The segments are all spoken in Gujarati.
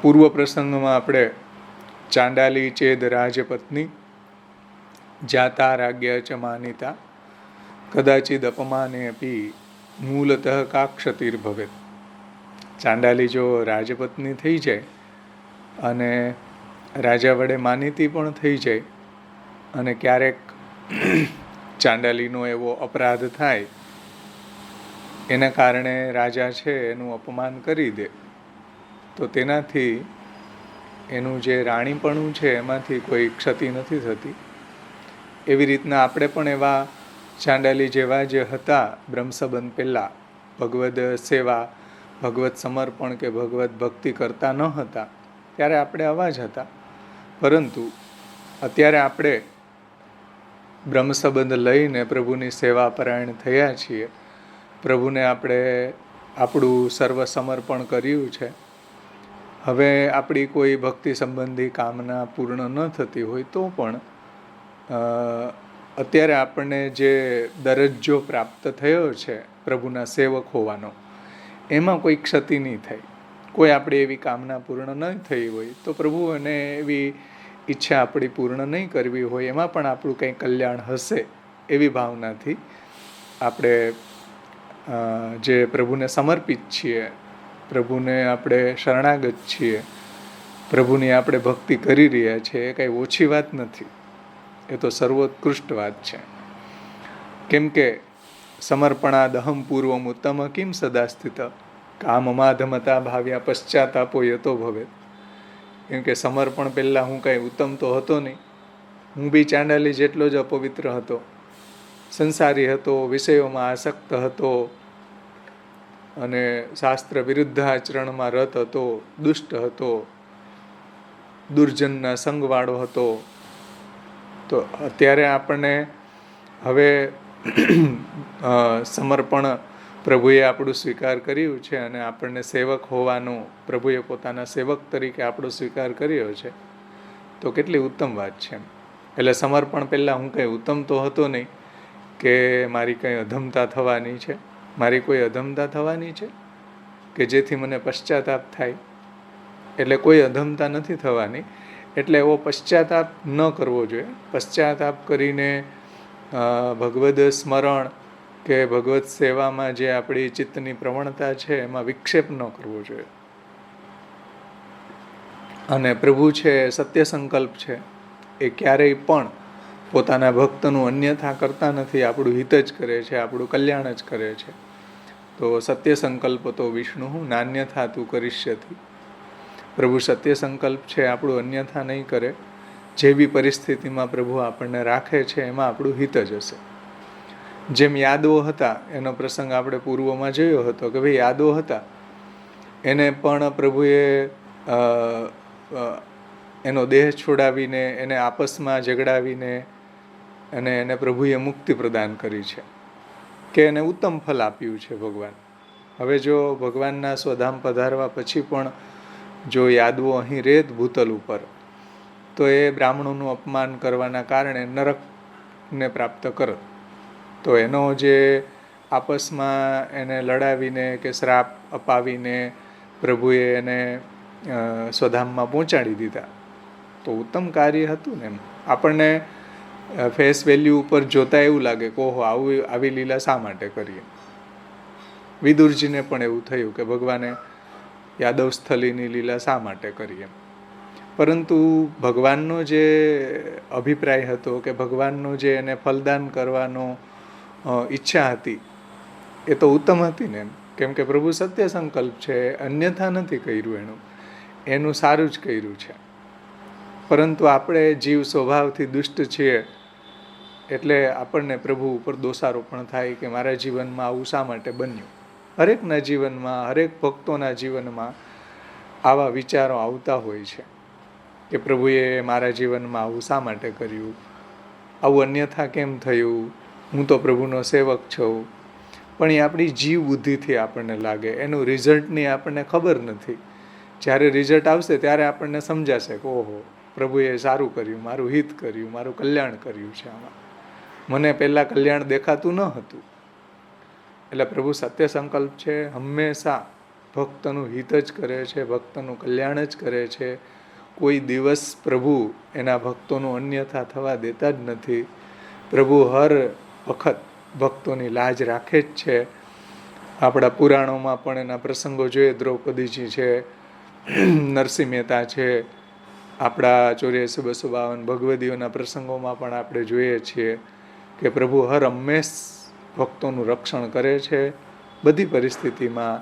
પૂર્વ પ્રસંગમાં આપણે ચાંડાલી ચેદ રાજપત્ની જાતા રાજ્ય ચ માનિતા કદાચિદ અપમાને અપી મૂલતઃ કા ક્ષતિર્ભવેત. ચાંડાલી જો રાજપત્ની થઈ જાય અને રાજા વડે માનીતી પણ થઈ જાય અને ક્યારેક ચાંડાલીનો એવો અપરાધ થાય, એના કારણે રાજા છે એનું અપમાન કરી દે, તો તેનાથી એનું જે રાણીપણું છે એમાંથી કોઈ ક્ષતિ નથી થતી. એવી રીતના આપણે પણ એવા ચાંડાલી જેવા જે હતા બ્રહ્મસંબંધ પહેલાં ભગવદ સેવા, ભગવત સમર્પણ કે ભગવત ભક્તિ કરતા ન હતા, ત્યારે આપણે આવા જ હતા. પરંતુ અત્યારે આપણે બ્રહ્મસંબંધ લઈને પ્રભુની સેવા પરાયણ થયા છીએ, પ્રભુને આપણે આપણું સર્વ સમર્પણ કર્યું છે. હવે આપણી કોઈ ભક્તિ સંબંધી કામના પૂર્ણ ન થતી હોય તો પણ અત્યારે આપણને જે દરજ્જો પ્રાપ્ત થયો છે પ્રભુના સેવક હોવાનો, એમાં કોઈ ક્ષતિ નહીં થાય. કોઈ આપણી એવી કામના પૂર્ણ ન થઈ હોય તો પ્રભુને એવી ઈચ્છા આપણી પૂર્ણ નહીં કરવી હોય, એમાં પણ આપણું કંઈ કલ્યાણ હશે એવી ભાવનાથી આપણે જે પ્રભુને સમર્પિત છીએ, પ્રભુને આપણે શરણાગત છીએ, પ્રભુની આપણે ભક્તિ કરી રહ્યા છીએ, એ કાંઈ ઓછી વાત નથી, એ તો સર્વોત્કૃષ્ટ વાત છે. કેમ કે સમર્પણાદહમ પૂર્વમ ઉત્તમ કિમ સદા સ્થિત કામમાધમતા ભાવ્યા પશ્ચાતાપો યતો ભવેત. કેમ કે સમર્પણ પહેલાં હું કાંઈ ઉત્તમ તો હતો નહીં, હું બી ચાંડાલી જેટલો જ અપવિત્ર હતો, સંસારી હતો, વિષયોમાં આસક્ત હતો અને શાસ્ત્ર વિરુદ્ધ આચરણમાં રત હતો, દુષ્ટ હતો, દુર્જનના સંગવાળો હતો. તો અત્યારે આપણને હવે સમર્પણ પ્રભુએ આપણું સ્વીકાર કર્યું છે અને આપણને સેવક હોવાનો પ્રભુએ પોતાના સેવક તરીકે આપણો સ્વીકાર કર્યો છે, તો કેટલી ઉત્તમ વાત છે. એટલે સમર્પણ પહેલાં હું કંઈ ઉત્તમ તો હતો નહીં કે મારી કંઈ અધમતા થવાની છે, મારી કોઈ અધમતા થવાની છે કે જેથી મને પશ્ચાતાપ થાય. એટલે કોઈ અધમતા નથી થવાની. એટલે એવો પશ્ચાતાપ ન કરવો જોઈએ. પશ્ચાતાપ કરીને ભગવદ સ્મરણ કે ભગવત સેવામાં જે આપણી ચિત્તની પ્રવણતા છે એમાં વિક્ષેપ ન કરવો જોઈએ. અને પ્રભુ છે સત્ય સંકલ્પ છે, એ ક્યારેય પણ પોતાના ભક્તનું અન્યથા કરતા નથી, આપણું હિત જ કરે છે, આપણું કલ્યાણ જ કરે છે. તો સત્ય સંકલ્પ તો વિષ્ણુ નાન્યથા તું કરીષ્યતિ. પ્રભુ સત્ય સંકલ્પ છે, આપણું અન્યથા નહીં કરે. જેવી પરિસ્થિતિમાં પ્રભુ આપણને રાખે છે એમાં આપણું હિત જ હશે. જેમ યાદવો હતા, એનો પ્રસંગ આપણે પૂર્વમાં જોયો હતો કે ભાઈ યાદવો હતા, એને પણ પ્રભુએ એનો દેહ છોડાવીને, એને આપસમાં ઝઘડાવીને અને એને પ્રભુએ મુક્તિ પ્રદાન કરી છે, કે એને ઉત્તમ ફલ આપ્યું છે ભગવાન. હવે જો ભગવાનના સ્વધામ પધારવા પછી પણ જો યાદવો અહીં રેત ભૂતલ ઉપર, તો એ બ્રાહ્મણોનું અપમાન કરવાના કારણે નરકને પ્રાપ્ત કરત. તો એનો જે આપસમાં એને લડાવીને કે શ્રાપ અપાવીને પ્રભુએ એને સ્વધામમાં પહોંચાડી દીધા, તો ઉત્તમ કાર્ય હતું ને. એમ આપણને ફેસ વેલ્યુ ઉપર જોતા એવું લાગે કે ઓહો, આવી લીલા શા માટે કરીએ. વિદુરજીને પણ એવું થયું કે ભગવાને યાદવ સ્થલીની લીલા શા માટે કરીએ. પરંતુ ભગવાનનો જે અભિપ્રાય હતો કે ભગવાનનો જે એને ફલદાન કરવાનો ઈચ્છા હતી, એ તો ઉત્તમ હતી ને. કેમ કે પ્રભુ સત્ય સંકલ્પ છે, અન્યથા નથી કર્યું, એનું સારું જ કર્યું છે. પરંતુ આપણે જીવ સ્વભાવથી દુષ્ટ છીએ, એટલે આપણને પ્રભુ ઉપર દોષારોપણ થાય કે મારા જીવનમાં આવું શા માટે બન્યું. હરેકના જીવનમાં, હરેક ભક્તોના જીવનમાં આવા વિચારો આવતા હોય છે કે પ્રભુએ મારા જીવનમાં આવું શા માટે કર્યું, આવું અન્યથા કેમ થયું, હું તો પ્રભુનો સેવક છું. પણ એ આપણી જીવ બુદ્ધિથી આપણને લાગે, એનું રિઝલ્ટની આપણને ખબર નથી. જ્યારે રિઝલ્ટ આવશે ત્યારે આપણને સમજાશે કે ઓહો, પ્રભુએ સારું કર્યું, મારું હિત કર્યું, મારું કલ્યાણ કર્યું છે આમાં, મને પહેલાં કલ્યાણ દેખાતું ન હતું. એટલે પ્રભુ સત્ય સંકલ્પ છે, હંમેશા ભક્તનું હિત જ કરે છે, ભક્તનું કલ્યાણ જ કરે છે. કોઈ દિવસ પ્રભુ એના ભક્તોનું અન્યથા થવા દેતા જ નથી. પ્રભુ હર વખત ભક્તોની લાજ રાખે જ છે. આપણા પુરાણોમાં પણ એના પ્રસંગો જોઈએ. દ્રૌપદીજી છે, નરસિંહ મહેતા છે, આપણા 84-252 ભગવદીઓના પ્રસંગોમાં પણ આપણે જોઈએ છીએ કે પ્રભુ હર હંમેશ ભક્તોનું રક્ષણ કરે છે. બધી પરિસ્થિતિમાં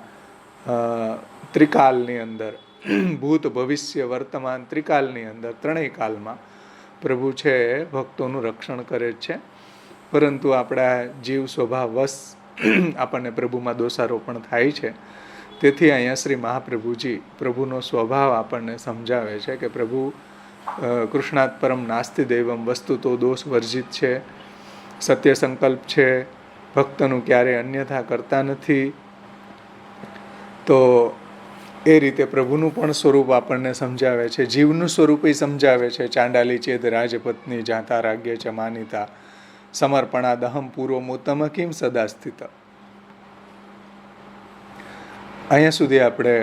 ત્રિકાલની અંદર, ભૂત, ભવિષ્ય, વર્તમાન ત્રિકાલની અંદર, ત્રણેય કાલમાં પ્રભુ છે ભક્તોનું રક્ષણ કરે જ છે. પરંતુ આપણા જીવ સ્વભાવવશ આપણને પ્રભુમાં દોષારોપણ થાય છે. તેથી અહીંયા શ્રી મહાપ્રભુજી પ્રભુનો સ્વભાવ આપણને સમજાવે છે કે પ્રભુ કૃષ્ણાત પરમ નાસ્તિ દૈવમ, વસ્તુ તો દોષ વર્જિત છે, સત્ય સંકલ્પ છે, ભક્તનું ક્યારેય અન્યથા કરતા નથી. તો એ રીતે પ્રભુનું પણ સ્વરૂપ આપણને સમજાવે છે, જીવનું સ્વરૂપ સમજાવે છે. ચાંડાલી ચેદ રાજપત્ની જાતા રાજ્ય ચ માનિતા, સમર્પણા દહમ પૂરો મોતમ કિમ સદા સ્થિત. અહીંયા સુધી આપણે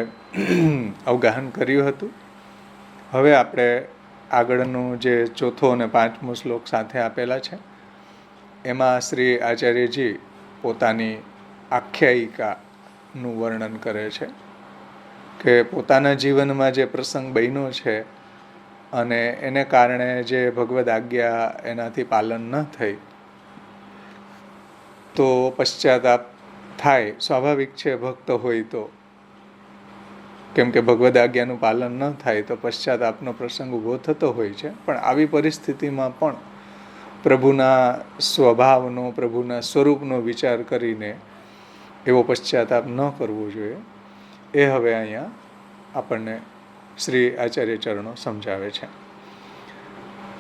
અવગાહન કર્યું હતું. હવે આપણે આગળનું જે ચોથો અને પાંચમો શ્લોક સાથે આપેલા છે એમાં શ્રી આચાર્યજી પોતાની આખ્યાયિકાનું વર્ણન કરે છે કે પોતાના જીવનમાં જે પ્રસંગ બન્યો છે અને એને કારણે જે ભગવદ આજ્ઞા એનાથી પાલન ન થઈ તો પશ્ચાતાપ થાય. સ્વાભાવિક છે, ભક્ત હોય તો. કેમ કે ભગવદ આજ્ઞાનું પાલન ન થાય તો પશ્ચાતાપનો પ્રસંગ ઊભો થતો હોય છે. પણ આવી પરિસ્થિતિમાં પણ પ્રભુના સ્વભાવનો, પ્રભુના સ્વરૂપનો વિચાર કરીને એવો પશ્ચાતાપ ન કરવો જોઈએ. એ હવે અહીંયા આપણને શ્રી આચાર્ય ચરણો સમજાવે છે.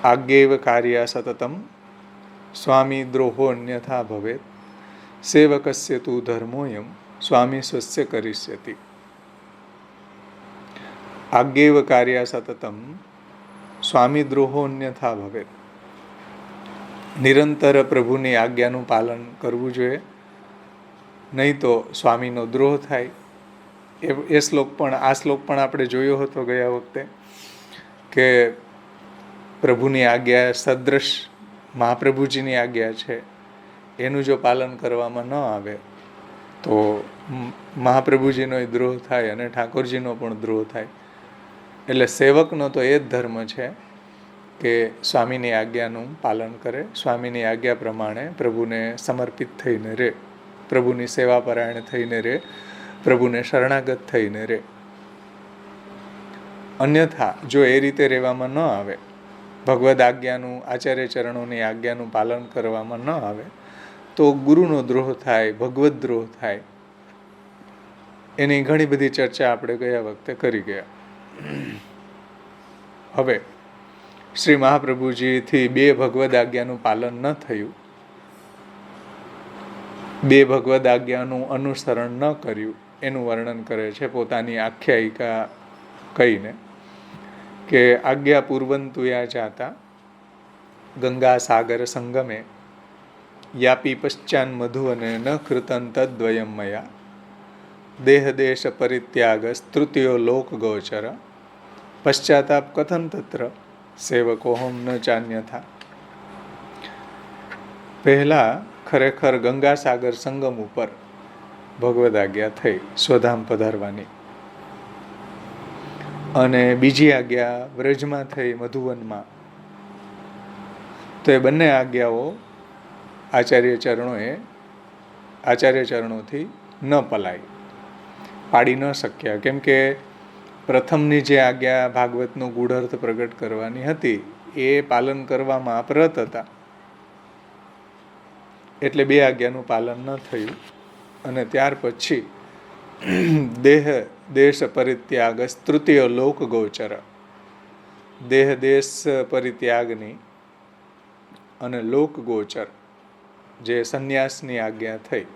આજ્ઞેવ કાર્યા સતતમ સ્વામી દ્રોહો અન્યથા ભવેત, સેવકસ્ય તુ ધર્મોયમ સ્વામી સ્વસ્ય કરિષ્યતિ. આજ્ઞેવ કાર્યા સતતમ સ્વામી દ્રોહો અન્યથા ભવેત. નિરંતર પ્રભુની આજ્ઞાનું પાલન કરવું જોઈએ, નહીં તો સ્વામીનો દ્રોહ થાય. આ શ્લોક પણ આપણે જોયો હતો ગયા વખતે કે પ્રભુની આજ્ઞા સદૃશ મહાપ્રભુજીની આજ્ઞા છે, એનું જો પાલન કરવામાં ન આવે તો મહાપ્રભુજીનો દ્રોહ થાય અને ઠાકોરજીનો પણ દ્રોહ થાય. એટલે સેવકનો તો એ જ ધર્મ છે કે સ્વામીની આજ્ઞાનું પાલન કરે, સ્વામીની આજ્ઞા પ્રમાણે પ્રભુને સમર્પિત થઈને રહે, પ્રભુની સેવાપરાયણ થઈને રહે, પ્રભુને શરણાગત થઈને રહે. અન્યથા જો એ રીતે રહેવામાં ન આવે, ભગવદ આજ્ઞાનું, આચાર્ય ચરણોની આજ્ઞાનું પાલન કરવામાં ન આવે તો ગુરુનો દ્રોહ થાય, ભગવદ દ્રોહ થાય. એની ઘણી બધી ચર્ચા આપણે ગયા વખતે કરી ગયા. હવે શ્રી મહાપ્રભુજીથી 2 ભગવદ આજ્ઞાનું પાલન ન થયું, 2 ભગવદ આજ્ઞાનું અનુસરણ ન કર્યું, એનું વર્ણન કરે છે પોતાની આખ્યાયિકા કહીને કે આજ્ઞા પૂર્વંતુયા જાતા ગંગા સાગર સંગમે યાપી પશ્ચાન મધુવને ન કૃતન તદ્વયમ મયા દેહ દેશ પરિત્યાગ તૃતીયો લોક ગોચર પશ્ચાતાપ કથન તત્ર સેવકોહમ ન ચાન્યથા. પહેલા ખરેખર ગંગાસાગર સંગમ ઉપર ભગવદ આજ્ઞા થઈ સ્વધામ પધારવાની, અને બીજી આજ્ઞા વ્રજમાં થઈ મધુવનમાં. તો એ બંને આજ્ઞાઓ આચાર્ય ચરણોથી ન પલાય, પાડી ન શક્યા. કેમ કે પ્રથમની જે આજ્ઞા ભાગવતનો ગૂઢર્થ પ્રગટ કરવાની હતી એ પાલન કરવામાં અપ્રત હતા, એટલે 2 આજ્ઞાનું પાલન ન થયું. અને ત્યાર પછી દેહ દેશ પરિત્યાગ તૃતીય લોક ગોચર, દેહ દેશ પરિત્યાગની અને લોક ગોચર જે સંન્યાસની આજ્ઞા થઈ,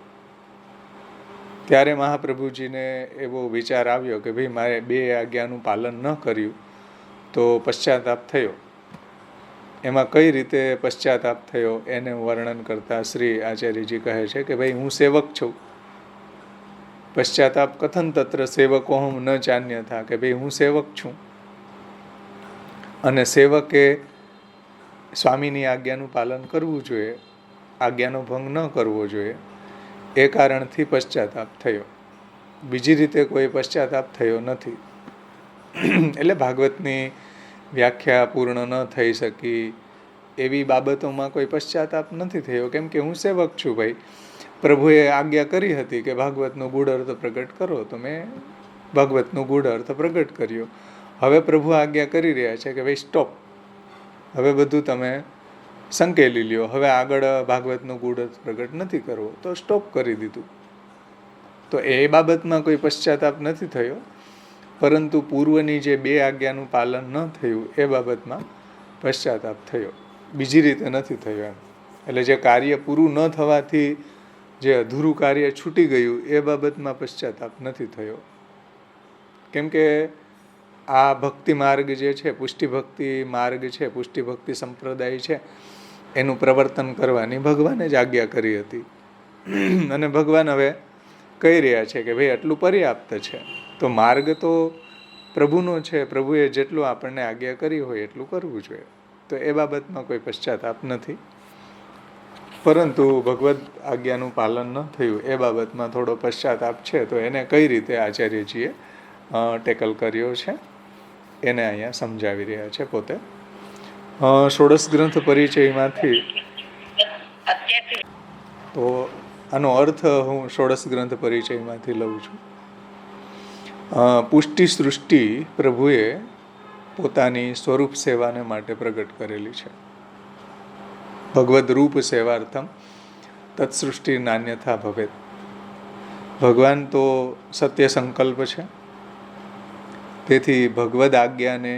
ત્યારે મહાપ્રભુજીને એવો વિચાર આવ્યો કે ભાઈ મારે 2 આજ્ઞાનું પાલન ન કર્યું તો પશ્ચાતાપ થયો. એમાં કઈ રીતે પશ્ચાતાપ થયો એને વર્ણન કરતા શ્રી આચાર્યજી કહે છે કે ભાઈ હું સેવક છું, પશ્ચાતાપ કથન તત્ર સેવકો હમ ન ચાન્ય થા, કે ભાઈ હું સેવક છું અને સેવકે સ્વામીની આજ્ઞાનું પાલન કરવું જોઈએ, આજ્ઞાનો ભંગ ન કરવો જોઈએ, એ કારણથી પશ્ચાતાપ થયો. બીજી રીતે કોઈ પશ્ચાતાપ થયો નથી. એટલે ભાગવતની વ્યાખ્યા પૂર્ણ ન થઈ શકી એવી બાબતોમાં કોઈ પશ્ચાતાપ નથી થયો, કેમ કે હું સેવક છું ભાઈ. પ્રભુએ આજ્ઞા કરી હતી કે ભાગવતનો ગૂઢ અર્થ પ્રગટ કરો, તો મેં ભાગવતનો ગૂઢ અર્થ પ્રગટ કર્યો. હવે પ્રભુ આજ્ઞા કરી રહ્યા છે કે ભાઈ સ્ટોપ, હવે બધું તમે સંકેલી લ્યો, હવે આગળ ભાગવતનો ગૂઢ અર્થ પ્રગટ નથી કરવો, તો સ્ટોપ કરી દીધું. તો એ બાબતમાં કોઈ પશ્ચાતાપ નથી થયો, પરંતુ પૂર્વની જે 2 આજ્ઞાનું પાલન ન થયું એ બાબતમાં પશ્ચાતાપ થયો, બીજી રીતે નથી થયો એમ. એટલે જે કાર્ય પૂરું ન થવાથી જે અધૂરું કાર્ય છૂટી ગયું એ બાબતમાં પશ્ચાતાપ નથી થયો. કેમ કે આ ભક્તિ માર્ગ જે છે, પુષ્ટિ ભક્તિ માર્ગ છે, પુષ્ટિ ભક્તિ સંપ્રદાય છે, એનું પ્રવર્તન કરવાની ભગવાને જ આજ્ઞા કરી હતી. અને ભગવાન હવે કહી રહ્યા છે કે ભાઈ આટલું પર્યાપ્ત છે. તો માર્ગ તો પ્રભુનો છે, પ્રભુએ જેટલું આપણને આજ્ઞા કરી હોય એટલું કરવું જોઈએ. તો એ બાબતમાં કોઈ પશ્ચાતાપ નથી, પરંતુ ભગવદ આજ્ઞાનું પાલન ન થયું એ બાબતમાં થોડો પશ્ચાતાપ છે. તો એને કઈ રીતે આચાર્યજીએ ટેકલ કર્યો છે એને અહીંયા સમજાવી રહ્યા છે પોતે. ષોડશ ગ્રંથ પરિચયમાંથી, તો આનો અર્થ હું ષોડશ ગ્રંથ પરિચયમાંથી લઉં છું. પુષ્ટિ સૃષ્ટિ પ્રભુએ પોતાની સ્વરૂપ સેવાને માટે પ્રગટ કરેલી છે. ભગવદ રૂપ સેવાર્થમ તત્સૃષ્ટિ નાન્યથા ભવેત. ભગવાન તો સત્ય સંકલ્પ છે, તેથી ભગવદ આજ્ઞાને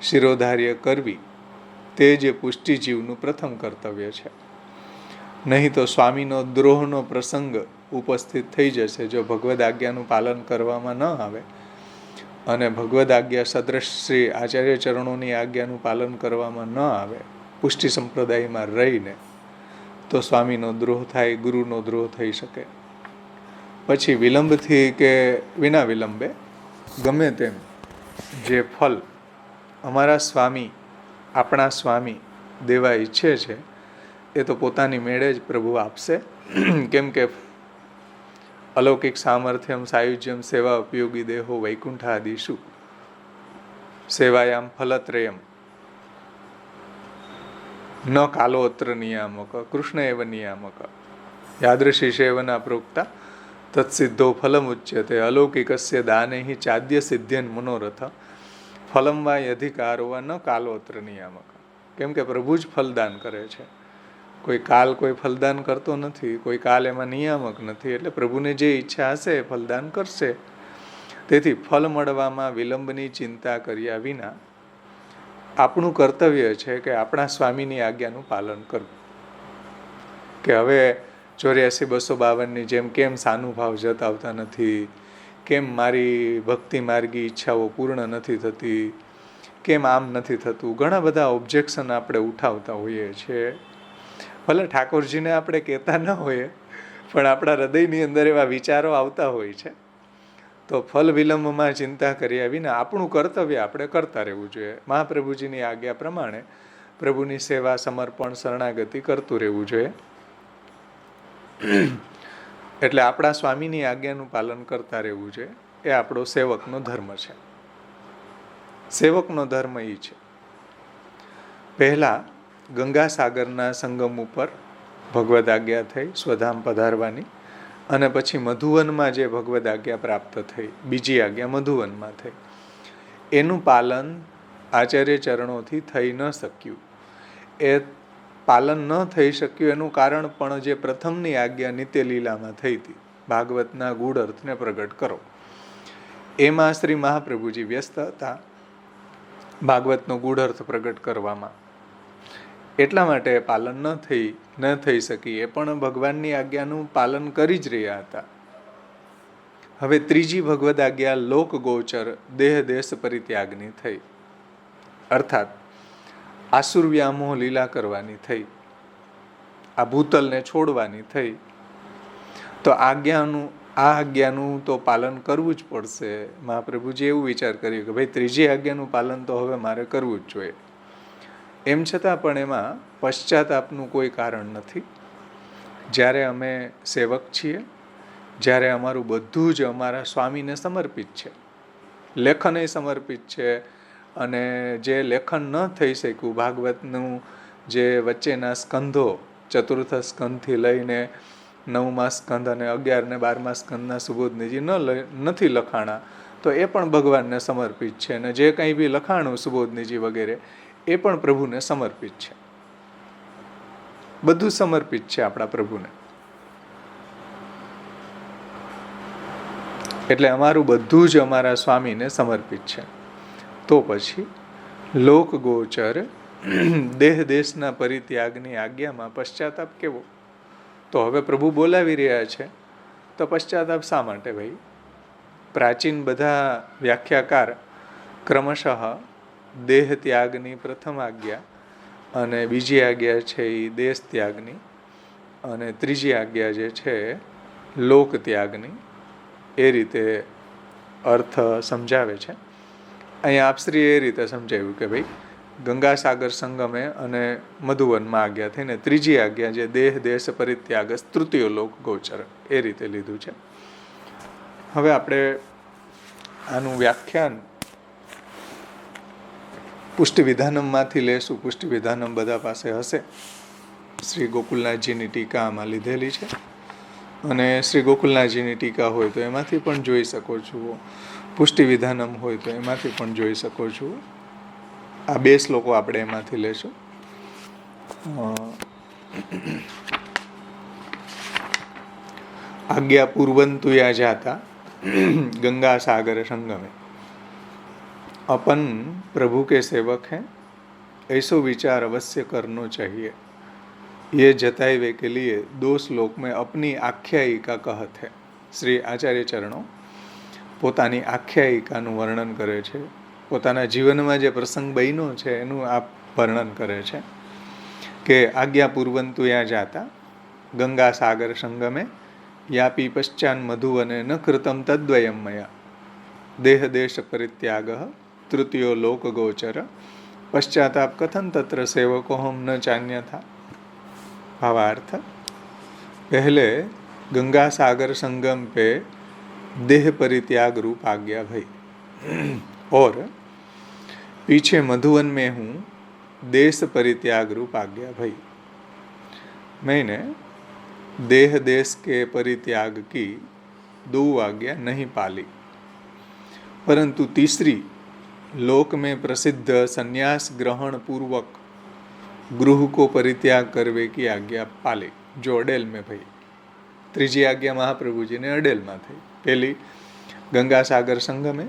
શિરોધાર્ય કરવી તે જે પુષ્ટિ જીવનું પ્રથમ કર્તવ્ય છે. નહીં તો સ્વામીનો દ્રોહનો પ્રસંગ ઉપસ્થિત થઈ જશે જો ભગવદ આજ્ઞાનું પાલન કરવામાં ન આવે, અને ભગવદ આજ્ઞા સદ્રશ શ્રી આચાર્ય ચરણોની આજ્ઞાનું પાલન કરવામાં ન આવે પુષ્ટિ સંપ્રદાયમાં રહીને, તો સ્વામીનો દ્રોહ થાય, ગુરુનો દ્રોહ થઈ શકે. પછી વિલંબથી કે વિના વિલંબે ગમે તેમ જે ફલ અમારા સ્વામી, આપણા સ્વામી દેવા ઈચ્છે છે એ તો પોતાની મેળે જ પ્રભુ આપશે. કેમ કે અલૌકિક સામર્થ્યમ સાયુજ્યમ સેવા ઉપયોગી દેહો વૈકુંઠાદિષુ સેવાયામ ફલત્રયમ ન કાલોત્ર નિયામક કૃષ્ણ એવ નિયામક યાદૃશી સેવના પ્રોક્તા તત્સિદ્ધો ફલમ ઉચ્યતે અલૌકિકસ્ય દાને હિ ચાદ્ય સિદ્ધ્યન મનોરથ ફલમ વા અધિકારો વા ન કાલોત્ર નિયામક. કેમ કે પ્રભુ જ ફલદાન કરે છે, કોઈ કાલ કોઈ ફલદાન કરતો નથી, કોઈ કાલ એમાં નિયામક નથી. એટલે પ્રભુને જે ઈચ્છા હશે એ ફલદાન કરશે. તેથી ફલ મળવામાં વિલંબની ચિંતા કર્યા વિના આપણું કર્તવ્ય છે કે આપણા સ્વામીની આજ્ઞાનું પાલન કરવું. કે હવે 84-252ની જેમ કેમ સાનુભાવ જતાવતા નથી, કેમ મારી ભક્તિ માર્ગી ઈચ્છાઓ પૂર્ણ નથી થતી, કેમ આમ નથી થતું, ઘણા બધા ઓબ્જેક્શન આપણે ઉઠાવતા હોઈએ છીએ. ભલે ઠાકોરજીને આપણે કહેતા ન હોઈએ, પણ આપણા હૃદયની અંદર એવા વિચારો આવતા હોય છે. તો ફલ વિલંબમાં ચિંતા કર્યા વિના આપણું કર્તવ્ય આપણે કરતા રહેવું જોઈએ. મહાપ્રભુજીની આજ્ઞા પ્રમાણે પ્રભુની સેવા, સમર્પણ, શરણાગતિ કરતું રહેવું જોઈએ. એટલે આપણા સ્વામીની આજ્ઞાનું પાલન કરતા રહેવું જોઈએ. એ આપણો સેવકનો ધર્મ છે. સેવકનો ધર્મ એ છે, પહેલા ગંગાસાગરના સંગમ ઉપર ભગવદ આજ્ઞા થઈ સ્વધામ પધારવાની, અને પછી મધુવનમાં જે ભગવદ આજ્ઞા પ્રાપ્ત થઈ, બીજી આજ્ઞા મધુવનમાં થઈ. એનું પાલન આચાર્ય ચરણોથી થઈ ન શક્યું. એ પાલન ન થઈ શક્યું એનું કારણ પણ જે પ્રથમની આજ્ઞા નિત્યલીલામાં થઈ હતી, ભાગવતના ગૂઢ અર્થને પ્રગટ કરો, એમાં શ્રી મહાપ્રભુજી વ્યસ્ત હતા ભાગવતનો ગૂઢ અર્થ પ્રગટ કરવામાં. એટલા માટે પાલન ન થઈ શકી. એ પણ ભગવાનની આજ્ઞાનું પાલન કરી જ રહ્યા હતા. હવે ત્રીજી ભગવદ આજ્ઞા લોક ગોચર દેહ દેશ પરિત્યાગની થઈ, અર્થાત આસુર વ્યામોહ લીલા કરવાની થઈ, આ ભૂતલને છોડવાની થઈ. તો આજ્ઞાનું આ આજ્ઞાનું તો પાલન કરવું જ પડશે. મહાપ્રભુજી એવું વિચાર કર્યું કે ભાઈ ત્રીજી આજ્ઞાનું પાલન તો હવે મારે કરવું જ જોઈએ. એમ છતાં પણ એમાં પશ્ચાતાપનું કોઈ કારણ નથી. જ્યારે અમે સેવક છીએ, જ્યારે અમારું બધું જ અમારા સ્વામીને સમર્પિત છે, લેખનય સમર્પિત છે, અને જે લેખન ન થઈ શક્યું ભાગવતનું, જે વચ્ચેના સ્કંધો ચતુર્થ સ્કંધથી લઈને 9મા સ્કંધ અને 11 ને 12મા સ્કંધના સુબોધનીજી નથી લખાણા, તો એ પણ ભગવાનને સમર્પિત છે. અને જે કંઈ બી લખાણું સુબોધનીજી વગેરે એ પણ પ્રભુને સમર્પિત છે. બધું સમર્પિત છે આપણા પ્રભુને. એટલે અમારું બધું જ અમારા સ્વામીને સમર્પિત છે. તો પછી લોક ગોચર દેહ દેશના પરિત્યાગની આજ્ઞામાં પશ્ચાતાપ કેવો? તો હવે પ્રભુ બોલાવી રહ્યા છે, તો પશ્ચાતાપ શા માટે ભાઈ? પ્રાચીન બધા વ્યાખ્યાકાર ક્રમશઃ દેહ ત્યાગની પ્રથમ આજ્ઞા અને બીજી આજ્ઞા છે એ દેશ ત્યાગની, અને ત્રીજી આજ્ઞા જે છે લોક ત્યાગની, એ રીતે અર્થ સમજાવે છે. અહીંયા આપશ્રીએ એ રીતે સમજાવ્યું કે ભાઈ ગંગાસાગર સંગમે અને મધુવનમાં આજ્ઞા થઈને ત્રીજી આજ્ઞા જે દેહ દેશ પરિત્યાગ તૃતીય લોક ગોચર, એ રીતે લીધું છે. હવે આપણે આનું વ્યાખ્યાન પુષ્ટિ વિધાનમમાંથી લેશું. પુષ્ટિ વિધાનમ બધા પાસે હશે. શ્રી ગોકુલનાથજીની ટીકા આમાં લીધેલી છે, અને શ્રી ગોકુલનાથજીની ટીકા હોય તો એમાંથી પણ જોઈ શકો છો, પુષ્ટિ વિધાનમ હોય તો એમાંથી પણ જોઈ શકો છો. આ 2 શ્લોકો આપણે એમાંથી લેશું. આજ્ઞા પૂર્વંતુ યા જાતા गंगा सागर संगमे, अपन प्रभु के सेवक हैं, ऐसो विचार अवश्य करना चाहिए. ये जताए के लिए 2 श्लोक में अपनी आख्यायिका कहत है. श्री आचार्य चरणो પોતાની આખ્યાયિકાનું વર્ણન કરે છે, પોતાના જીવનમાં જે પ્રસંગ બન્યો છે એનું આ વર્ણન કરે છે કે આજ્ઞા પૂર્વંતુ યા જાતા ગંગા સાગર સંગમે યાપી પશ્ચાન મધુવને ન કૃતમ તદ્વયમ મયા દેહ દેશ પરિત્યાગ તૃતીયો લોક ગોચર પશ્ચાતાપ કથન તત્ર સેવકો હમ ન ચાન્ય था. भावार्थ, पहले गंगा सागर संगम पे देह परित्याग रूप आज्ञा भई, और पीछे मधुवन में हूँ देश परित्याग रूप आज्ञा भई. मैंने देह देश के परित्याग की 2 आज्ञा नहीं पाली, परंतु तीसरी लोक में प्रसिद्ध संन्यास ग्रहण पूर्वक गृह को परित्याग करवे की आज्ञा पाली, जो अडेल में भई. ત્રીજી આજ્ઞા મહાપ્રભુજીને અડેલમાં થઈ. પહેલી ગંગા સાગર સંગમે,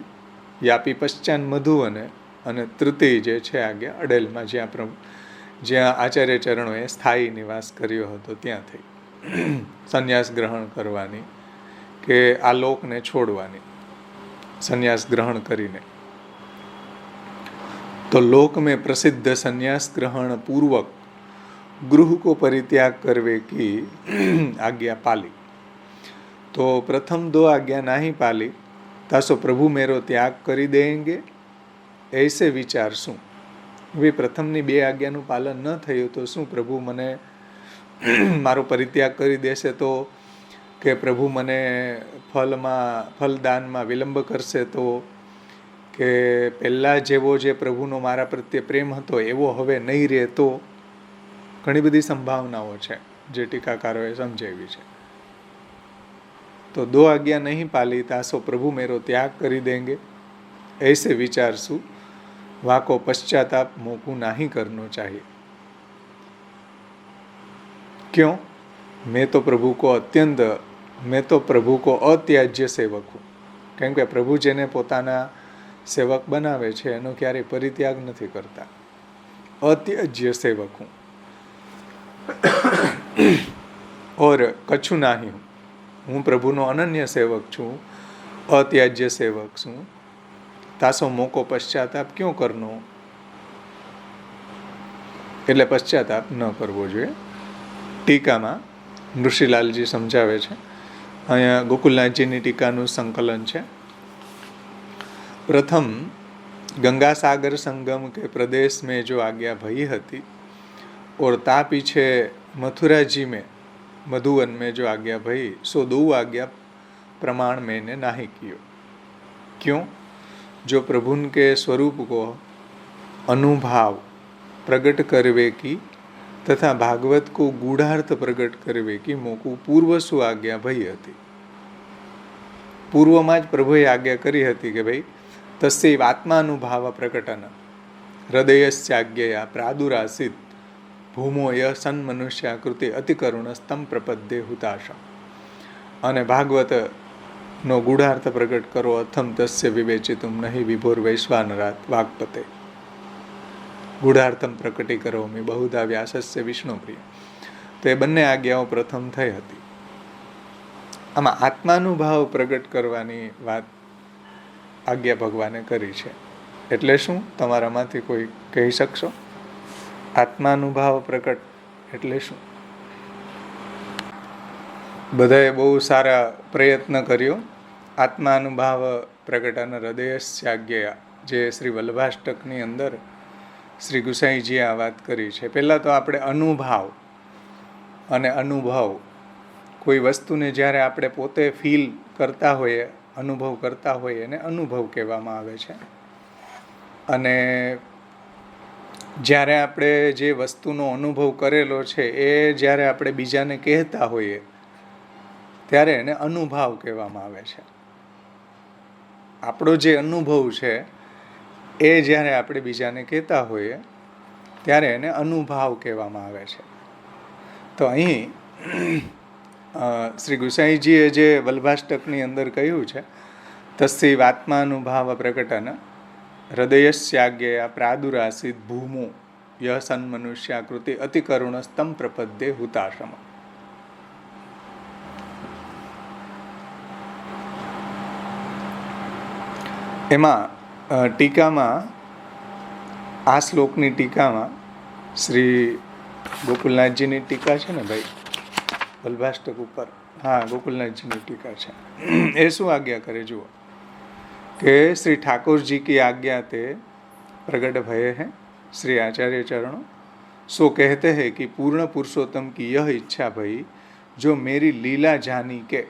યાપી પશ્ચાન મધુવને, અને તૃતીય જે છે આજ્ઞા અડેલમાં, જ્યાં આચાર્ય ચરણોએ સ્થાયી નિવાસ કર્યો હતો ત્યાં થઈ. સંન્યાસ ગ્રહણ કરવાની કે આ લોકને છોડવાની, સંન્યાસ ગ્રહણ કરીને. तो लोक में प्रसिद्ध संन्यास ग्रहण पूर्वक गृह को परित्याग करवे की आज्ञा पाली. तो प्रथम 2 आज्ञा नहीं पाली, तासो प्रभु मेरो त्याग કરી देंगे, ऐसे विचार શું? હવે પ્રથમની 2 આજ્ઞાનું પાલન ન થયું તો શું પ્રભુ મને મારો પરિત્યાગ કરી દેશે, તો કે પ્રભુ મને ફલદાનમાં વિલંબ કરશે, તો કે પહેલાં જેવો જે પ્રભુનો મારા પ્રત્યે પ્રેમ હતો એવો હવે નહીં રહે, તો ઘણી બધી સંભાવનાઓ છે જે ટીકાકારોએ સમજાવી છે. તો 2 आज्ञा नहीं पाली तासो प्रभु मेरो त्याग કરી देंगे, ऐसे विचार શું? वाको पश्चाताप मोकू नहीं करना चाहिए. क्यों? मैं तो प्रभु को अत्याज्य सेवक हूँ. કેમ કે પ્રભુ જેને પોતાના સેવક બનાવે છે એનો ક્યારેય પરિત્યાગ નથી કરતા. અત્યજ્ય સેવક હું, और કछु નહીં હું. હું પ્રભુનો અનન્ય સેવક છું, અત્યાજ્ય સેવક છું. તાસો મોકો પશ્ચાતાપ ક્यों કરનો? એટલે પશ્ચાતાપ ન કરવો જોઈએ. ટીકામાં ઋષિલાલજી સમજાવે છે, અહીંયા ગોકુલનાથજીની ટીકાનું સંકલન છે. प्रथम गंगा सागर संगम के प्रदेश में जो आज्ञा भई हती और ता पीछे मथुरा जी में मधुवन में जो आज्ञा भई सो दो आज्ञा प्रमाण मैंने नहीं कियो. क्यों? जो प्रभुन के स्वरूप को अनुभाव प्रकट करवे की तथा भागवत को गूढ़ार्थ प्रकट करवे की मोकू पूर्व सु आज्ञा भई हती. पूर्वમાં જ પ્રભુએ આજ્ઞા કરી હતી કે ભાઈ તસ્યૈવ આત્માનુભાવ પ્રકટન હૃદયસ્યાજ્ઞયા પ્રાદુરાસિત ભૂમોય સન્મનુષ્યાકૃતિ અતિકરુણસ્તમ પ્રપદ્યે હુતાશમ. અને ભાગવતનો ગૂઢાર્થ પ્રગટ કરો અથમ તસ્ય વિવેચિતુમ નહીં વિભોર વૈશ્વાનરાત વાક્પતે ગૂઢાર્થમ પ્રકટી કરોમિ બહુધા વ્યાસસ્ય વિષ્ણુપ્રિય. તો એ બંને આજ્ઞાઓ પ્રથમ થઈ હતી. આમાં આત્માનુભાવ પ્રગટ કરવાની વાત આજ્ઞા ભગવાને કરી છે. એટલે શું? તમારામાંથી કોઈ કહી શકશો? આત્માનુભાવ પ્રકટ એટલે શું? બધાએ બહુ સારા પ્રયત્ન કર્યો. આત્માનુભાવ પ્રગટન હૃદયસ્ય આજ્ઞયા, જે શ્રી વલ્લભાષ્ટકની અંદર શ્રી ગુસાઈજીએ આ વાત કરી છે. પહેલાં તો આપણે અનુભાવ અને અનુભવ, કોઈ વસ્તુને જ્યારે આપણે પોતે ફીલ કરતા હોઈએ, અનુભવ કરતા હોઈએ એને અનુભવ કહેવામાં આવે છે. અને જ્યારે આપણે જે વસ્તુનો અનુભવ કરેલો છે એ જ્યારે આપણે બીજાને કહેતા હોઈએ ત્યારે એને અનુભાવ કહેવામાં આવે છે. આપણો જે અનુભવ છે એ જ્યારે આપણે બીજાને કહેતા હોઈએ ત્યારે એને અનુભાવ કહેવામાં આવે છે. તો અહીં શ્રી ગુસાઈજીએ જે વલ્લભાષ્ટકની અંદર કહ્યું છે તસ્યૈવ આત્માનુભાવ પ્રકટન હૃદયસ્યાજ્ઞયા પ્રાદુરાસિત ભૂમો યહ સન્મનુષ્યાકૃતિ અતિકરુણસ્તમ પ્રપદ્યે હુતાશમ. એમાં ટીકામાં, આ શ્લોકની ટીકામાં શ્રી ગોકુલનાથજીની ટીકા છે ને ભાઈ વલ્લભાષ્ટક ઉપર, હા ગોકુલનાથજીની ટીકા છે. એ શું આજ્ઞા કરે જુઓ કે શ્રી ઠાकुर जी की आज्ञा ते प्रगट भये हैं श्री आचार्य चरणों सो कहते हैं कि पूर्ण पुरुषोत्तम की यह इच्छा भई जो मेरी लीला जानी के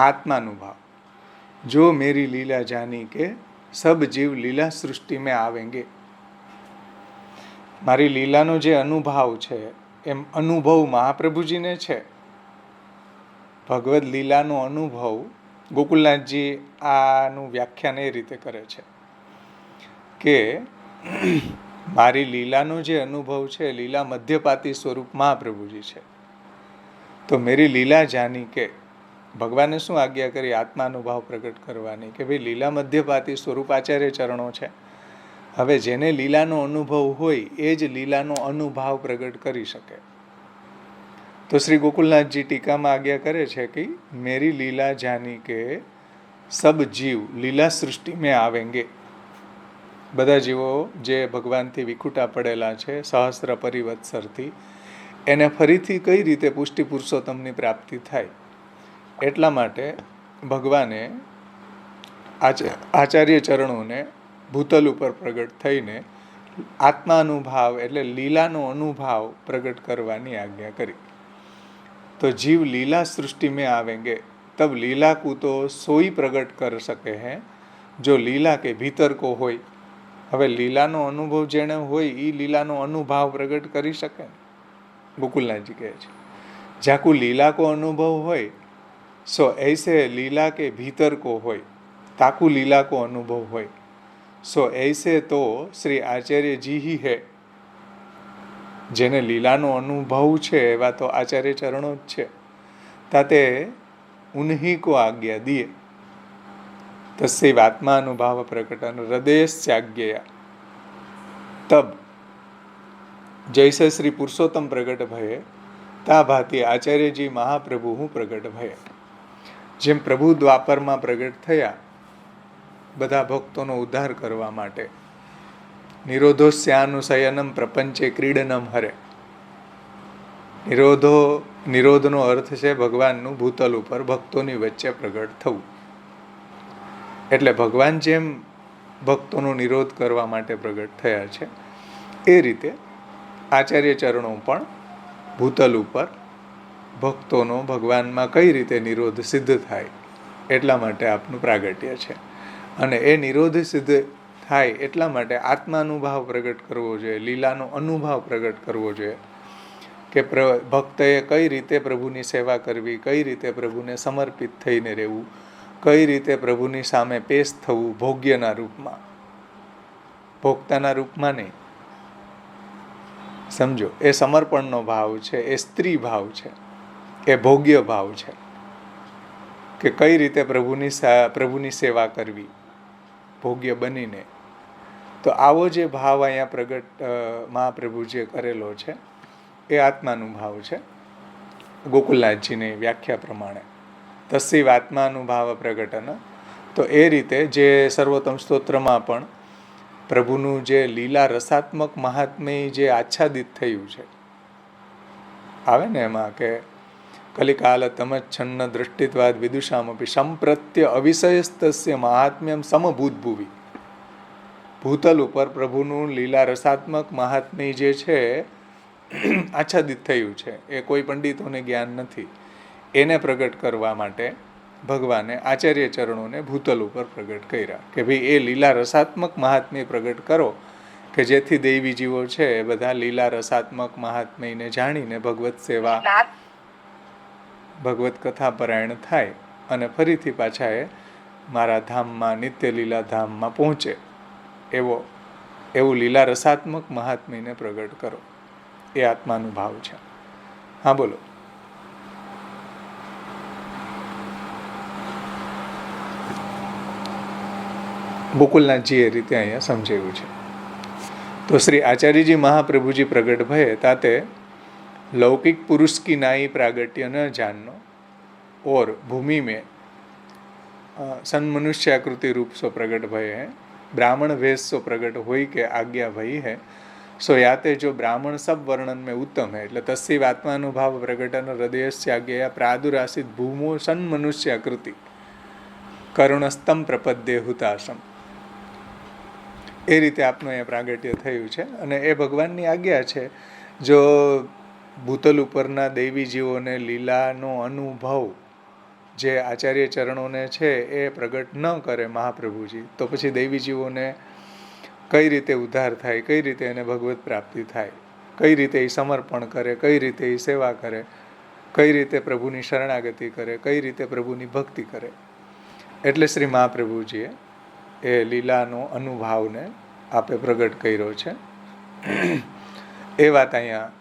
आत्मानुभाव, जो मेरी लीला जानी के सब जीव लीला सृष्टि में आवेंगे. મારી લીલાનો જે અનુભાવ છે એમ અનુભવ મહાપ્રભુજીને છે. ભગવદ્ લીલાનો અનુભવ ગોકુલનાથજી આનું વ્યાખ્યાન એ રીતે કરે છે કે મારી લીલાનો જે અનુભવ છે લીલા મધ્યપાતી સ્વરૂપ મહાપ્રભુજી છે. તો મેરી લીલા જાની કે ભગવાને શું આજ્ઞા કરી આત્માનુભાવ પ્રગટ કરવાની કે ભાઈ લીલા મધ્યપાતી સ્વરૂપ આચાર્ય ચરણો છે. હવે જેને લીલાનો અનુભવ હોય એ જ લીલાનો અનુભાવ પ્રગટ કરી શકે. તો શ્રી ગોકુલનાથજી ટીકામાં આજ્ઞા કરે છે કે મેરી લીલા જાની કે સબ જીવ લીલા સૃષ્ટિ મેં આવેંગે. બધા જીવો જે ભગવાનથી વિખૂટા પડેલા છે સહસ્ત્ર પરિવત્સરથી, એને ફરીથી કઈ રીતે પુષ્ટિ પુરુષોત્તમની પ્રાપ્તિ થાય એટલા માટે ભગવાને આચાર્ય ચરણોને ભૂતલ ઉપર પ્રગટ થઈને આત્માનુભાવ એટલે લીલાનો અનુભાવ પ્રગટ કરવાની આજ્ઞા કરી. तो जीव लीला सृष्टि में आवेंगे तब लीला को तो सोई प्रकट कर सके हैं जो लीला के भीतर को होय. હવે લીલાનો અનુભવ જેને હોય એ લીલાનો અનુભાવ પ્રગટ કરી શકે. ગોકુલનાથજી કહે છે જાકુ લીલા કો અનુભવ હોય સો ऐसे लीला के भीतर को होय, ताकू लीला को अनुभव होय सो ऐसे तो श्री आचार्य जी ही है. જેને લીલાનો અનુભવ છે એવા તો આચાર્ય ચરણો જ છે. તાતે ઉન્હી કો આજ્ઞા દિએ તસ્યૈવ આત્માનુભાવ પ્રકટન હૃદયસ્યાજ્ઞયા તબ જૈસે શ્રી પુરુષોત્તમ પ્રગટ ભયે તા ભાતી આચાર્યજી મહાપ્રભુ હું પ્રગટ ભયે. જેમ પ્રભુ દ્વાપરમાં પ્રગટ થયા બધા ભક્તોનો ઉદ્ધાર કરવા માટે, નિરોધોસ્યાનુશયનમ પ્રપંચે ક્રીડનમ હરે, નિરોધનો અર્થ છે ભગવાનનું ભૂતલ ઉપર ભક્તોની વચ્ચે પ્રગટ થવું. એટલે ભગવાન જેમ ભક્તોનો નિરોધ કરવા માટે પ્રગટ થયા છે એ રીતે આચાર્ય ચરણો પણ ભૂતલ ઉપર ભક્તોનો ભગવાનમાં કઈ રીતે નિરોધ સિદ્ધ થાય એટલા માટે આપનું પ્રાગટ્ય છે. અને એ નિરોધ સિદ્ધ થાય એટલા માટે આત્માનુભાવ પ્રગટ કરવો જોઈએ, લીલાનો અનુભાવ પ્રગટ કરવો જોઈએ કે ભક્તએ કઈ રીતે પ્રભુની સેવા કરવી, કઈ રીતે પ્રભુને સમર્પિત થઈને રહેવું, કઈ રીતે પ્રભુની સામે પેશ થવું ભોગ્યના રૂપમાં, ભોગતાના રૂપમાં નહીં. સમજો, એ સમર્પણનો ભાવ છે, એ સ્ત્રી ભાવ છે, એ ભોગ્ય ભાવ છે કે કઈ રીતે પ્રભુની સેવા કરવી ભોગ્ય બનીને. તો આવો જે ભાવ અહીંયા પ્રગટ મહાપ્રભુજીએ કરેલો છે એ આત્માનુભાવ છે. ગોકુલનાથજીની વ્યાખ્યા પ્રમાણે તસ્સૈવ આત્માનુભાવ પ્રગટન. તો એ રીતે જે સર્વોત્તમ સ્તોત્રમાં પણ પ્રભુનું જે લીલા રસાત્મક મહાત્મ્ય જે આચ્છાદિત થયું છે આવે ને એમાં કે કલિકાલ તમચ્છન્ન દૃષ્ટિત્વાદ વિદુષામપી સંપ્રત્ય અવિષયસ્તસ્ય મહાત્મ્યમ સમભૂત ભુવિ. ભૂતલ ઉપર પ્રભુનું લીલા રસાત્મક મહાત્મ્ય જે છે આચ્છાદિત થયું છે, એ કોઈ પંડિતોને જ્ઞાન નથી. એને પ્રગટ કરવા માટે ભગવાને આચાર્ય ચરણોને ભૂતલ ઉપર પ્રગટ કર્યા કે ભાઈ એ લીલા રસાત્મક મહાત્મ્ય પ્રગટ કરો કે જેથી દૈવી જીવો છે એ બધા લીલા રસાત્મક મહાત્મ્યને જાણીને ભગવત સેવા ભગવત કથા પરાયણ થાય અને ફરીથી પાછા એ મારા ધામમાં નિત્ય લીલા ધામમાં પહોંચે એવું લીલા રસાત્મક મહાત્મ્યને પ્રગટ કરો. એ આત્માનુભાવ છે. હા બોલો. ગોકુલનાથજી એ રીતે અહીંયા સમજાવ્યું છે. તો શ્રી આચાર્યજી મહાપ્રભુજી પ્રગટ ભયે તાતે लौकिक पुरुष की नाई प्रागट्य न जाननो और भूमि में सन्मनुष्याकृति रूप सो प्रगट भय है, ब्राह्मण वेश सो प्रगट होई के आज्ञा भई है, सो याते जो ब्राह्मण सब वर्णन में उत्तम है. એટલે તસ્સૈવ આત્માનુભાવ પ્રગટન હૃદયસ્ય આજ્ઞયા પ્રાદુરાસિત ભૂમો સન્મનુષ્યાકૃતિ કરુણસ્તમ પ્રપદ્ય હુતાસમ. એ રીતે આપનું અહીંયા પ્રાગટ્ય થયું છે અને એ ભગવાનની આજ્ઞા છે. જો ભૂતલ ઉપરના દૈવી જીવોને લીલાનો અનુભવ જે આચાર્ય ચરણોને છે એ પ્રગટ ન કરે મહાપ્રભુજી, તો પછી દૈવી જીવોને કઈ રીતે ઉદ્ધાર થાય, કઈ રીતે એને ભગવત પ્રાપ્તિ થાય, કઈ રીતે એ સમર્પણ કરે, કઈ રીતે એ સેવા કરે, કઈ રીતે પ્રભુની શરણાગતિ કરે, કઈ રીતે પ્રભુની ભક્તિ કરે. એટલે શ્રી મહાપ્રભુજીએ એ લીલાનો અનુભાવને આપે પ્રગટ કર્યો છે. એ વાત અહીંયા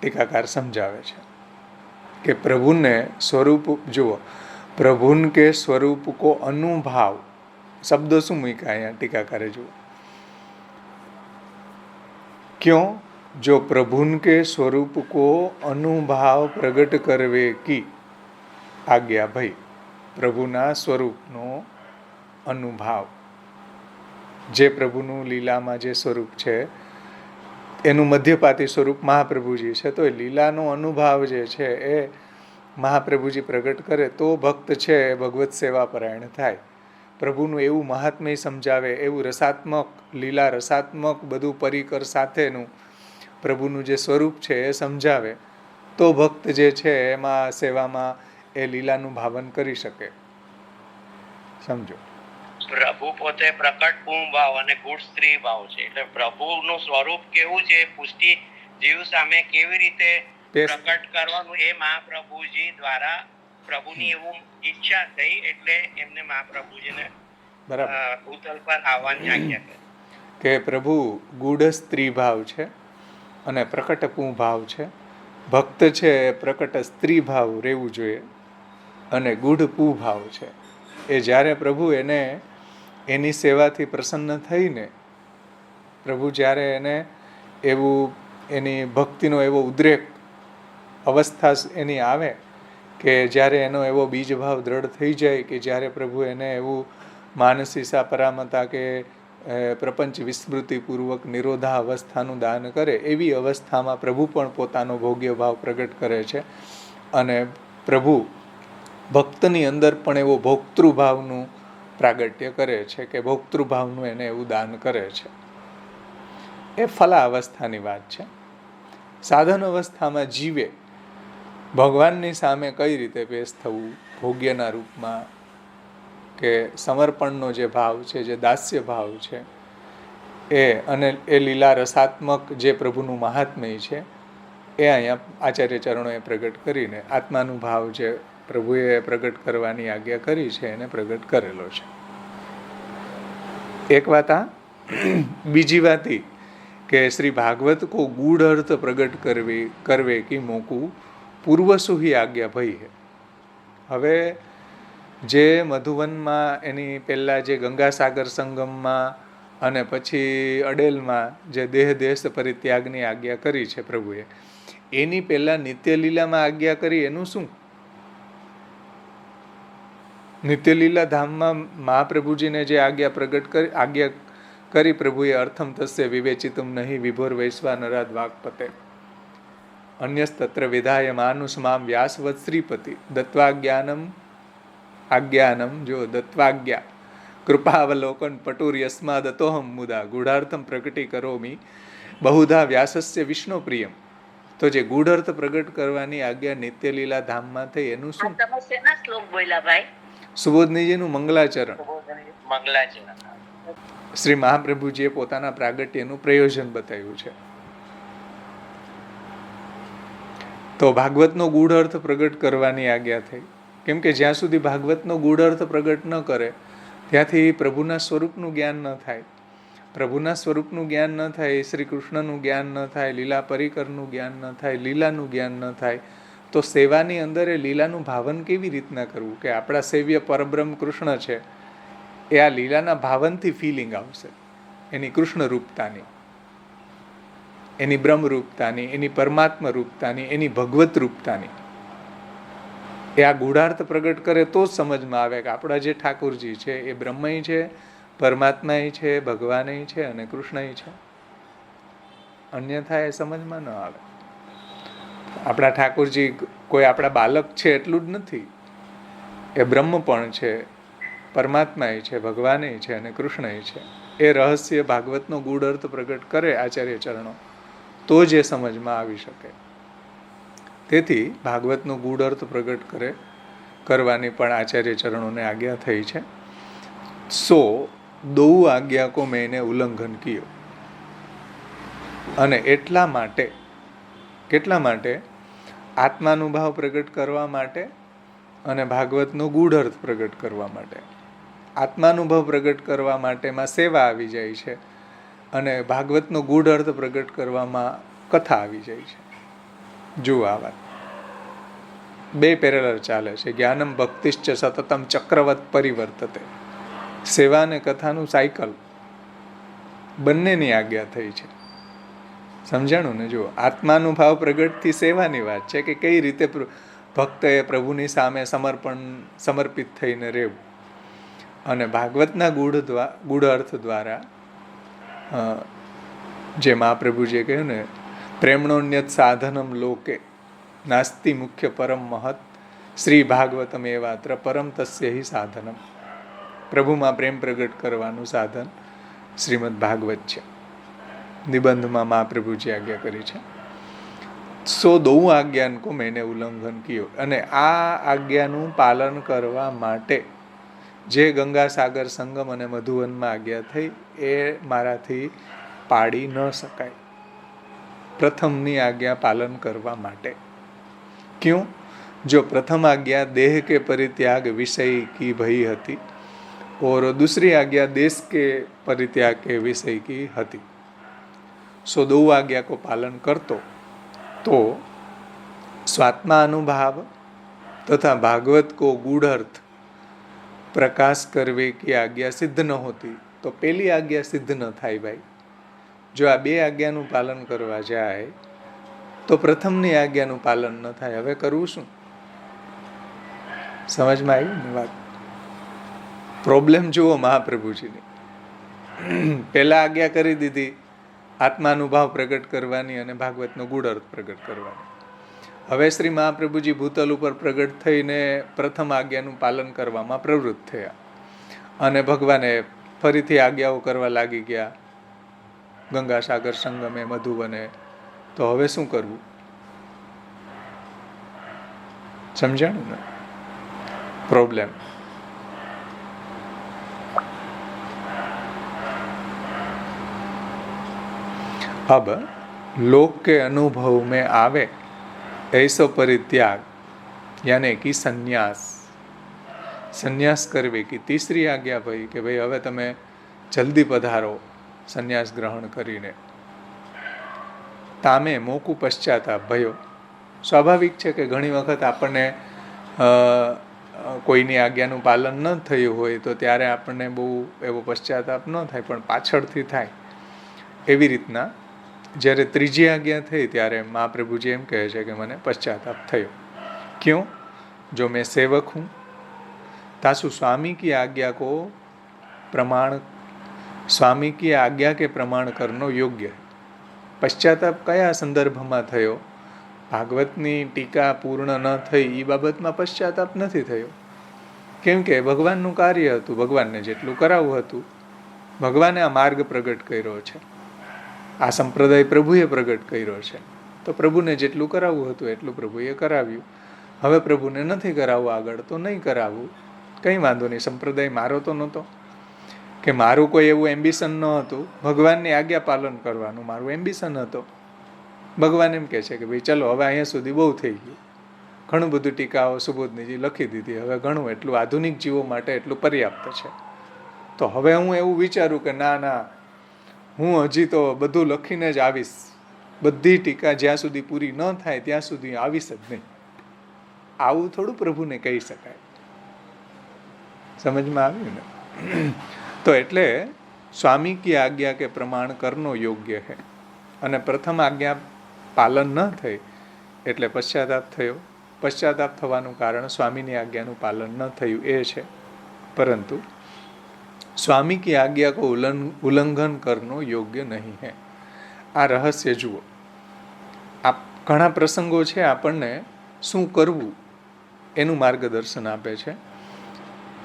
ટીકાકાર સમજાવે છે કે પ્રભુને સ્વરૂપ જુઓ, પ્રભુન કે સ્વરૂપ કો અનુભાવ શબ્દો શું મૂક્યા અહીંયા ટીકાકારે જુઓ. क्यों? जो प्रभुन के स्वरूप को अनुभाव प्रगट करवे की आज्ञा भई. प्रभुना स्वरूपनो અનુભાવ, જે પ્રભુનું લીલામાં જે સ્વરૂપ છે એનું મધ્યપાતી સ્વરૂપ મહાપ્રભુજી છે. તો એ લીલાનો અનુભાવ જે છે એ મહાપ્રભુજી પ્રગટ કરે તો ભક્ત છે એ ભગવત સેવા પરાયણ થાય. પ્રભુનું એવું મહાત્મ્ય સમજાવે, એવું રસાત્મક લીલા રસાત્મક બધું પરિકર સાથેનું પ્રભુનું જે સ્વરૂપ છે એ સમજાવે તો ભક્ત જે છે એમાં સેવામાં એ લીલાનું ભાવન કરી શકે. સમજો, પ્રભુ પોતે પ્રકટ પૂર્ણ ભાવ અને ગુઢ સ્ત્રી ભાવ છે. એટલે પ્રભુનું સ્વરૂપ કેવું છે, પુષ્ટિ જીવ સામે કેવી રીતે પ્રકટ કરવાનું, એ મહાપ્રભુજી દ્વારા પ્રભુની એવું ઈચ્છા થઈ એટલે એમને મહાપ્રભુજીને ભૂતલ પર આવવાની આજ્ઞા કરી કે પ્રભુ ગુઢ સ્ત્રી ભાવ છે અને પ્રકટ પૂ ભાવ છે. ભક્ત છે પ્રકટ સ્ત્રી ભાવ રહેવું જોઈએ અને ગુઢ પૂ ભાવ છે. એ જ્યારે પ્રભુ એને એની સેવાથી પ્રસન્ન થઈને પ્રભુ જ્યારે એને એવું એની ભક્તિનો એવો ઉદ્રેક અવસ્થા એની આવે કે જ્યારે એનો એવો બીજ ભાવ દ્રઢ થઈ જાય કે જ્યારે પ્રભુ એને એવું માનસીસા પરામતા કે પ્રપંચ વિસ્મૃતિપૂર્વક નિરોધા અવસ્થાનું દાન કરે એવી અવસ્થામાં પ્રભુ પણ પોતાનો ભોગ્ય ભાવ પ્રગટ કરે છે અને પ્રભુ ભક્તની અંદર પણ એવો ભોક્તૃભાવનું પ્રાગટ્ય કરે છે કે ભોક્તૃભાવનું એને એવું દાન કરે છે. એ ફલા અવસ્થાની વાત છે. સાધન અવસ્થામાં જીવે ભગવાનની સામે કઈ રીતે પેશ થવું ભોગ્યના રૂપમાં, કે સમર્પણનો જે ભાવ છે, જે દાસ્ય ભાવ છે અને એ લીલા રસાત્મક જે પ્રભુનું મહાત્મ્ય છે એ અહીંયા આચાર્ય ચરણોએ પ્રગટ કરીને આત્માનું ભાવ જે પ્રભુએ પ્રગટ કરવાની આજ્ઞા કરી છે એને પ્રગટ કરેલો છે. એક વાત આ. બીજી વાત એ કે શ્રી ભાગવત કો ગૂઢ અર્થ પ્રગટ કરવે કી મોકું પૂર્વ સુહી આજ્ઞા ભઈ હે. હવે જે મધુવનમાં એની પહેલાં જે ગંગાસાગર સંગમમાં અને પછી અડેલમાં જે દેહ દેશ પરિત્યાગની આજ્ઞા કરી છે પ્રભુએ, એની પહેલાં નિત્યલીલામાં આજ્ઞા કરી એનું શું? નિત્યલીલા ધામમાં મહાપ્રભુજીને જે આજ્ઞા કરી પ્રભુએ અર્થમ તસ્ય વિવેચિતમ નહીં વિભોર વૈશ્વા નરાદ વાગપતે અન્યસ્તત્ર વિધાય માનુષ મામ વ્યાસવત શ્રીપતિ આજ્ઞાનમ જો દત્વાજ્ઞા કૃપાવલોકન પટુર યસ્માદતોહમ મુદા ગૂઢાર્થમ પ્રગટી કરોમી બહુધા વ્યાસસ્ય વિષ્ણુ પ્રિયમ. તો જે ગૂઢ પ્રગટ કરવાની આજ્ઞા નિત્યલીલા ધામમાં થઈ એનું શું? તમે શેના શ્લોક બોલ્યા ભાઈ? સુબોધનીજીનું મંગલાચરણ. મંગલાચરણ શ્રી મહાપ્રભુજીએ પોતાના પ્રાગટ્યનું પ્રયોજન બતાવ્યું છે. તો ભાગવતનો ગૂઢ અર્થ પ્રગટ કરવાની આજ્ઞા થઈ. કેમ કે જ્યાં સુધી ભાગવતનો ગૂઢ અર્થ પ્રગટ ન કરે ત્યાંથી પ્રભુના સ્વરૂપનું જ્ઞાન ન થાય. પ્રભુના સ્વરૂપનું જ્ઞાન ન થાય, શ્રી કૃષ્ણનું જ્ઞાન ન થાય, લીલા પરિકરનું જ્ઞાન ન થાય, લીલાનું જ્ઞાન ન થાય, તો સેવાની અંદર એ લીલાનું ભાવન કેવી રીતના કરવું? કે આપણા સેવ્ય પરબ્રહ્મ કૃષ્ણ છે એ આ લીલાના ભાવનથી ફિલિંગ આવશે, એની કૃષ્ણ રૂપતાની, એની બ્રહ્મ રૂપતાની, એની પરમાત્મા રૂપતાની, એની ભગવત રૂપતાની. એ આ ગૂઢાર્થ પ્રગટ કરે તો જ સમજમાં આવે કે આપણા જે ઠાકોરજી છે એ બ્રહ્મય છે, પરમાત્માય છે, ભગવાનય છે અને કૃષ્ણય છે. અન્યથા એ સમજમાં ન આવે. આપણા ઠાકોરજી કોઈ આપણા બાલક છે એટલું જ નથી, એ બ્રહ્મ પણ છે, પરમાત્માય છે, ભગવાનય છે અને કૃષ્ણય છે. એ રહસ્ય ભાગવતનો ગૂઢ અર્થ પ્રગટ કરે આચાર્ય ચરણો તો જ એ સમજમાં આવી શકે. તેથી ભાગવતનો ગૂઢ અર્થ પ્રગટ કરવાની પણ આચાર્ય ચરણોને આજ્ઞા થઈ છે. સો દો આજ્ઞા કો મેને ઉલ્લંઘન કિયો. અને એટલા માટે આત્માનુભાવ પ્રગટ કરવા માટે અને ભાગવતનો ગૂઢ અર્થ પ્રગટ કરવા માટે. આત્માનુભવ પ્રગટ કરવા માટેમાં સેવા આવી જાય છે અને ભાગવતનો ગૂઢ અર્થ પ્રગટ કરવામાં કથા આવી જાય છે. જુઓ આ વાત બે પેરેલલ ચાલે છે. જ્ઞાનમ ભક્તિશ્ચ સતતમ ચક્રવત પરિવર્તતે. સેવા અને કથાનું સાયકલ બંનેની આજ્ઞા થઈ છે. સમજાણું ને? જુઓ, આત્માનુભાવ પ્રગટથી સેવાની વાત છે કે કઈ રીતે ભક્તએ પ્રભુની સામે સમર્પિત થઈને રહેવું. અને ભાગવતના ગૂઢ અર્થ દ્વારા જે મહાપ્રભુજીએ કહ્યું ને, પ્રેમણોન્યત સાધનમ લોકે નાસ્તિ મુખ્ય પરમ મહત શ્રી ભાગવતમ એવાત્ર પરમ તસ્ય હિ સાધનમ. પ્રભુમાં પ્રેમ પ્રગટ કરવાનું સાધન શ્રીમદ ભાગવત છે. નિબંધમાં મહાપ્રભુજી આજ્ઞા કરી છે. સો દો આજ્ઞાન કો મેને ઉલ્લંઘન કિયો. અને આ આજ્ઞાનું પાલન કરવા માટે જે ગંગાસાગર સંગમ અને મધુવનમાં આજ્ઞા થઈ એ મારાથી પાડી ન શકાય. પ્રથમની આજ્ઞા પાલન કરવા માટે. ક્યું? જો પ્રથમ આજ્ञा देह के परित्याग विषय की भई હતી और दूसरी आज्ञा देश के परित्याग के विषय की હતી. सो दो आज्ञा को पालन करतो तो स्वात्मा अनुभाव तथा भागवत को गूढ़ अर्थ प्रकाश करवे की आज्ञा सिद्ध न होती तो पहली आज्ञा सिद्ध न થાય ભાઈ. જો આ બે આજ્ઞાનું પાલન કરવા જાય તો પ્રથમની આજ્ઞાનું પાલન ન થાય. હવે કરવું શું? સમજમાં આવી ને વાત? પ્રોબ્લેમ જુઓ મહાપ્રભુજીની. પહેલાં આજ્ઞા કરી દીધી આત્માનુભાવ પ્રગટ કરવાની અને ભાગવતનો ગૂઢ અર્થ પ્રગટ કરવાની. હવે શ્રી મહાપ્રભુજી ભૂતલ ઉપર પ્રગટ થઈને પ્રથમ આજ્ઞાનું પાલન કરવામાં પ્રવૃત્ત થયા અને ભગવાને ફરીથી આજ્ઞાઓ કરવા લાગી ગયા. ગંગાસાગર સંગમે, મધુવને. તો હવે શું કરવું? સમજાણું ને प्रॉब्लम. अब लोक के अनुभव में आवे ऐसो परित्याग यानी कि संन्यास. संन्यास करवे की तीसरी आज्ञा भाई कि भाई हवे तमे जल्दी पधारो संन्यास ग्रहण करीने. तामे मोकू पश्चाताप भयो. स्वाभाविक है कि घणी वखत आपने કોઈની આજ્ઞાનું પાલન ન થયું હોય તો ત્યારે આપણને બહુ એવો પશ્ચાતાપ ન થાય, પણ પાછળથી થાય. એવી રીતના જ્યારે ત્રીજી આજ્ઞા થઈ ત્યારે મહાપ્રભુજી એમ કહે છે કે મને પશ્ચાતાપ થયો. ક્यों? जो मैं सेवक हूँ तासु स्वामी की आज्ञा को प्रमाण, स्वामी की आज्ञा के प्रमाण करनो योग्य है. પશ્ચાતાપ કયા સંદર્ભમાં થયો? ભાગવતની ટીકા પૂર્ણ ન થઈ એ બાબતમાં પશ્ચાતાપ નથી થયો. કેમ કે ભગવાનનું કાર્ય હતું, ભગવાનને જેટલું કરાવવું હતું, ભગવાને આ માર્ગ પ્રગટ કર્યો છે, આ સંપ્રદાય પ્રભુએ પ્રગટ કર્યો છે, તો પ્રભુને જેટલું કરાવવું હતું એટલું પ્રભુએ કરાવ્યું. હવે પ્રભુને નથી કરાવવું આગળ તો નહીં કરાવવું, કંઈ વાંધો નહીં. સંપ્રદાય મારો તો નહોતો કે મારું કોઈ એવું એમ્બિશન ન હતું, ભગવાનની આજ્ઞા પાલન કરવાનું મારું એમ્બિશન હતો. ભગવાન એમ કહે છે કે ભાઈ ચલો હવે અહીંયા સુધી બહુ થઈ ગયું, ઘણું બધું ટીકાઓ સુબોધનીજી લખી દીધી, હવે ઘણું એટલું આધુનિક જીવો માટે એટલું પર્યાપ્ત છે. તો હવે હું એવું વિચારું કે ના ના, હું હજી તો બધું લખીને જ આવીશ, બધી ટીકા જ્યાં સુધી પૂરી ન થાય ત્યાં સુધી આવીશ જ નહીં. આવું થોડું પ્રભુને કહી શકાય. સમજમાં આવ્યું ને? તો એટલે સ્વામી કી આજ્ઞા કે પ્રમાણ કરનો યોગ્ય है. અને પ્રથમ આજ્ઞા પાલન ન થઈ એટલે પશ્ચાતાપ થયો. પશ્ચાતાપ થવાનું કારણ સ્વામીની આજ્ઞાનું પાલન ન થયું એ છે. પરંતુ સ્વામી કી આજ્ઞા કો ઉલ્લંઘન કરનો યોગ્ય નહીં है. આ રહસ્ય જુઓ. આ ઘણા પ્રસંગો છે આપણને શું કરવું એનું માર્ગદર્શન આપે છે.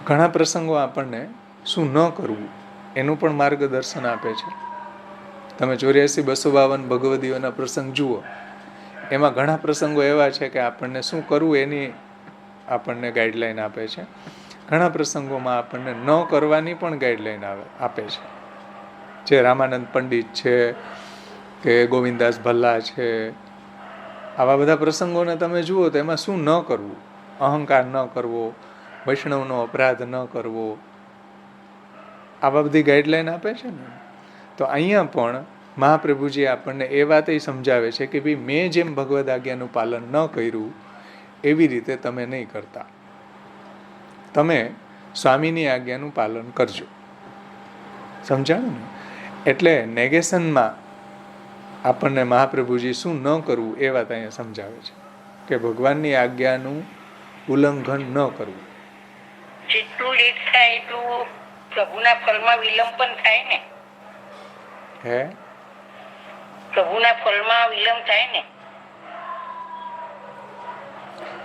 ઘણા પ્રસંગો આપણને શું ન કરવું એનું પણ માર્ગદર્શન આપે છે. તમે 84-252 ભગવદીઓના પ્રસંગ જુઓ, એમાં ઘણા પ્રસંગો એવા છે કે આપણને શું કરવું એની આપણને ગાઈડલાઈન આપે છે. ઘણા પ્રસંગોમાં આપણને ન કરવાની પણ ગાઈડલાઈન આપે છે. જે રામાનંદ પંડિત છે કે ગોવિંદાસ ભલ્લા છે, આવા બધા પ્રસંગોને તમે જુઓ તો એમાં શું ન કરવું, અહંકાર ન કરવો, વૈષ્ણવનો અપરાધ ન કરવો, આવા બધી ગાઈડલાઈન આપે છે ને. તો અહીંયા પણ મહાપ્રભુજી આપણને એ વાત સમજાવે છે કે ભાઈ મેં જેમ ભગવદ આજ્ઞાનું પાલન ન કર્યું એવી રીતે તમે નહીં કરતા, તમે સ્વામીની આજ્ઞાનું પાલન કરજો. સમજાણું ને? એટલે નેગેશનમાં આપણને મહાપ્રભુજી શું ન કરવું એ વાત અહીંયા સમજાવે છે કે ભગવાનની આજ્ઞાનું ઉલ્લંઘન ન કરવું. જેટલું લેટ થાય એટલું પ્રભુના ફળમાં વિલંબ પણ થાય ને. હે? પ્રભુના ફળમાં વિલંબ થાય ને.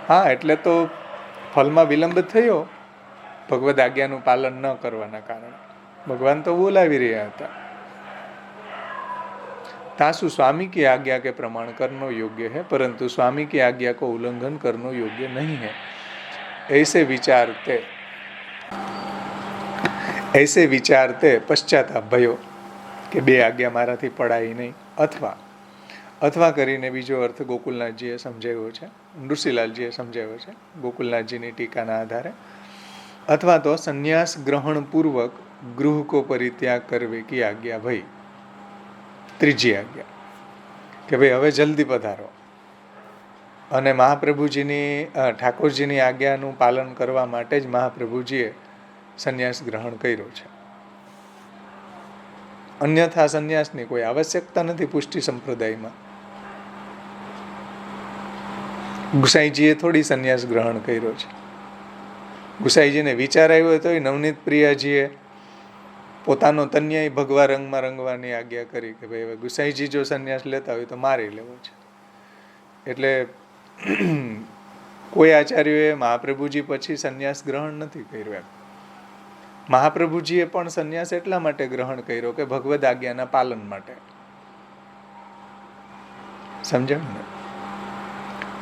હા, એટલે તો ફળમાં વિલંબ થયો ભગવદ આજ્ઞાનું પાલન ન કરવાના કારણે. ભગવાન તો બોલાવી રહ્યા હતા. तासु स्वामी की आज्ञा के प्रमाण करनो योग्य है, परंतु स्वामी की आज्ञा को उल्लंघन करनो योग्य नहीं है. ऐसे विचारते पश्चाताप भयो કે બે આજ્ઞા મારાથી પડાય નહીં. અથવા કરીને બીજો અર્થ ગોકુલનાથજીએ સમજાવ્યો છે, નૃસિંહલાલજીએ સમજાવ્યો છે ગોકુલનાથજીની ટીકાના આધારે. અથવા તો સંન્યાસ ગ્રહણ પૂર્વક ગૃહ કો પરિત્યાગ કરવે કી આજ્ઞા ભઈ. ત્રીજી આજ્ઞા કે ભાઈ હવે જલ્દી પધારો. અને મહાપ્રભુજીની ઠાકોરજીની આજ્ઞાનું પાલન કરવા માટે જ મહાપ્રભુજીએ સંન્યાસ ગ્રહણ કર્યો છે. અન્યથા સંન્યાસની કોઈ આવશ્યકતા નથી પુષ્ટિ સંપ્રદાયમાં. ગુસાઈજીએ થોડી સંન્યાસ ગ્રહણ કર્યો છે. ગુસાઈજીને વિચાર આવ્યો તો નવનીત પ્રિયાજીએ પોતાનો તન્યાય ભગવા રંગમાં રંગવાની આજ્ઞા કરી કે ભાઈ હવે ગુસાઈજી જો સંન્યાસ લેતા હોય તો મારી લેવો છે. એટલે કોઈ આચાર્યોએ મહાપ્રભુજી પછી સંન્યાસ ગ્રહણ નથી કર્યું એમ. મહાપ્રભુજીએ પણ સંન્યાસ એટલા માટે ગ્રહણ કર્યો કે ભગવદ આજ્ઞાના પાલન માટે. સમજાયું ને?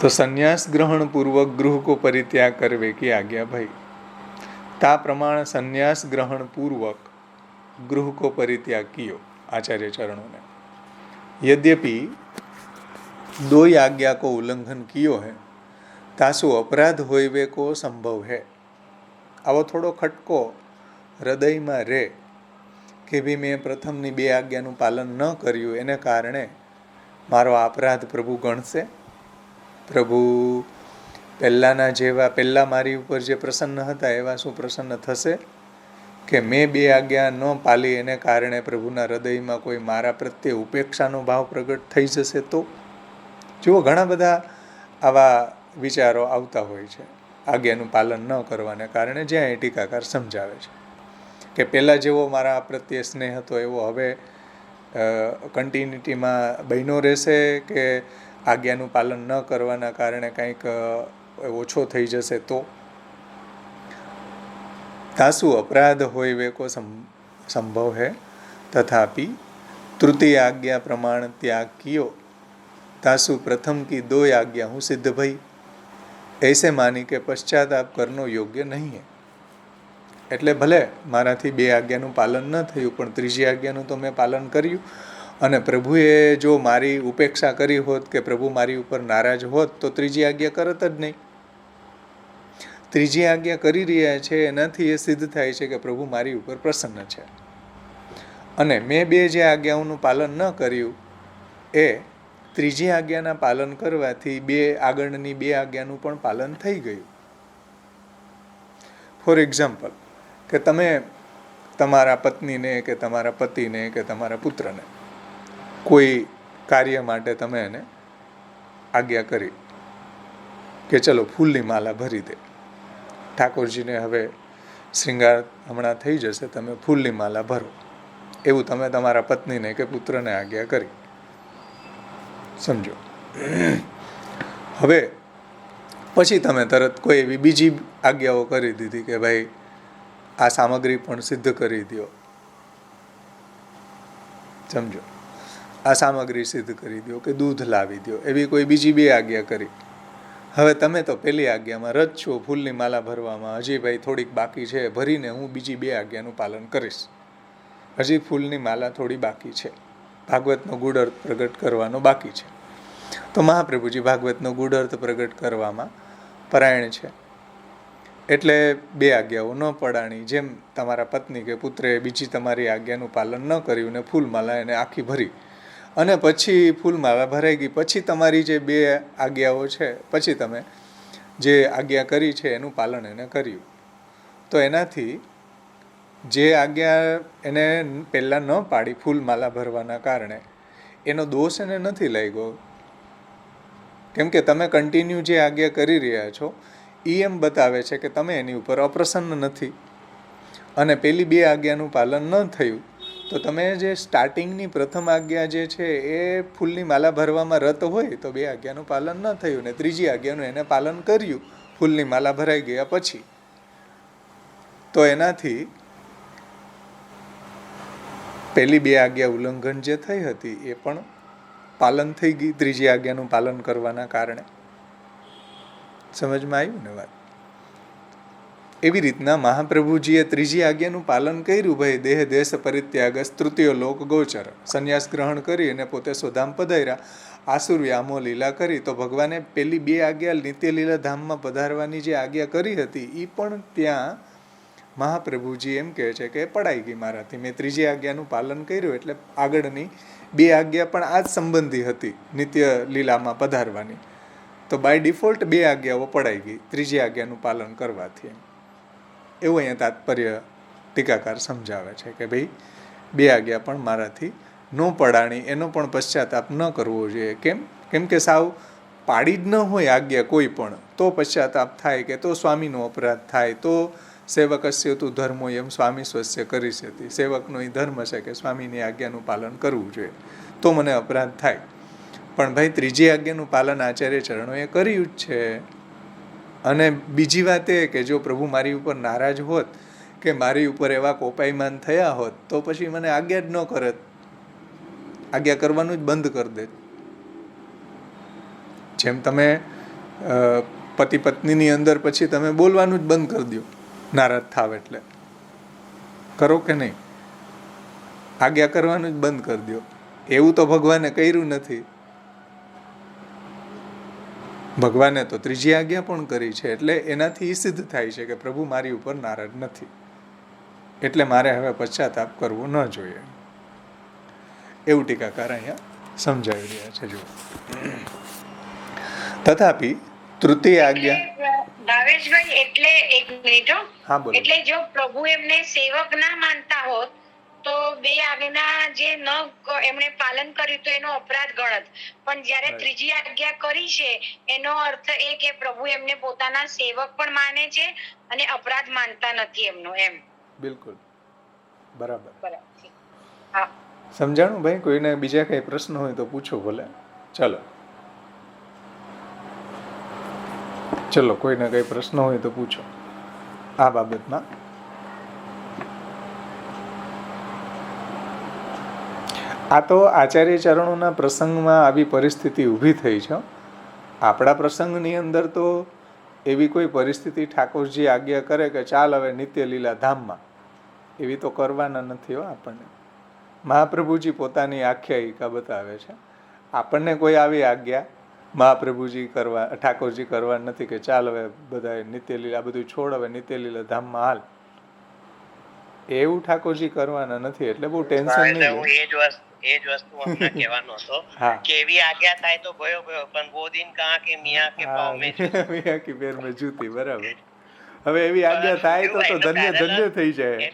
તો સંન્યાસ ગ્રહણ પૂર્વક ગૃહ કો પરિત્યાગ કરવે કી આજ્ઞા ભાઈ. તા પ્રમાણ સંन्यास ग्रहण पूर्वक गृह को परित्याग कियो आचार्य चरणों ने. यद्यपि दो आज्ञा को उल्लंघन कियो है तासु अपराध होइवे को संभव है. आवो थोड़ो खटको हृदय में रे કે ભાઈ મેં પ્રથમની 2 આજ્ઞાનું પાલન ન કર્યું એને કારણે મારો અપરાધ પ્રભુ ગણશે. પ્રભુ પહેલાં મારી ઉપર જે પ્રસન્ન હતા એવા શું પ્રસન્ન થશે કે મેં 2 આજ્ઞા ન પાલી એને કારણે પ્રભુના હૃદયમાં કોઈ મારા પ્રત્યે ઉપેક્ષાનો ભાવ પ્રગટ થઈ જશે તો? જુઓ, ઘણા બધા આવા વિચારો આવતા હોય છે આજ્ઞાનું પાલન ન કરવાને કારણે, જ્યાં એ ટીકાકાર સમજાવે છે કે પહેલાં જેવો મારા પ્રત્યે સ્નેહ હતો એવો હવે કન્ટિન્યુટીમાં બન્યો રહેશે કે આજ્ઞાનું પાલન ન કરવાના કારણે કંઈક ઓછો થઈ જશે તો? तासु अपराध होइवे को संभव है तथापि तृतीय आज्ञा प्रमाण त्याग कियो तासु प्रथम की 2 आज्ञा हूँ सिद्ध भई. ऐसे मानी के पश्चाताप करनो योग्य नहीं है. એટલે ભલે મારાથી 2 આજ્ઞાનું પાલન ન થયું પણ 3જી આજ્ઞાનું તો મેં પાલન કર્યું, અને પ્રભુએ જો મારી ઉપેક્ષા કરી હોત કે પ્રભુ મારી ઉપર નારાજ હોત તો 3જી આજ્ઞા કરત જ નહીં. 3જી આજ્ઞા કરી રહ્યા છે એનાથી એ સિદ્ધ થાય છે કે પ્રભુ મારી ઉપર પ્રસન્ન છે. અને મેં 2 જે આજ્ઞાઓનું પાલન ન કર્યું એ 3જી આજ્ઞાના પાલન કરવાથી આગળની 2 આજ્ઞાનું પણ પાલન થઈ ગયું. ફોર એક્ઝામ્પલ, કે તમે તમારા પત્નીને કે તમારા પતિને કે તમારા પુત્રને કોઈ કાર્ય માટે તમે એને આજ્ઞા કરી કે ચલો ફૂલની માલા ભરી દે, ઠાકોરજીને હવે શ્રૃંગાર હમણાં થઈ જશે, તમે ફૂલની માલા ભરો, એવું તમે તમારા પત્નીને કે પુત્રને આજ્ઞા કરી. સમજો. હવે પછી તમે તરત કોઈ એવી બીજી આજ્ઞાઓ કરી દીધી કે ભાઈ આ સામગ્રી પણ સિદ્ધ કરી દો. સમજો, આ સામગ્રી સિદ્ધ કરી દો કે દૂધ લાવી દો, એવી કોઈ બીજી 2 આજ્ઞા કરી. હવે તમે તો પહેલી આજ્ઞામાં રજ છો, ફૂલની માલા ભરવામાં હજી ભાઈ થોડીક બાકી છે, ભરીને હું બીજી 2 આજ્ઞાનું પાલન કરીશ, હજી ફૂલની માલા થોડી બાકી છે, ભાગવતનો ગૂઢ અર્થ પ્રગટ કરવાનો બાકી છે. તો મહાપ્રભુજી ભાગવતનો ગૂઢ અર્થ પ્રગટ કરવામાં પરાયણ છે એટલે 2 આજ્ઞાઓ ન પડાણી. જેમ તમારા પત્ની કે પુત્રએ બીજી તમારી આજ્ઞાનું પાલન ન કર્યું ને ફૂલમાલા એને આખી ભરી, અને પછી ફૂલમાળા ભરાઈ ગઈ, પછી તમારી જે 2 આજ્ઞાઓ છે પછી તમે જે આજ્ઞા કરી છે એનું પાલન એને કર્યું, તો એનાથી જે આજ્ઞા એને પહેલાં ન પાડી ફૂલમાલા ભરવાના કારણે એનો દોષ એને નથી લાગ્યો, કેમ કે તમે કન્ટિન્યુ જે આજ્ઞા કરી રહ્યા છો એ એમ બતાવે છે કે તમે એની ઉપર અપ્રસન્ન નથી. અને પેલી 2 આજ્ઞાનું પાલન ન થયું તો તમે જે સ્ટાર્ટિંગની પ્રથમ આજ્ઞા જે છે એ ફૂલની માલા ભરવામાં રત હોય તો 2 આજ્ઞાનું પાલન ન થયું, ને 3જી આજ્ઞાનું એને પાલન કર્યું ફૂલની માલા ભરાઈ ગયા પછી, તો એનાથી પહેલી 2 આજ્ઞા ઉલ્લંઘન જે થઈ હતી એ પણ પાલન થઈ ગઈ 3જી આજ્ઞાનું પાલન કરવાના કારણે. સમજમાં આવ્યું ને વાત? એવી રીતના મહાપ્રભુજીએ 3જી આજ્ઞાનું પાલન કર્યું. ભાઈ દેહ દેશ પરિત્યાગ તૃતીય લોક ગોચર, સંન્યાસ ગ્રહણ કરી અને પોતે સ્વધામ પધાર્યા, આસુર વ્યામો લીલા કરી. તો ભગવાને પેલી 2 આજ્ઞા નિત્ય લીલા ધામમાં પધારવાની જે આજ્ઞા કરી હતી એ પણ ત્યાં મહાપ્રભુજી એમ કહે છે કે પડાઈ ગઈ મારાથી, મેં 3જી આજ્ઞાનું પાલન કર્યું એટલે આગળની 2 આજ્ઞા પણ આ જ સંબંધી હતી નિત્ય લીલામાં પધારવાની, તો બાય ડિફોલ્ટ 2 આજ્ઞાઓ પડાઈ ગઈ 3જી આજ્ઞાનું પાલન કરવાથી. એવું અહીંયા તાત્પર્ય ટીકાકાર સમજાવે છે કે ભાઈ 2 આજ્ઞા પણ મારાથી ન પડાણી, એનો પણ પશ્ચાતાપ ન કરવો જોઈએ. કેમ કે સાવ પાડી જ ન હોય આજ્ઞા કોઈ પણ, તો પશ્ચાતાપ થાય કે તો સ્વામીનો અપરાધ થાય, તો સેવકસ્ય તું ધર્મો એમ સ્વામી સ્વસ્ય કરીષ્યતિ. સેવકનો એ ધર્મ છે કે સ્વામીની આજ્ઞાનું પાલન કરવું જોઈએ, તો મને અપરાધ થાય. પણ ભાઈ ત્રીજી આજ્ઞાનું પાલન આચાર્ય ચરણોએ કર્યું જ છે. અને બીજી વાત એ કે જો પ્રભુ મારી ઉપર નારાજ હોત કે મારી ઉપર એવા કોપાયમાન થયા હોત તો પછી મને આજ્ઞા જ ન કરત, આજ્ઞા કરવાનું જ બંધ કરી દે. જેમ તમે પતિ પત્નીની અંદર પછી તમે બોલવાનું જ બંધ કરી દો નારાજ થાવ એટલે, કરો કે નહીં? આજ્ઞા કરવાનું જ બંધ કરી દો. એવું તો ભગવાને કર્યું નથી. ભગવાને તો ત્રીજી આજ્ઞા પણ કરી છે. એટલે એનાથી સિદ્ધ થાય છે કે પ્રભુ મારી ઉપર નારાજ નથી, એટલે મારે હવે પશ્ચાતાપ કરવો ન જોઈએ. એવું ટીકાકાર અહીંયા સમજાવી રહ્યા છે. જો તથાપિ તૃતીય આજ્ઞા ભાવેશભાઈ, એટલે એક મિનિટ હો. હા બોલો. એટલે જો પ્રભુ એમને સેવક ના માનતા હોત તો બે આજ્ઞા જે ન એમણે પાલન કર્યું તો એનો અપરાધ ગણત. પણ જ્યારે ત્રીજી આજ્ઞા કરી છે એનો અર્થ એ કે પ્રભુ એમને પોતાના સેવક પણ માને છે અને અપરાધ માનતા નથી એમનો, એમ. બિલકુલ બરાબર. બરાબર. હા, સમજાણું ભાઈ? કોઈને બીજા કઈ પ્રશ્ન હોય તો પૂછો ભલે. ચલો કોઈને કઈ પ્રશ્ન હોય તો પૂછો આ બાબતમાં. આ તો આચાર્ય ચરણોના પ્રસંગમાં આવી પરિસ્થિતિ ઊભી થઈ છે. આપણા પ્રસંગની અંદર તો એવી કોઈ પરિસ્થિતિ ઠાકોરજી આજ્ઞા કરે કે ચાલ હવે નિત્ય લીલા ધામમાં, એવી તો કરવાના નથી હો આપણને. મહાપ્રભુજી પોતાની આખ્યાયિકા બતાવે છે. આપણને કોઈ આવી આજ્ઞા મહાપ્રભુજી કરવા, ઠાકોરજી કરવા નથી કે ચાલ હવે બધા નિત્ય લીલા બધું છોડ, હવે નિત્ય લીલા ધામમાં હાલ. એવું ઠાકોરજી કરવાના નથી. એટલે બહુ ટેન્શન નહીં. એ જ વસ્તુ અમને કહેવાનો હતો કે એવી આજ્ઞા થાય તો ભયો ભયો, પણ વો દિન કહા કે મિયા કે પાવ મે મિયા કે પેર મે જૂતી. બરાબર. હવે એવી આજ્ઞા થાય તો ધન્ય ધન્ય થઈ જાય.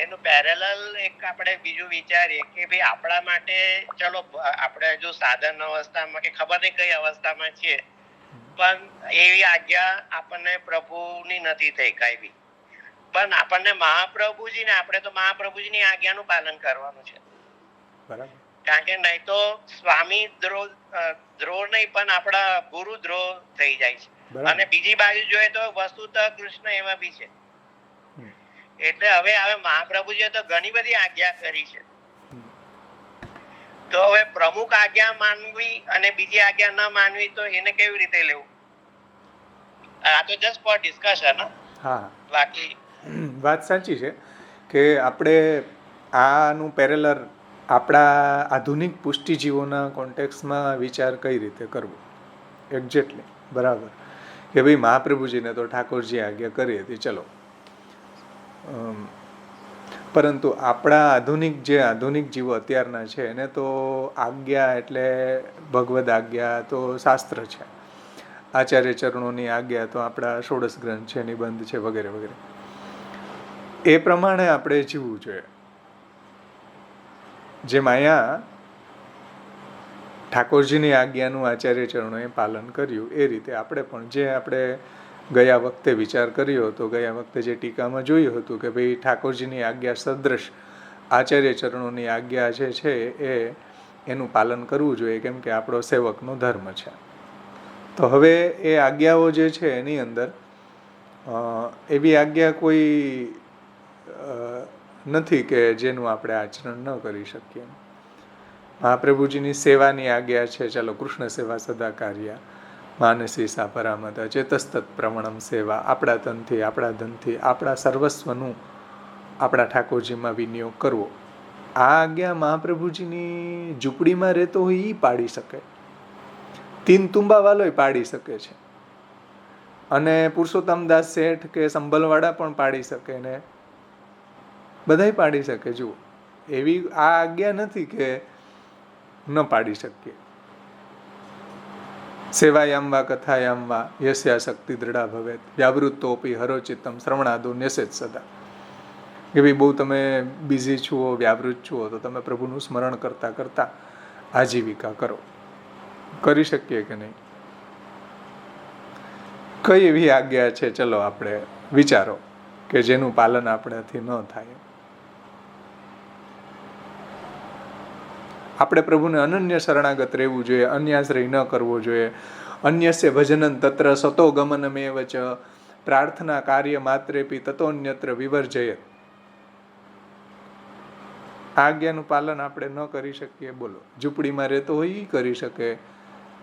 એનું પેરેલલ એક આપણે બીજું વિચારીએ કે ભાઈ આપણા માટે ચલો આપણે જો સાધન અવસ્થામાં કે ખબર નહીં કઈ અવસ્થામાં છીએ, પણ એવી આજ્ઞા આપણને પ્રભુની નથી થઈ કઈ બી, પણ આપણને મહાપ્રભુજી ને આપણે તો મહાપ્રભુજીની આજ્ઞાનું પાલન કરવાનું છે. કારણ કે નહીં તો સ્વામી દ્રોહ નહીં પણ આપણા ગુરુ દ્રોહ થઈ જાય છે. અને બીજી બાજુ જોઈએ તો વસ્તુતઃ કૃષ્ણ એમાં બી છે. એટલે હવે મહાપ્રભુજીએ તો ઘણી બધી આજ્ઞા કરી છે, તો હવે પ્રમુખ આજ્ઞા માનવી અને બીજી આજ્ઞા ન માનવી તો એને કેવી રીતે લેવું? આ તો જસ્ટ ફોર ડિસ્કશન. હા, બાકી વાત સાચી છે કે આપણે આનું પેરેલર આપણા આધુનિક પુષ્ટિજીવોના કોન્ટેક્સમાં વિચાર કઈ રીતે કરવો. એક્ઝેક્ટલી બરાબર કે ભાઈ મહાપ્રભુજીને તો ઠાકોરજી આજ્ઞા કરી હતી, ચલો. પરંતુ આપણા આધુનિક જીવો અત્યારના છે એને તો આજ્ઞા એટલે ભગવદ આજ્ઞા તો શાસ્ત્ર છે, આચાર્ય ચરણોની આજ્ઞા તો આપણા ષોડશ ગ્રંથ છે, નિબંધ છે, વગેરે વગેરે. એ પ્રમાણે આપણે જીવવું જોઈએ. જેમ અહીંયા ઠાકોરજીની આજ્ઞાનું આચાર્ય ચરણોએ પાલન કર્યું એ રીતે આપણે પણ, જે આપણે ગયા વખતે વિચાર કર્યો હતો, ગયા વખતે જે ટીકામાં જોયું હતું કે ભાઈ ઠાકોરજીની આજ્ઞા સદૃશ આચાર્ય ચરણોની આજ્ઞા જે છે એનું પાલન કરવું જોઈએ, કેમ કે આપણો સેવકનો ધર્મ છે. તો હવે એ આજ્ઞાઓ જે છે એની અંદર એવી આજ્ઞા કોઈ નથી કે જેનું આપણે આચરણ ન કરી શકીએ. મહાપ્રભુજીની સેવાની આજ્ઞા છે, ચાલો કૃષ્ણ સેવા સદા કાર્ય માનસી સા પરામત ચેતસ્તત પ્રમણમ સેવા, આપણા તનથી, આપણા ધનથી, આપણા સર્વસ્વનું આપણા ઠાકોરજીમાં વિનિયોગ કરવો. આ આજ્ઞા મહાપ્રભુજીની ઝૂંપડીમાં રહેતો હોય એ પાડી શકે, તીન તુંબાવાલોય પાડી શકે છે, અને પુરુષોત્તમદાસ શેઠ કે સંભલવાળા પણ પાડી શકે ને બધાય પાડી શકે. જુઓ, એવી આ આજ્ઞા નથી કે ન પાડી શકીએ. સેવાયામ વા કથાયામ વા યસ્યા શક્તિ દૃઢા ભવેત વ્યાવૃત્તોપી હરોચિત્તમ શ્રવણાદો ન્યસેત સદા. કે ભાઈ બહુ તમે બિઝી છો, વ્યાવૃત છો, તો તમે પ્રભુનું સ્મરણ કરતા કરતા આજીવિકા કરો. કરી શકીએ કે નહીં? કઈ એવી આજ્ઞા છે? ચલો આપણે વિચારો કે જેનું પાલન આપણાથી ન થાય. આપણે પ્રભુને અનન્ય શરણાગત રહેવું જોઈએ, અન્યાશ્રય ન કરવો જોઈએ. અન્યસ્ય ભજનં તત્ર સતો ગમનમેવ ચ પ્રાર્થના કાર્ય માત્રેપી તતોન્યત્ર વિવર્જયત. આજ્ઞાનું પાલન આપણે ન કરી શકીએ, બોલો. ઝૂંપડીમાં રહેતો હોય એ કરી શકે.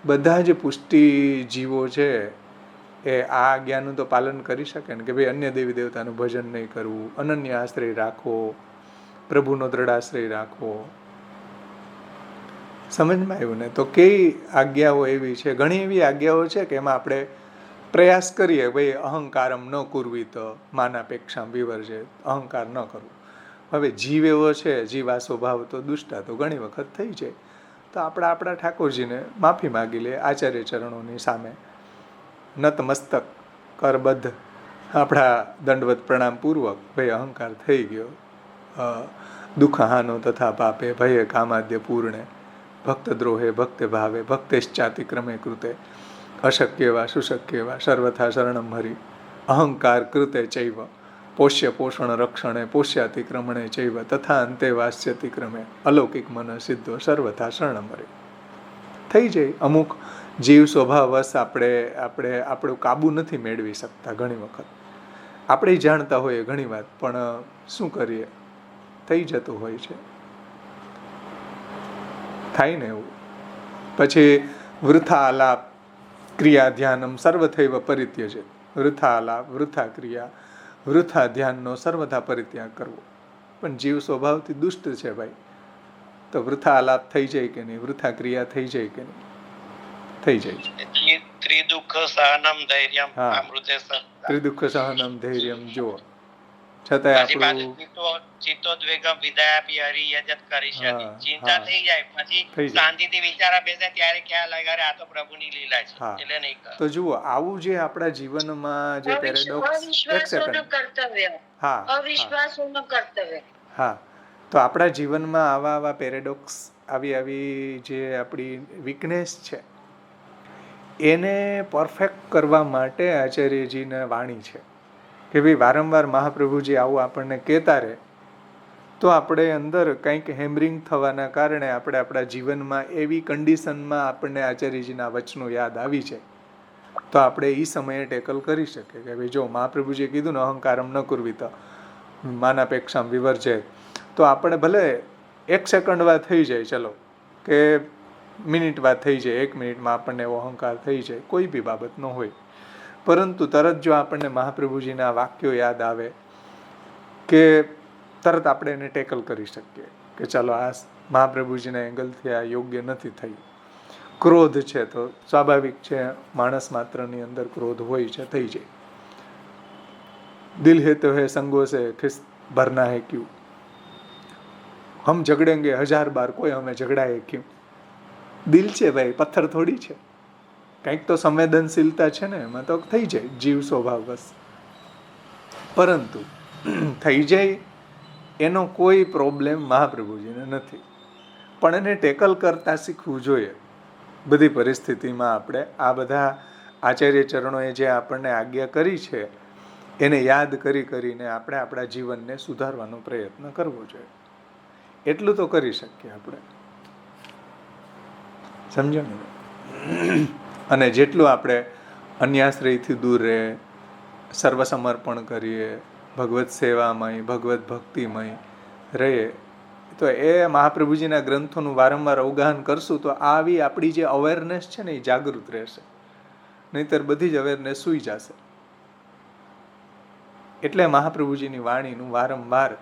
બધા જ પુષ્ટિ જીવો છે એ આ આજ્ઞાનું તો પાલન કરી શકે ને, કે ભાઈ અન્ય દેવી દેવતાનું ભજન નહીં કરવું, અનન્ય આશ્રય રાખવો, પ્રભુનો દ્રઢાશ્રય રાખવો. સમજમાં આવ્યું ને? તો કઈ આજ્ઞાઓ એવી છે, ઘણી એવી આજ્ઞાઓ છે કે એમાં આપણે પ્રયાસ કરીએ ભાઈ અહંકારમ ન કુર્વી તો માનાપેક્ષામ વિવર્જે, અહંકાર ન કરવું. હવે જીવ એવો છે, જીવ આ સ્વભાવ તો દુષ્ટા તો ઘણી વખત થઈ જાય, તો આપણા ઠાકોરજીને માફી માગી લે આચાર્ય ચરણોની સામે, નતમસ્તક કરબદ્ધ આપણા દંડવત પ્રણામ પૂર્વક, ભાઈ અહંકાર થઈ ગયો, દુઃખહાનો તથા પાપે ભયે કામાદ્ય પૂર્ણે ભક્ત દ્રોહે ભક્તે ભાવે ભક્તેશ્ચાતિક્રમે કૃતે અશક્ય વા સુશક્ય વા સર્વથા શરણમ હરિ અહંકાર કૃતે ચૈવ પોષ્ય પોષણ રક્ષણે પોષ્યાતિક્રમણે ચૈવ તથા અંતે વાસ્યતિક્રમે અલૌકિક મન સિદ્ધો સર્વથા શરણમ હરિ. થઈ જાય. અમુક જીવ સ્વભાવવશ આપણું કાબુ નથી મેળવી શકતા. ઘણી વખત આપણે જાણતા હોઈએ ઘણી વાત, પણ શું કરીએ, થઈ જતું હોય છે. થાય ને એવું. પછી વૃથા આલાપ ક્રિયા ધ્યાનમ સર્વથૈવ પરિત્યજે. વૃથા આલાપ, વૃથા ક્રિયા, વૃથા ધ્યાનનો સર્વથા પરિત્યાગ કરવો. પણ જીવ સ્વભાવથી દુષ્ટ છે ભાઈ, તો વૃથા આલાપ થઈ જાય કે નહીં, વૃથા ક્રિયા થઈ જાય કે નહીં? થઈ જાય છે. ત્રિદુઃખ સહનમ ધૈર્યમ અમૃતે ત્રિદુઃખ સહનમ ધૈર્યમ. જુઓ છતાંય આપણું ચિત્તોદ્વેગમ વિદાયાપી હરિયજત કરી શકે. ચિંતા થઈ જાય પછી શાંતિથી વિચારા બેસે ત્યારે ખ્યાલ આવે અરે આ તો પ્રભુની લીલા છે, એટલે નહીં કરે. તો જુઓ આવું જે આપણા જીવનમાં જે પેરેડોક્સ, એક સેકન્ડ, કર્તવ્ય, અવિશ્વાસોનું કર્તવ્ય. હા, તો આપણા જીવનમાં આવા પેરેડોક્સ, આવી જે આપણી વીકનેસ છે એને પરફેક્ટ કરવા માટે આચાર્યજીને વાણી છે કે ભાઈ વારંવાર મહાપ્રભુજી આવું આપણને કહેતા રહે, તો આપણે અંદર કંઈક હેમરિંગ થવાના કારણે આપણે આપણા જીવનમાં એવી કન્ડિશનમાં આપણને આચાર્યજીના વચનો યાદ આવી જાય, તો આપણે એ સમયે ટેકલ કરી શકીએ કે ભાઈ જો મહાપ્રભુજીએ કીધું ને અહંકારમ ન કરવી તો માનાપેક્ષામ વિવર્જે, તો આપણે ભલે 1 સેકન્ડમાં થઈ જાય, ચલો કે મિનિટ વાત થઈ જાય, 1 મિનિટમાં આપણને એવો અહંકાર થઈ જાય, કોઈ બી બાબતનો હોય, પરંતુ તરત જો આપણને મહાપ્રભુજીના વાક્યો યાદ આવે કે તરત આપણે એને ટેકલ કરી શકીએ કે ચાલો આ મહાપ્રભુજીના એંગલથી આ યોગ્ય નથી થઈ. ક્રોધ છે તો સ્વાભાવિક છે, માણસ માત્રની અંદર ક્રોધ હોય છે, થઈ જાય. દિલ હે તો હે સંગો સે ખિસ ભરના હે ક્યું, હમ ઝગડેંગે 1000 બાર કોઈ હમે ઝગડાએ ક્યું. દિલ છે ભાઈ, પથ્થર થોડી છે. કંઈક તો સંવેદનશીલતા છે ને, એમાં તો થઈ જાય જીવ સ્વભાવ બસ. પરંતુ થઈ જાય એનો કોઈ પ્રોબ્લેમ મહાપ્રભુજીને નથી, પણ એને ટેકલ કરતા શીખવું જોઈએ બધી પરિસ્થિતિમાં. આપણે આ બધા આચાર્ય ચરણોએ જે આપણને આજ્ઞા કરી છે એને યાદ કરીને આપણે આપણા જીવનને સુધારવાનો પ્રયત્ન કરવો જોઈએ. એટલું તો કરી શકીએ આપણે, સમજો ને? અને જેટલું આપણે અન્યાશ્રયથી દૂર રહે, સર્વસમર્પણ કરીએ, ભગવત સેવામય, ભગવત ભક્તિમય રહીએ, તો એ મહાપ્રભુજીના ગ્રંથોનું વારંવાર અવગાહન કરશું તો આવી આપણી જે અવેરનેસ છે ને એ જાગૃત રહેશે, નહીંતર બધી જ અવેરનેસ સૂઈ જશે. એટલે મહાપ્રભુજીની વાણીનું વારંવાર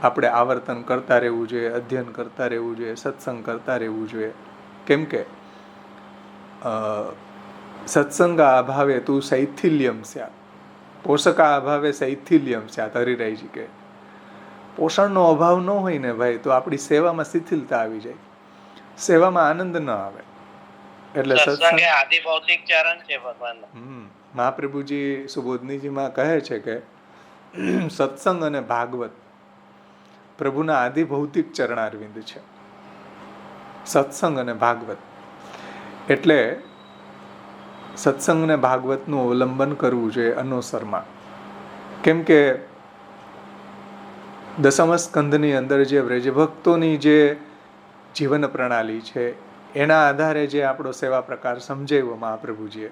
આપણે આવર્તન કરતા રહેવું જોઈએ, અધ્યયન કરતા રહેવું જોઈએ, સત્સંગ કરતા રહેવું જોઈએ. કેમ કે સત્સંગા અભાવે તું શૈથિલ્યમ સ્યાત, પોષકા અભાવે શૈથિલ્યમ સ્યાત. હરિરાયજી કે પોષણનો અભાવ ન હોય ને ભાઈ તો આપણી સેવામાં શિથિલતા આવી જાય, સેવામાં આનંદ ન આવે. એટલે સત્સંગ એ આદિ ભૌતિક ચરણ છે ભગવાનનો. મહાપ્રભુજી સુબોધનીજીમાં કહે છે કે સત્સંગ અને ભાગવત પ્રભુના આદિ ભૌતિક ચરણારવિંદ છે. સત્સંગ અને ભાગવત એટલે સત્સંગ અને ભાગવતનું અવલંબન કરવું જોઈએ અનુસરમાં. કેમ કે દસમ સ્કંધની અંદર જે વ્રજભક્તોની જે જીવન પ્રણાલી છે એના આધારે જે આપણો સેવા પ્રકાર સમજાવ્યો મહાપ્રભુજીએ,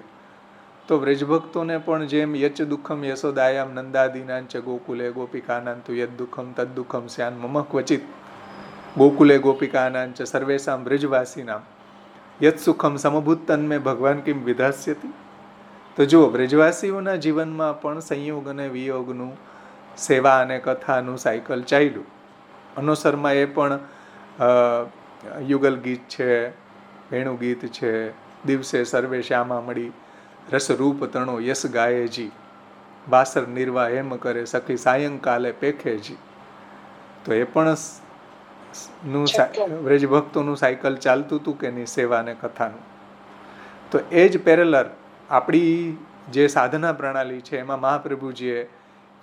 તો વ્રજભક્તોને પણ જેમ યચ દુઃખમ યશોદાયામ નંદાદીનાંચ ગોકુલે ગોપિકાનાંતુ યદ દુઃખમ તદ દુઃખમ સ્યાન મમ ક્વચિત ગોકુલે ગોપિકાનાંચ સર્વેશામ વ્રજવાસીનામ યત સુખમ સમભૂત તન્મે ભગવાન કિમ વિધાસ્યતિ. તો જુઓ, વ્રજવાસીઓના જીવનમાં પણ સંયોગ અને વિયોગનું, સેવા અને કથાનું સાયકલ ચાલ્યું. અનુસરમાં એ પણ યુગલ ગીત છે, વેણુ ગીત છે, દિવસે સર્વે શ્યામા મળી રસરૂપ તણો યસ ગાયેજી, વાસર નિર્વાહ હેમ કરે સખી સાયંકાલે પેખેજી. તો એ પણ વ્રજભક્તોનું સાયકલ ચાલતું હતું કે નહીં, સેવા અને કથાનું. તો એ જ પેરેલર આપણી જે સાધના પ્રણાલી છે એમાં મહાપ્રભુજીએ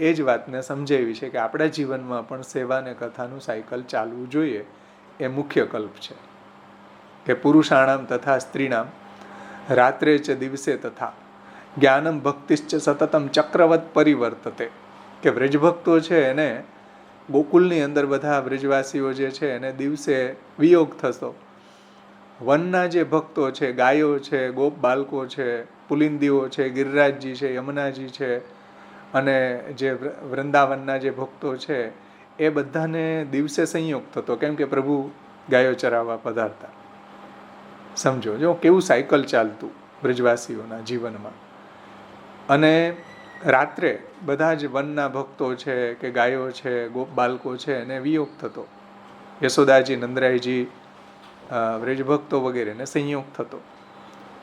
એ જ વાતને સમજાવી છે કે આપણા જીવનમાં પણ સેવા અને કથાનું સાયકલ ચાલવું જોઈએ. એ મુખ્ય કલ્પ છે કે પુરુષાણામ તથા સ્ત્રીણામ રાત્રે ચ દિવસે તથા જ્ઞાનમ ભક્તિશ્ચ સતતમ ચક્રવત પરિવર્તતે. કે વ્રજભક્તો છે એને ગોકુલની અંદર બધા વ્રજવાસીઓ જે છે એને દિવસે વિયોગ થતો, વનના જે ભક્તો છે, ગાયો છે, ગોપ બાલકો છે, પુલિંદીઓ છે, ગિરિરાજજી છે, યમુનાજી છે, અને જે વૃંદાવનના જે ભક્તો છે એ બધાને દિવસે સંયોગ થતો, કેમ કે પ્રભુ ગાયો ચરાવવા પધારતા. સમજો, જો કેવું સાયકલ ચાલતું વ્રજવાસીઓના જીવનમાં. અને રાત્રે બધા જ વનના ભક્તો છે કે ગાયો છે, ગોપ બાલકો છે એને વિયોગ થતો. યશોદાજી, નંદરાયજી, વ્રજભક્તો વગેરેને સંયોગ થતો.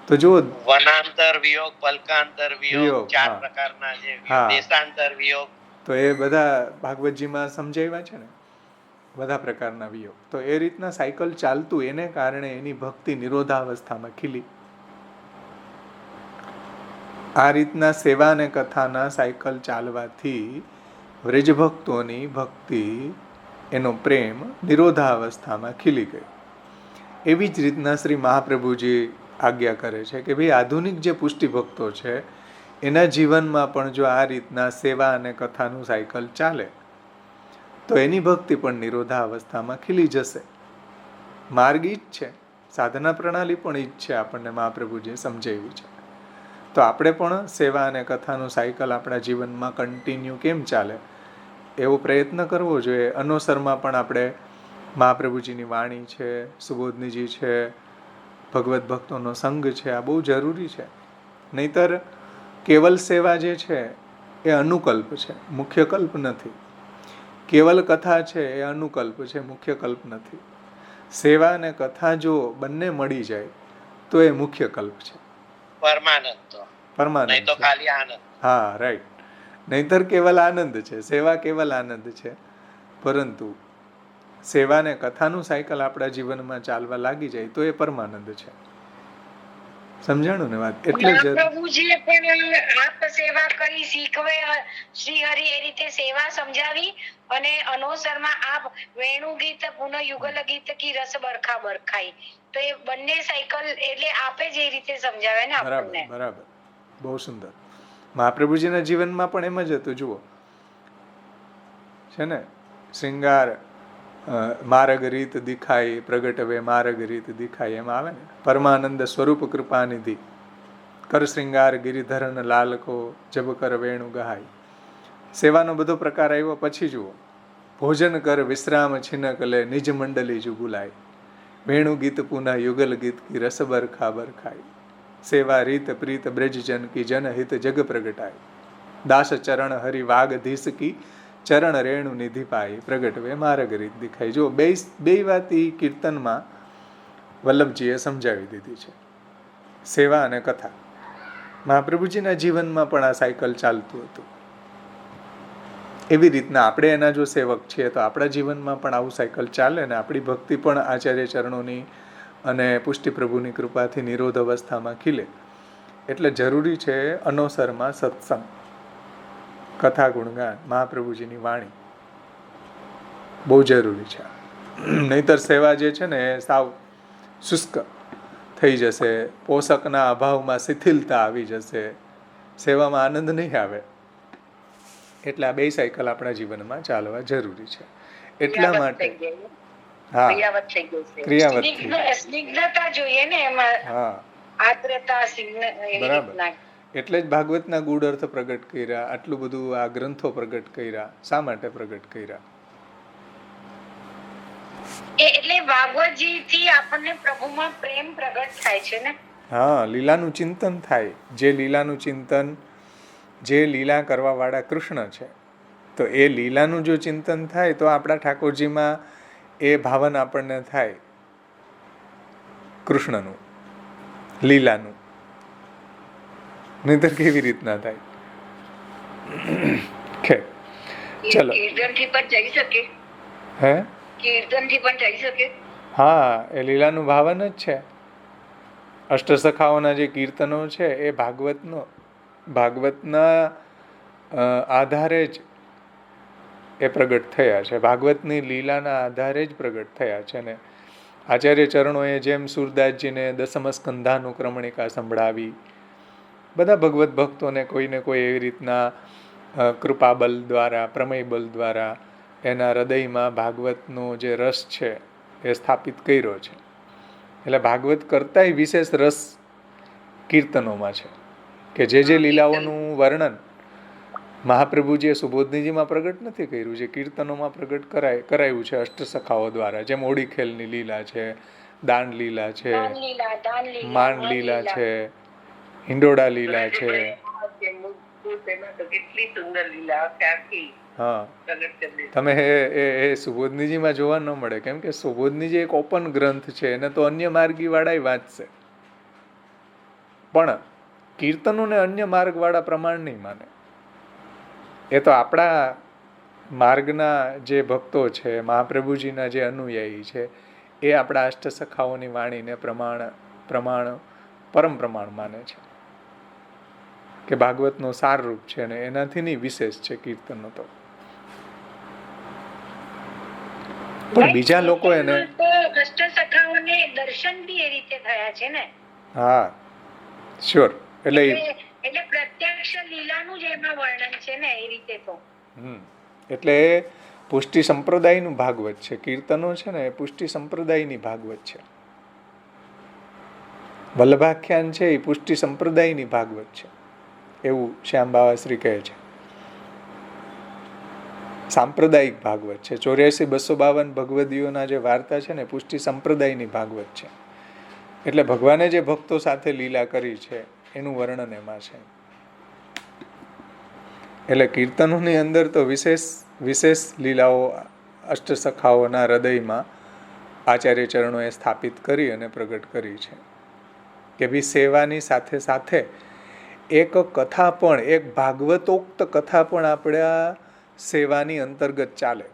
તો જો વનાંતર વિયોગ, પલકાંતર વિયોગ, 4 પ્રકારના જે દેશાંતર વિયોગ, તો એ બધા ભાગવતજીમાં સમજાવ્યા છે ને, બધા પ્રકારના વિયોગ. તો એ રીતના સાયકલ ચાલતું, એને કારણે એની ભક્તિ નિરોધાવસ્થામાં ખીલી. આ રીતના સેવા અને કથાના સાયકલ ચાલવાથી વ્રજભક્તોની ભક્તિ, એનો પ્રેમ નિરોધાવસ્થામાં ખીલી ગયો. એવી જ રીતના શ્રી મહાપ્રભુજી આજ્ઞા કરે છે કે ભાઈ આધુનિક જે પુષ્ટિ ભક્તો છે એના જીવનમાં પણ જો આ રીતના સેવા અને કથાનું સાયકલ ચાલે તો એની ભક્તિ પણ નિરોધાવસ્થામાં ખીલી જશે. માર્ગ ઈ જ છે, સાધના પ્રણાલી પણ ઈ જ છે, આપણને મહાપ્રભુજીએ સમજાવી છે. તો આપણે પણ સેવા અને કથાનું સાયકલ આપણા જીવનમાં કન્ટિન્યુ કેમ ચાલે એવો પ્રયત્ન કરવો જોઈએ. અનોસરમાં પણ આપણે મહાપ્રભુજીની વાણી છે, સુબોધનીજી છે, ભગવત ભક્તોનો સંગ છે, આ બહુ જરૂરી છે. નહીતર કેવલ સેવા જે છે એ અનુકલ્પ છે, મુખ્ય કલ્પ નથી. કેવલ કથા છે એ અનુકલ્પ છે, મુખ્ય કલ્પ નથી. સેવા અને કથા જો બંને મળી જાય તો એ મુખ્ય કલ્પ છે, પરમાનંદ, નહીં તો ખાલી આનંદ. હા, રાઈટ. નહીતર કેવલ આનંદ છે, સેવા કેવલ આનંદ છે. પરંતુ સેવા ને કથાનું સાયકલ આપણા જીવનમાં ચાલવા લાગી જાય તો એ પરમાનંદ છે. સમજાણું ને વાત? એટલે જ પ્રભુજીએ પણ આપ સેવા કરી શીખવે, શ્રી હરિ એ રીતે સેવા સમજાવી. અને અનોસરમાં આપ વેણુ ગીત, પુનઃ યુગલ ગીત કી રસ બરખા બરખાઈ, તો એ બંને સાયકલ એટલે આપે જ એ રીતે સમજાવે ને આપણને. બરાબર, બહુ સુંદર. મહાપ્રભુજીના જીવનમાં પણ એમ જ હતું. જુઓ છે ને, શ્રૃંગાર માર્ગ રીત દિખાય પ્રગટવે માર્ગ રીત દિખાય, એમ આવે ને, પરમાનંદ સ્વરૂપ કૃપાનિધિ કર શ્રૃંગાર ગિરિધરન લાલકો જબ કર વેણુ ગહાય. સેવાનો બધો પ્રકાર આવ્યો. પછી જુઓ, ભોજન કર વિશ્રામ છિનક લે નિજ મંડલી જુગુલાય, વેણુ ગીત પુનઃ યુગલ ગીત કી રસ બરખા બરખાય, સેવા રીત પ્રીત બ્રજજન કી જન હિત જગ પ્રગટાય, દાસ ચરણ હરિ વાગધીસ કી ચરણ રેણુ નિધિ પાઈ પ્રગટવે માર્ગ રીત દિખાય. જો બે વાત ઈ કીર્તનમાં વલ્લભજીએ સમજાવી દીધી છે, સેવા અને કથા. મહાપ્રભુજીના જીવનમાં પણ આ સાયકલ ચાલતું હતું. એવી રીતના આપણે એના જો સેવક છીએ તો આપણા જીવનમાં પણ આવું સાયકલ ચાલે ને આપણી ભક્તિ પણ આચાર્ય ચરણોની અને પુષ્ટિ પ્રભુની કૃપાથી નિરોધ અવસ્થામાં ખીલે. એટલે જરૂરી છે અનોસરમાં સત્સંગ, કથા, ગુણગાન, મહાપ્રભુજીની વાણી બહુ જરૂરી છે. નહીતર સેવા જે છે ને એ સાવ શુષ્ક થઈ જશે, પોષકના અભાવમાં શિથિલતા આવી જશે, સેવામાં આનંદ નહીં આવે. એટલે આ 2 સાયકલ આપણા જીવનમાં ચાલવા જરૂરી છે. એટલા માટે હા ક્રિયાવત થઈ. સ્નિગ્ધતા જોઈએ ને એમાં, હા આદ્રતા, એવી બરાબર. રીતના. એટલે જ ભાગવતના ગૂઢ અર્થ પ્રગટ કર્યા, આટલું બધું આ ગ્રંથો પ્રગટ કર્યા. શા માટે પ્રગટ કર્યા? એટલે ભાગવતજી થી આપણને પ્રભુમાં પ્રેમ પ્રગટ થાય છે ને. હા, લીલાનું ચિંતન થાય. જે લીલાનું ચિંતન, જે લીલા કરવા વાળા કૃષ્ણ છે, તો એ લીલાનું જો ચિંતન થાય તો આપણા ઠાકોરજીમાં એ ભાવન આપણને થાય કૃષ્ણનું, લીલાનું. નહીતર કેવી રીતના થાય? ચલો. કીર્તનથી પણ જઈ શકે. હે? કીર્તનથી પણ જઈ શકે. હા, એ લીલાનું ભાવન જ છે. અષ્ટસખાઓના જે કીર્તનો છે એ ભાગવતના આધારે જ એ પ્રગટ થયા છે. ભાગવતની લીલાના આધારે જ પ્રગટ થયા છે. ને આચાર્ય ચરણોએ જેમ સુરદાસજીને દસમ સ્કંધાનુક્રમણિકા સંભળાવી, બધા ભગવત ભક્તોને કોઈને કોઈ એવી રીતના કૃપાબલ દ્વારા, પ્રમેય બલ દ્વારા એના હૃદયમાં ભાગવતનો જે રસ છે એ સ્થાપિત કર્યો છે. એટલે ભાગવત કરતાંય વિશેષ રસ કીર્તનોમાં છે, કે જે લીલાઓનું વર્ણન મહાપ્રભુજીએ સુબોધનીજીમાં પ્રગટ નથી કર્યું, જે કીર્તનોમાં પ્રગટ કરાયું છે અષ્ટસખાઓ દ્વારા. જેમ ઓડીખેલની લીલા છે, દાંડ લીલા છે, માંડ લીલા છે, હિંડોળા લીલા છે. હા, તમે એ સુબોધનીજીમાં જોવા ન મળે, કેમ કે સુબોધનીજી એક ઓપન ગ્રંથ છે, એને તો અન્ય માર્ગી વાળાય વાંચશે, પણ કીર્તનોને અન્ય માર્ગવાળા પ્રમાણ નહીં માને. એ તો આપણા માર્ગના જે ભક્તો છે, મહાપ્રભુજીના જે અનુયાયી છે, એ આપણા અષ્ટસખાઓની વાણીને પરમ પ્રમાણ માને છે, કે ભાગવતનો સાર રૂપ છે, અને એનાથી નહીં વિશેષ છે કીર્તનો. તો પણ બીજા લોકો એને અષ્ટસખાઓને દર્શન બી એ રીતે થયા છે ને. હા, શ્યોર. એટલે પ્રત્યક્ષ લીલાનું જ એમાં વર્ણન છે ને, એ રીતે તો. એટલે પુષ્ટિ સંપ્રદાયનું ભાગવત છે. કીર્તનો છે ને એ પુષ્ટિ સંપ્રદાયની ભાગવત છે. વલ્લભાખ્યાન છે એ પુષ્ટિ સંપ્રદાયની ભાગવત છે, એવું શ્યામ બાવાશ્રી કહે છે. સાંપ્રદાયિક ભાગવત છે. 84,252 ભગવદીઓના જે વાર્તા છે ને પુષ્ટિ સંપ્રદાયની ભાગવત છે. એટલે ભગવાને જે ભક્તો સાથે લીલા કરી છે એનું વર્ણન એમાં છે. એટલે કીર્તનોની અંદર તો વિશેષ લીલાઓ અષ્ટસખાઓના હૃદયમાં આચાર્ય ચરણોએ સ્થાપિત કરી અને પ્રગટ કરી છે, કે ભાઈ સેવાની સાથે સાથે એક કથા પણ, એક ભાગવતોક્ત કથા પણ આપણા સેવાની અંતર્ગત ચાલે,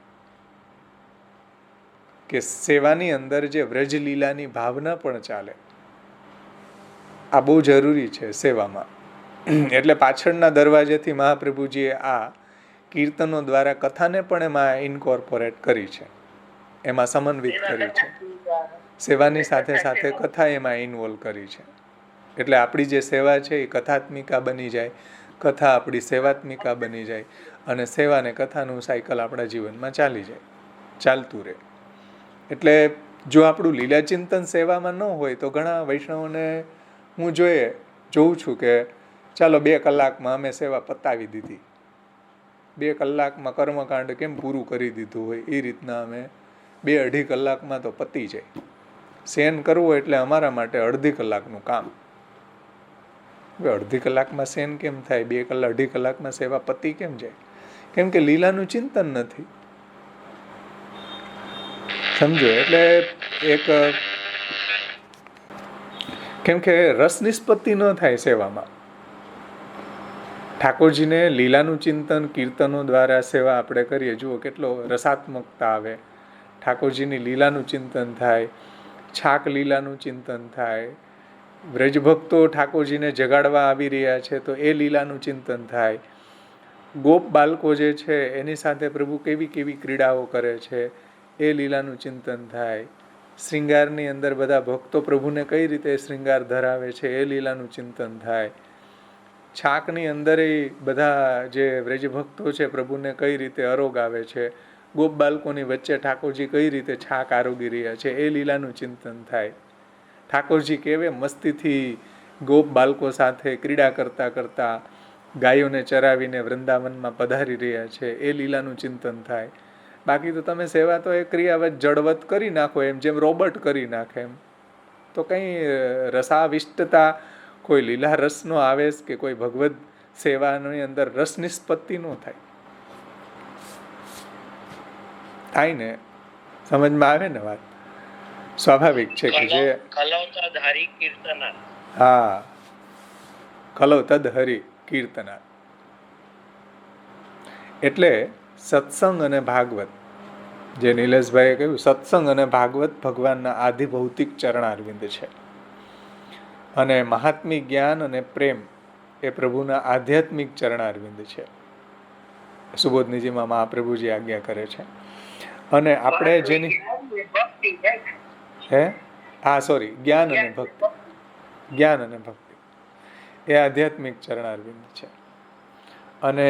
કે સેવાની અંદર જે વ્રજલીલાની ભાવના પણ ચાલે. આ બહુ જરૂરી છે સેવામાં. એટલે પાછળના દરવાજેથી મહાપ્રભુજીએ આ કીર્તનો દ્વારા કથાને પણ એમાં ઇન્કોર્પોરેટ કરી છે, એમાં સમન્વિત કરી છે. સેવાની સાથે સાથે કથા એમાં ઇન્વોલ્વ કરી છે. એટલે આપણી જે સેવા છે એ કથાત્મિકા બની જાય, કથા આપણી સેવાત્મિકા બની જાય, અને સેવા ને કથાનું સાયકલ આપણા જીવનમાં ચાલતું રહે. એટલે જો આપણું લીલાચિંતન સેવામાં ન હોય તો ઘણા વૈષ્ણવોને હું જોઉં છું કે ચાલો 2 કલાકમાં અમે સેવા પતાવી દીધી, 2 કલાકમાં કર્મકાંડ કેમ પૂરું કરી દીધું હોય એ રીતના અમે 2-2.5 કલાકમાં તો પતી જાય. શયન કરવું એટલે અમારા માટે 1/2 કલાકનું કામ. 1/2 કલાકમાં શયન કેમ થાય? 2-2.5 કલાકમાં સેવા પતી કેમ જાય? કેમ કે લીલાનું ચિંતન નથી. સમજો? એટલે એક કેમ કે રસ નિષ્પત્તિ ન થાય સેવામાં. ઠાકોરજીને લીલાનું ચિંતન કીર્તનો દ્વારા સેવા આપણે કરીએ, જુઓ કેટલો રસાત્મકતા આવે. ઠાકોરજીની લીલાનું ચિંતન થાય, છાક લીલાનું ચિંતન થાય, વ્રજભક્તો ઠાકોરજીને જગાડવા આવી રહ્યા છે તો એ લીલાનું ચિંતન થાય, ગોપ બાળકો જે છે એની સાથે પ્રભુ કેવી કેવી ક્રીડાઓ કરે છે એ લીલાનું ચિંતન થાય, શ્રૃંગારની અંદર બધા ભક્તો પ્રભુને કઈ રીતે શ્રૃંગાર ધરાવે છે એ લીલાનું ચિંતન થાય, છાકની અંદર બધા જે વ્રજ ભક્તો છે પ્રભુને કઈ રીતે આરોગ આવે છે, ગોપ બાળકોની વચ્ચે ઠાકોરજી કઈ રીતે છાક આરોગી રહ્યા છે એ લીલાનું ચિંતન થાય. ઠાકોરજી કેવે મસ્તીથી ગોપ બાળકો સાથે ક્રીડા કરતા કરતા ગાયોને ચરાવીને વૃંદાવનમાં પધારી રહ્યા છે એ લીલાનું ચિંતન થાય. બાકી તો તમે સેવા તો એ ક્રિયાવત જળવત કરી નાખો, એમ જેમ રોબોટ કરી નાખે એમ, તો કંઈ રસાવિષ્ટતા કોઈ લીલા રસનો આવેશ કે કોઈ ભગવદ સેવાની અંદર રસ નિષ્પત્તિ ન થાય. થાય ને, સમજમાં આવે ને વાત? સ્વાભાવિક છે કે જે કલૌતધારી કીર્તના, હા, ખલો તદ હરિ કીર્તના. એટલે સત્સંગ અને ભાગવત, જે નિલેશભાઈએ કહ્યું, સત્સંગ અને ભાગવત ભગવાનના આદિ ભૌતિક ચરણારવિંદ છે, અને મહાત્મી જ્ઞાન અને પ્રેમ એ પ્રભુના આધ્યાત્મિક ચરણારવિંદ છે. સુબોધનીજીમાં મહાપ્રભુજી આજ્ઞા કરે છે. અને આપણે જેની જ્ઞાન અને ભક્તિ, જ્ઞાન અને ભક્તિ એ આધ્યાત્મિક ચરણારવિંદ છે. અને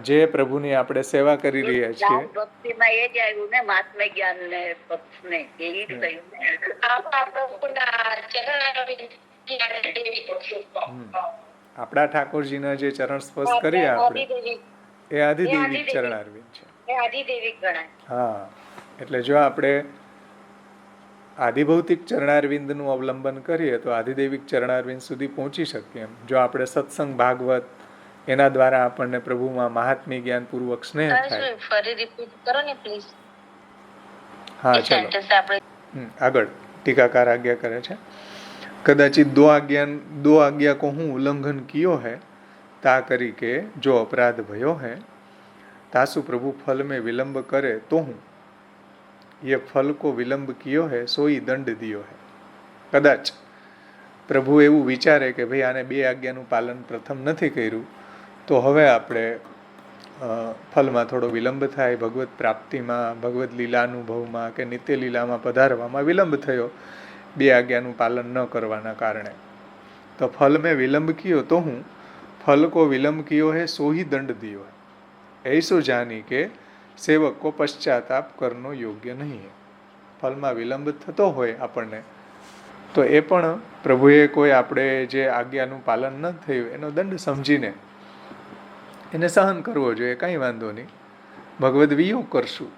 જે પ્રભુની આપણે સેવા કરી રહ્યા છીએ, ભક્તિમાં એ જ આવ્યું ને, મહાત્મ્ય જ્ઞાન ને ભક્તિ ને, એ જ થયું. આપણા ઠાકોરજીના જે ચરણ સ્પર્શ કરીએ આપણે, એ આધિદૈવિક ચરણારવિંદ છે. હા, એટલે જો આપણે આધિભૌતિક ચરણારવિંદનું અવલંબન કરીએ તો આધિદૈવિક ચરણારવિંદ સુધી પહોંચી શકીએ. એમ જો આપણે સત્સંગ ભાગવત એના દ્વારા આપણને પ્રભુમાં મહાત્મી જ્ઞાન પૂર્વક સ્નેહ થાય. ફરી રિપીટ કરો ને પ્લીઝ. હા, ચલો આગળ. ટીકાકાર આજ્ઞા કરે છે, કદાચિત दो आज्ञा को હું ઉલ્લંઘન कियो है ता करी के जो अपराध भयो है तासु प्रभु फल में विलंब करे तो हूँ ये फल को विलंब कियो है सोई दंड दियो है. કદાચ પ્રભુ એવું વિચારે કે ભાઈ આને 2 આજ્ઞાનું પાલન પ્રથમ નથી કર્યું, તો હવે આપણે ફલમાં થોડો વિલંબ થાય, ભગવત પ્રાપ્તિમાં, ભગવત લીલાનુભવમાં કે નિત્ય લીલામાં પધારવામાં વિલંબ થયો 2 આજ્ઞાનું પાલન ન કરવાના કારણે. તો ફલ મેં વિલંબ કિયો તો હું फल को विलंब कियो है सो ही दंड दियो है. ऐसो जानी के सेवक को पश्चाताप करनो योग्य नहीं है. ફલમાં વિલંબ થતો હોય આપણને, તો એ પણ પ્રભુએ કોઈ આપણે જે આજ્ઞાનું પાલન ન થયું એનો દંડ સમજીને એને સહન કરવો જોઈએ, કંઈ વાંધો નહીં, ભગવદ વિયોગ કરશું.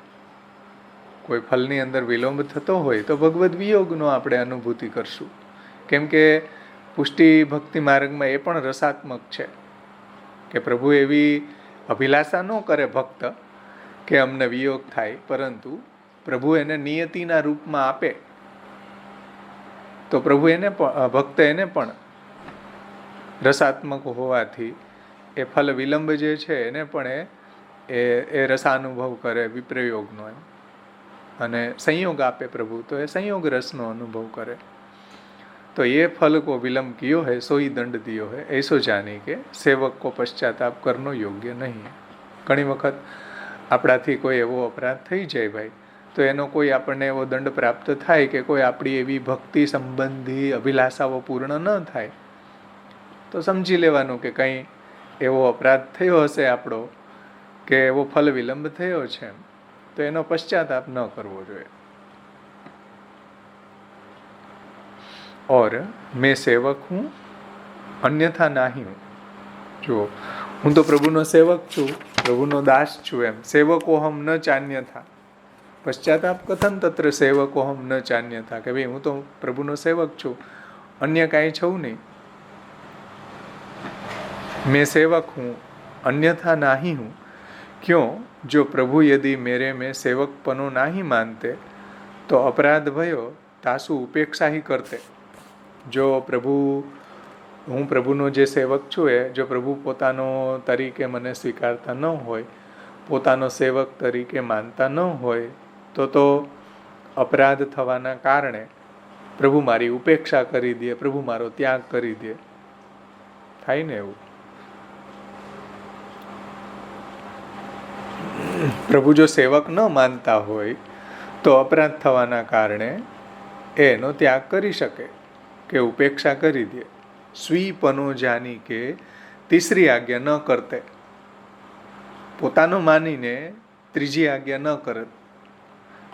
કોઈ ફલની અંદર વિલંબ થતો હોય તો ભગવદ વિયોગનો આપણે અનુભૂતિ કરશું. કેમ કે પુષ્ટિ ભક્તિ માર્ગમાં એ પણ રસાત્મક છે કે પ્રભુ એવી અભિલાષા ન કરે ભક્ત કે અમને વિયોગ થાય, પરંતુ પ્રભુ એને નિયતિના રૂપમાં આપે તો પ્રભુ એને પણ, ભક્ત એને પણ રસાત્મક હોવાથી એ ફલ વિલંબ જે છે એને પણ એ રસાનુભવ કરે વિપ્રયોગનો એમ, અને સંયોગ આપે પ્રભુ તો એ સંયોગ રસનો અનુભવ કરે. तो ये फल को विलंब कियो है सो ही दंड दियो है, ऐसो जानी के सेवक को पश्चाताप करनो योग्य नहीं है. ઘણી વખત આપણાથી કોઈ એવો અપરાધ થઈ જાય ભાઈ, તો એનો કોઈ આપણને એવો દંડ પ્રાપ્ત થાય કે કોઈ આપણી એવી ભક્તિ સંબંધી અભિલાષાઓ પૂર્ણ ન થાય, તો સમજી લેવાનું કે કંઈ એવો અપરાધ થયો હશે આપણો, કે એવો ફલ વિલંબ થયો છે, તો એનો પશ્ચાતાપ ન કરવો જોઈએ. और मैं सेवक हूँ अन्यथा नहीं हूँ. જો હું તો પ્રભુનો સેવક છું, પ્રભુનો દાસ છું, એમ સેવકો હમ ન ચાન્ય થા. પશ્ચાતાપ કથન તત્ર સેવકો હમ ન ચાન્ય થા, કે ભાઈ હું તો પ્રભુનો સેવક છું, અન્ય કાંઈ છું નહીં. मैं सेवक हूँ अन्यथा नहीं हूँ, क्यों जो प्रभु यदि मेरे में सेवकपनो नहीं मानते तो अपराध भयो तासु उपेक्षा ही करते. જો પ્રભુ, હું પ્રભુનો જે સેવક છું એ જો પ્રભુ પોતાનો તરીકે મને સ્વીકારતા ન હોય, પોતાનો સેવક તરીકે માનતા ન હોય, તો અપરાધ થવાના કારણે પ્રભુ મારી ઉપેક્ષા કરી દે, પ્રભુ મારો ત્યાગ કરી દે. થાય ને એવું? પ્રભુ જો સેવક ન માનતા હોય તો અપરાધ થવાના કારણે એનો ત્યાગ કરી શકે કે ઉપેક્ષા કરી દે. સ્વીપનો જાની કે તીસરી આજ્ઞા ન કરતે, પોતાનો માનીને ત્રીજી આજ્ઞા ન કરત.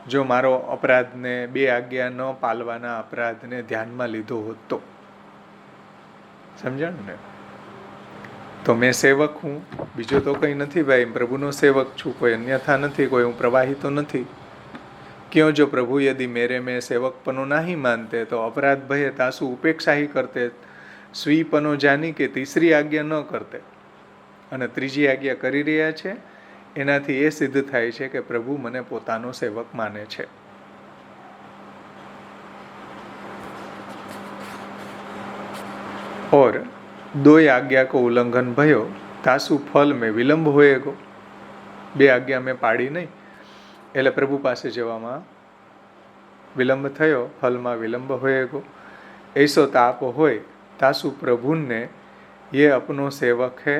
જો મારો અપરાધને, 2 આજ્ઞા ન પાલવાના અપરાધને ધ્યાનમાં લીધો હોત તો, સમજાણું ને? તો મેં સેવક હું, બીજો તો કંઈ નથી ભાઈ, પ્રભુનો સેવક છું, કોઈ અન્યથા નથી, કોઈ હું પ્રવાહી તો નથી. क्यों जो प्रभु यदि मेरे में सेवकपनो नहीं मानते तो अपराध भये तासु उपेक्षा ही करते, स्वीपनो जानी के तीसरी આજ્ઞા ન કરતે અને ત્રીજી આજ્ઞા કરી રહ્યા છે, એનાથી એ સિદ્ધ થાય છે કે પ્રભુ મને પોતાનો સેવક માને છે. और 2 આજ્ઞા को उल्लंघन भयो तासु फल में विलंब होएगो. 2 આજ્ઞા મેં પાડી નહીં એટલે પ્રભુ પાસે જવામાં વિલંબ થયો, ફલમાં વિલંબ હોएगो. ऐसो ताप होय तासु प्रभुने ये अपनो सेवक है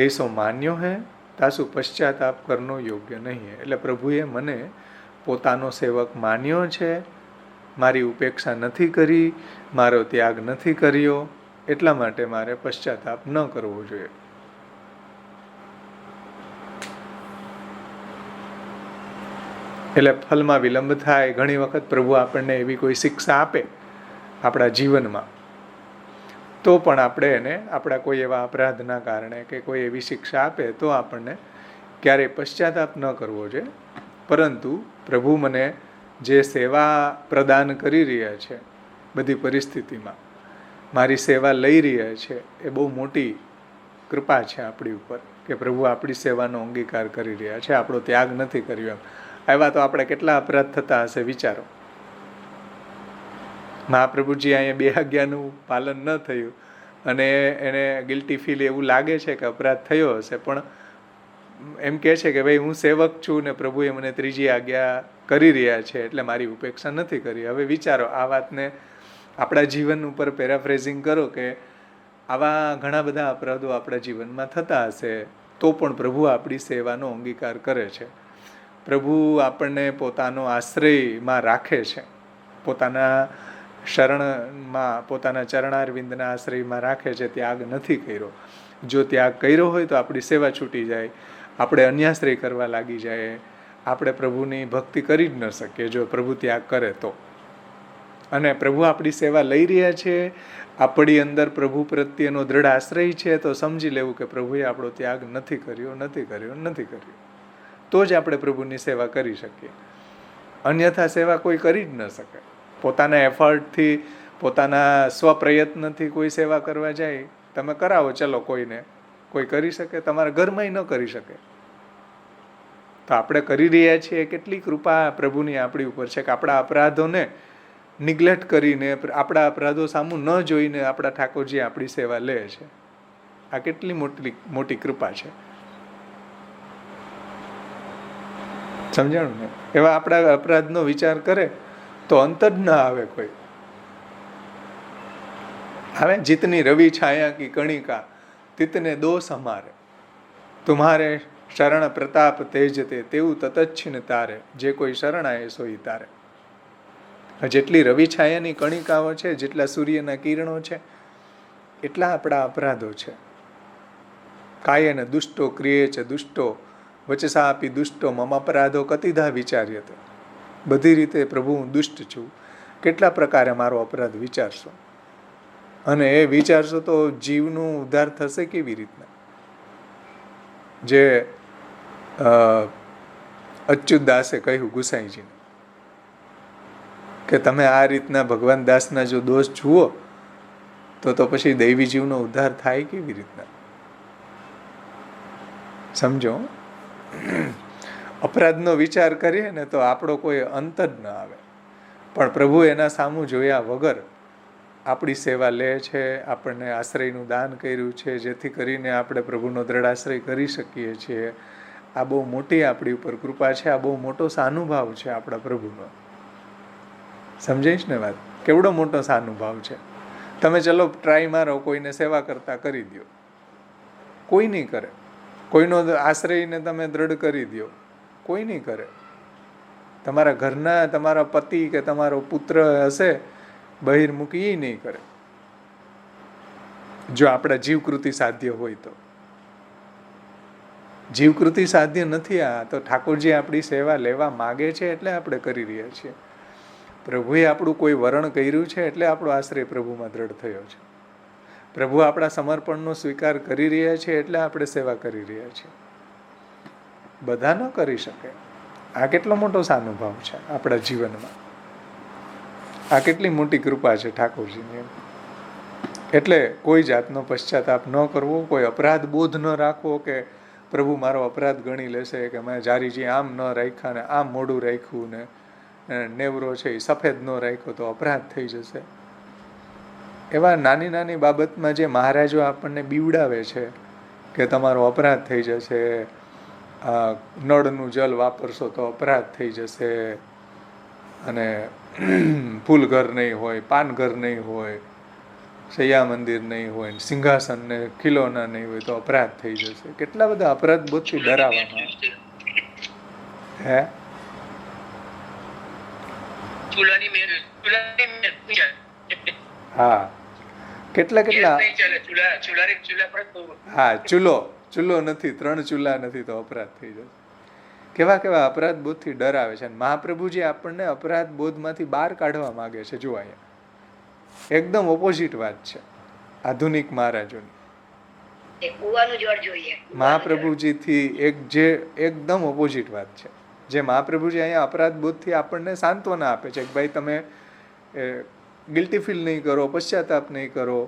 ऐसो मान्यो है तासु पश्चाताप करनो योग्य नहीं है. એટલે પ્રભુએ મને પોતાનો સેવક માન્યો છે, મારી ઉપેક્ષા નથી કરી, મારો ત્યાગ નથી કર્યો, એટલા માટે મારે પશ્ચાતાપ ન કરવો જોઈએ. એટલે ફલમાં વિલંબ થાય. ઘણી વખત પ્રભુ આપણને એવી કોઈ શિક્ષા આપે આપણા જીવનમાં, તો પણ આપણે એને આપણા કોઈ એવા અપરાધના કારણે કે કોઈ એવી શિક્ષા આપે તો આપણને ક્યારેય પશ્ચાતાપ ન કરવો જોઈએ. પરંતુ પ્રભુ મને જે સેવા પ્રદાન કરી રહ્યા છે, બધી પરિસ્થિતિમાં મારી સેવા લઈ રહ્યા છે, એ બહુ મોટી કૃપા છે આપણી ઉપર કે પ્રભુ આપણી સેવાનો અંગીકાર કરી રહ્યા છે, આપણો ત્યાગ નથી કર્યો. એવા તો આપણે કેટલા અપરાધ થતા હશે વિચારો. મહાપ્રભુજી અહીંયા 2 આજ્ઞાનું પાલન ન થયું અને એને ગિલ્ટી ફીલ એવું લાગે છે કે અપરાધ થયો હશે, પણ એમ કહે છે કે ભાઈ હું સેવક છું ને પ્રભુએ મને ત્રીજી આજ્ઞા કરી રહ્યા છે એટલે મારી ઉપેક્ષા નથી કરી. હવે વિચારો આ વાતને આપણા જીવન ઉપર પેરાફ્રેઝિંગ કરો કે આવા ઘણા બધા અપરાધો આપણા જીવનમાં થતા હશે, તો પણ પ્રભુ આપણી સેવાનો અંગીકાર કરે છે. પ્રભુ આપણને પોતાનો આશ્રયમાં રાખે છે, પોતાના શરણમાં, પોતાના ચરણારવિંદના આશ્રયમાં રાખે છે. ત્યાગ નથી કર્યો. જો ત્યાગ કર્યો હોય તો આપણી સેવા છૂટી જાય, આપણે અન્યાશ્રય કરવા લાગી જાય, આપણે પ્રભુની ભક્તિ કરી જ ન શકીએ જો પ્રભુ ત્યાગ કરે તો. અને પ્રભુ આપણી સેવા લઈ રહ્યા છે, આપણી અંદર પ્રભુ પ્રત્યેનો દ્રઢ આશ્રય છે, તો સમજી લેવું કે પ્રભુએ આપણો ત્યાગ નથી કર્યો, તો જ આપણે પ્રભુની સેવા કરી શકીએ. અન્યથા સેવા કોઈ કરી જ ન શકે. પોતાના એફર્ટથી, પોતાના સ્વપ્રયત્નથી કોઈ સેવા કરવા જાય, તમે કરાવો ચલો કોઈને, કોઈ કરી શકે? તમારા ઘરમાં ન કરી શકે. તો આપણે કરી રહ્યા છીએ, કેટલી કૃપા પ્રભુની આપણી ઉપર છે કે આપણા અપરાધોને નિગ્લેક્ટ કરીને, આપણા અપરાધો સામું ન જોઈને આપણા ઠાકોરજી આપણી સેવા લે છે. આ કેટલી મોટી કૃપા છે. સમજાણું ને? એવા આપણા અપરાધનો વિચાર કરે તો અંત જ ના આવે કોઈ. હવે જીતની રવિ છાયા કી કણિકા તિતને દોષ હમારે, તુમ્હારે શરણ પ્રતાપ તેજતે તેવું તતચ્છિન તારે, જે કોઈ શરણ આયે સોઈ તારે. જેટલી રવિ છાયાની કણિકાઓ છે, જેટલા સૂર્યના કિરણો છે, એટલા આપણા અપરાધો છે. કાયેન દુષ્ટો ક્રિયે છે દુષ્ટો વચસા આપી દુષ્ટો મમ અપરાધો કતિધા વિચાર્યતે. બધી રીતે પ્રભુ હું દુષ્ટ છું, કેટલા પ્રકારે મારો અપરાધ વિચારશો, અને એ વિચારશો તો જીવનું ઉદ્ધાર થશે કેવી રીતના? જે અચ્યુત દાસે કહ્યું ગુસાઈજીને કે તમે આ રીતના ભગવાન દાસના જો દોષ જુઓ તો પછી દૈવી જીવનો ઉદ્ધાર થાય કેવી રીતના? સમજો, અપરાધનો વિચાર કરીએ ને તો આપણો કોઈ અંત જ ન આવે. પણ પ્રભુ એના સામું જોયા વગર આપણી સેવા લે છે, આપણને આશ્રયનું દાન કર્યું છે, જેથી કરીને આપણે પ્રભુનો દ્રઢ આશ્રય કરી શકીએ છીએ. આ બહુ મોટી આપણી ઉપર કૃપા છે, આ બહુ મોટો સાનુભાવ છે આપણા પ્રભુનો. સમજાઈશ ને વાત? કેવડો મોટો સાનુભાવ છે. તમે ચલો ટ્રાય મારો, કોઈને સેવા કરતા કરી દો, કોઈ નહીં કરે. કોઈનો આશ્રયને તમે દ્રઢ કરી દો, કોઈ નહીં કરે. તમારા ઘરના, તમારા પતિ કે તમારો પુત્ર હશે બહિર્મુખી, એ નહીં કરે. જો આપણા જીવકૃતિ સાધ્ય હોય તો. જીવકૃતિ સાધ્ય નથી આ તો ઠાકોરજી આપણી સેવા લેવા માગે છે એટલે આપણે કરી રહ્યા છીએ. પ્રભુએ આપણું કોઈ વરણ કર્યું છે એટલે આપણો આશ્રય પ્રભુમાં દ્રઢ થયો છે. પ્રભુ આપણા સમર્પણનો સ્વીકાર કરી રહ્યા છે એટલે આપણે સેવા કરી રહ્યા છીએ. બધા ન કરી શકે. આ કેટલો મોટો સાનુભાવ છે આપણા જીવનમાં. આ કેટલી મોટી કૃપા છે ઠાકોરજીની. એટલે કોઈ જાતનો પશ્ચાતાપ ન કરવો, કોઈ અપરાધ બોધ ન રાખવો કે પ્રભુ મારો અપરાધ ગણી લેશે કે મેં જારીજી આમ ન રાખ્યા ને આમ મોઢું રાખ્યું ને નેવરો છે એ સફેદ ન રાખ્યો તો અપરાધ થઈ જશે. એવા નાની નાની બાબતમાં જે મહારાજો આપણને બીવડાવે છે કે તમારો અપરાધ થઈ જશે, નળનું જલ વાપરશો તો અપરાધ થઈ જશે, અને ફૂલઘર નહીં હોય, પાનઘર નહીં હોય, શૈયા મંદિર નહીં હોય, સિંહાસન ને ખીલોના નહીં હોય તો અપરાધ થઈ જશે. કેટલા બધા અપરાધ બોધથી ડરાવવામાં હે હા કેટલા હા ચૂલો નથી, 3 ચૂલા નથી તો અપરાધ થઈ જશે. કેવા કેવા અપરાધ બોધથી ડરાવે છે. મહાપ્રભુજી આપણને અપરાધ બોધમાંથી બહાર કાઢવા માંગે છે. જો અહીંયા એકદમ ઓપોઝિટ વાત છે આધુનિક મહારાજોની. મહાપ્રભુજીથી જે એકદમ ઓપોઝિટ વાત છે. જે મહાપ્રભુજી અહીંયા અપરાધ બોધથી આપણને સાંત્વના આપે છે કે ભાઈ તમે ગિલ્ટી ફીલ નહીં કરો, પશ્ચાતાપ નહીં કરો.